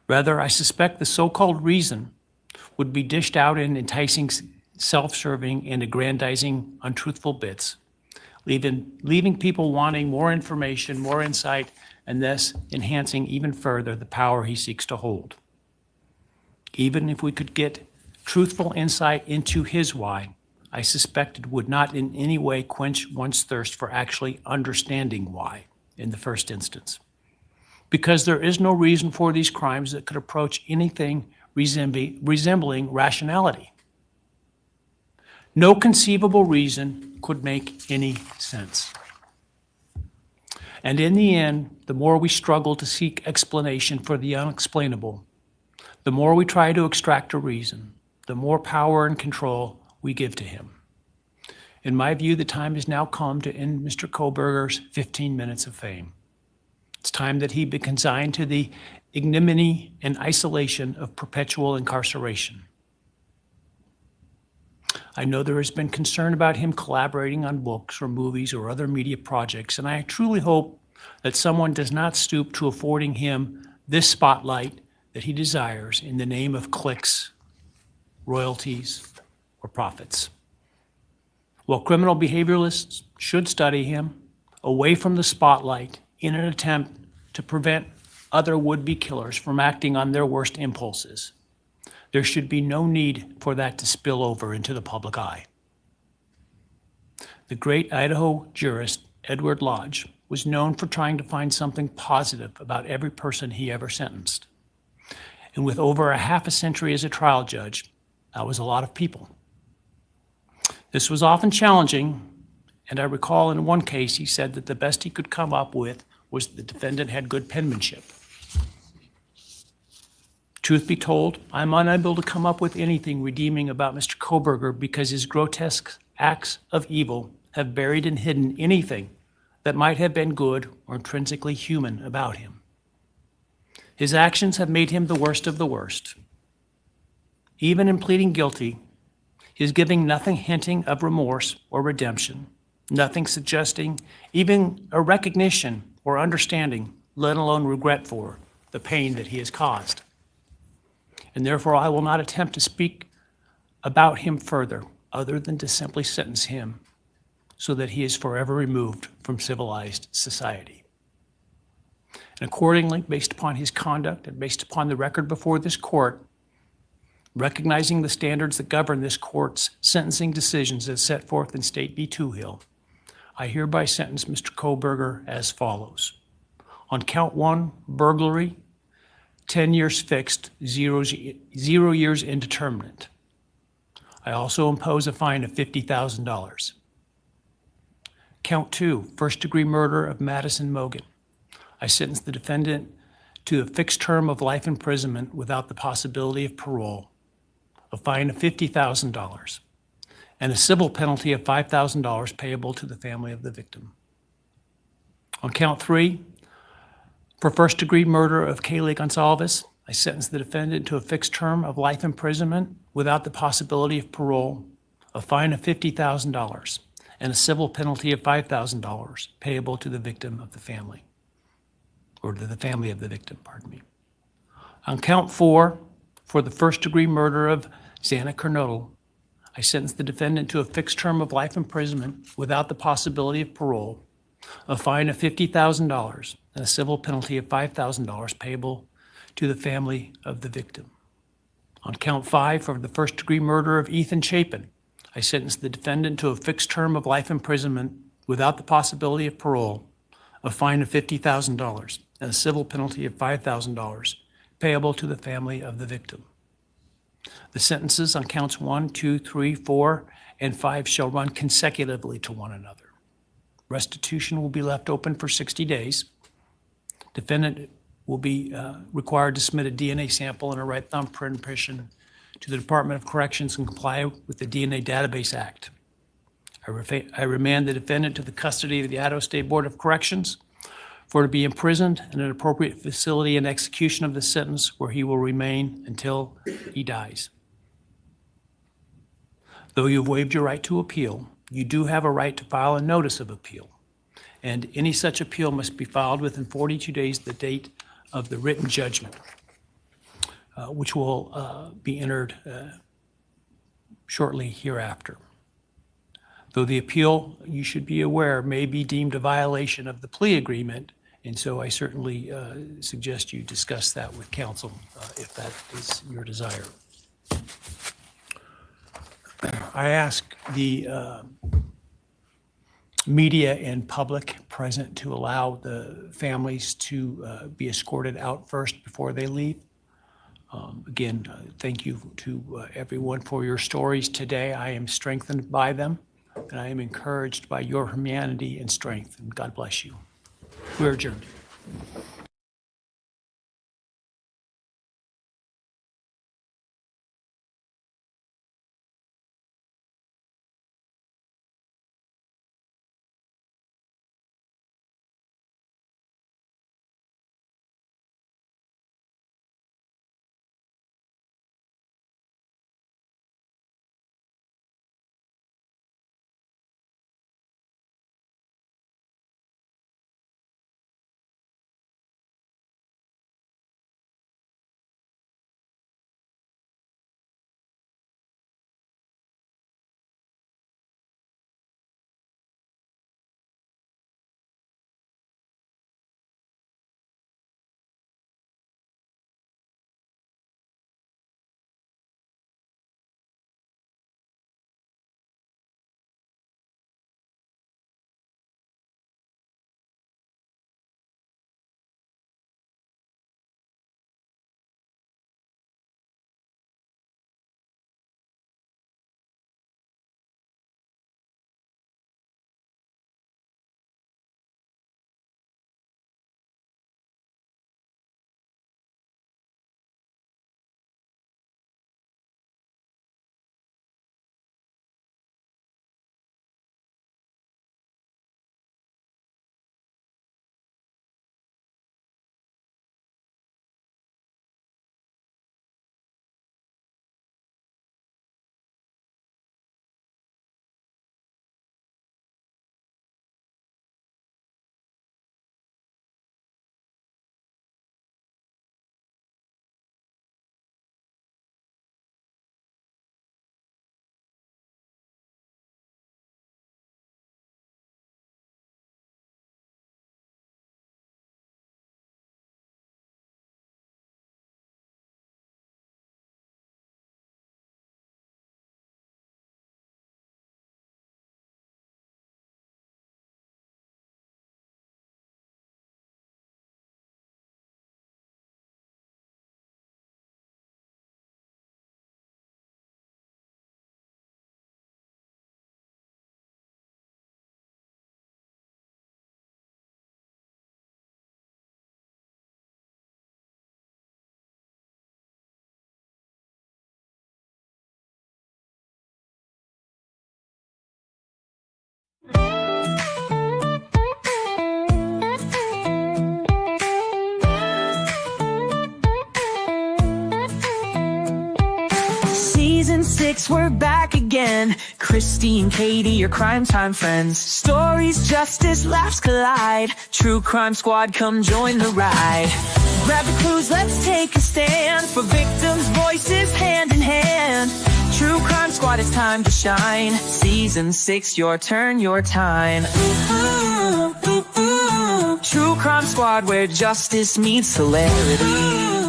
Rather, I suspect the so-called reason would be dished out in enticing, self-serving, and aggrandizing, untruthful bits, leaving people wanting more information, more insight, and thus enhancing even further the power he seeks to hold. Even if we could get truthful insight into his why, I suspect it would not in any way quench one's thirst for actually understanding why in the first instance. Because there is no reason for these crimes that could approach anything resembling rationality. No conceivable reason could make any sense. And in the end, the more we struggle to seek explanation for the unexplainable, the more we try to extract a reason, the more power and control we give to him. In my view, the time has now come to end Mr. Kohberger's 15 minutes of fame. It's time that he be consigned to the ignominy and isolation of perpetual incarceration. I know there has been concern about him collaborating on books or movies or other media projects, and I truly hope that someone does not stoop to affording him this spotlight that he desires in the name of clicks, royalties, or profits. While criminal behavioralists should study him away from the spotlight in an attempt to prevent other would-be killers from acting on their worst impulses, There should be no need for that to spill over into the public eye. The great Idaho jurist Edward Lodge was known for trying to find something positive about every person he ever sentenced. And with over a half a century as a trial judge, that was a lot of people. This was often challenging, and I recall in one case he said that the best he could come up with was the defendant had good penmanship. Truth be told, I'm unable to come up with anything redeeming about Mr. Kohberger because his grotesque acts of evil have buried and hidden anything that might have been good or intrinsically human about him. His actions have made him the worst of the worst. Even in pleading guilty, he is giving nothing hinting of remorse or redemption, nothing suggesting even a recognition or understanding, let alone regret for the pain that he has caused. And therefore, I will not attempt to speak about him further, other than to simply sentence him so that he is forever removed from civilized society. And accordingly, based upon his conduct and based upon the record before this court, recognizing the standards that govern this court's sentencing decisions as set forth in State v. Toohill, I hereby sentence Mr. Kohberger as follows. On count 1, burglary, 10 years fixed, 0 years indeterminate. I also impose a fine of $50,000. Count 2, first-degree murder of Madison Mogan. I sentence the defendant to a fixed term of life imprisonment without the possibility of parole, a fine of $50,000, and a civil penalty of $5,000 payable to the family of the victim. On count 3, for first-degree murder of Kaylee Gonzalez, I sentence the defendant to a fixed term of life imprisonment without the possibility of parole, a fine of $50,000, and a civil penalty of $5,000 payable to the victim of the family, or to the family of the victim, pardon me. On count 4, for the first-degree murder of Xana Kernodle, I sentence the defendant to a fixed term of life imprisonment without the possibility of parole, a fine of $50,000, and a civil penalty of $5,000 payable to the family of the victim. On count 5, for the first-degree murder of Ethan Chapin, I sentence the defendant to a fixed term of life imprisonment without the possibility of parole, a fine of $50,000, and a civil penalty of $5,000 payable to the family of the victim. The sentences on counts 1, 2, 3, 4, and 5 shall run consecutively to one another. Restitution will be left open for 60 days. Defendant will be required to submit a DNA sample and a right thumbprint impression to the Department of Corrections and comply with the DNA Database Act. I remand the defendant to the custody of the Idaho State Board of Corrections for to be imprisoned in an appropriate facility in execution of the sentence where he will remain until he dies. Though you have waived your right to appeal, you do have a right to file a notice of appeal, and any such appeal must be filed within 42 days of the date of the written judgment, which will be entered shortly hereafter. Though the appeal, you should be aware, may be deemed a violation of the plea agreement, and so I certainly suggest you discuss that with counsel if that is your desire. I ask the media and public present to allow the families to be escorted out first before they leave. Again, thank you to everyone for your stories today. I am strengthened by them, and I am encouraged by your humanity and strength, and God bless you. We're adjourned. 6, we're back again. Kristi and Katie, your crime time friends. Stories, justice, laughs collide. True Crime Squad, come join the ride. Grab the clues, let's take a stand. For victims' voices, hand in hand. True Crime Squad, it's time to shine. Season 6, your turn, your time. True Crime Squad, where justice meets hilarity.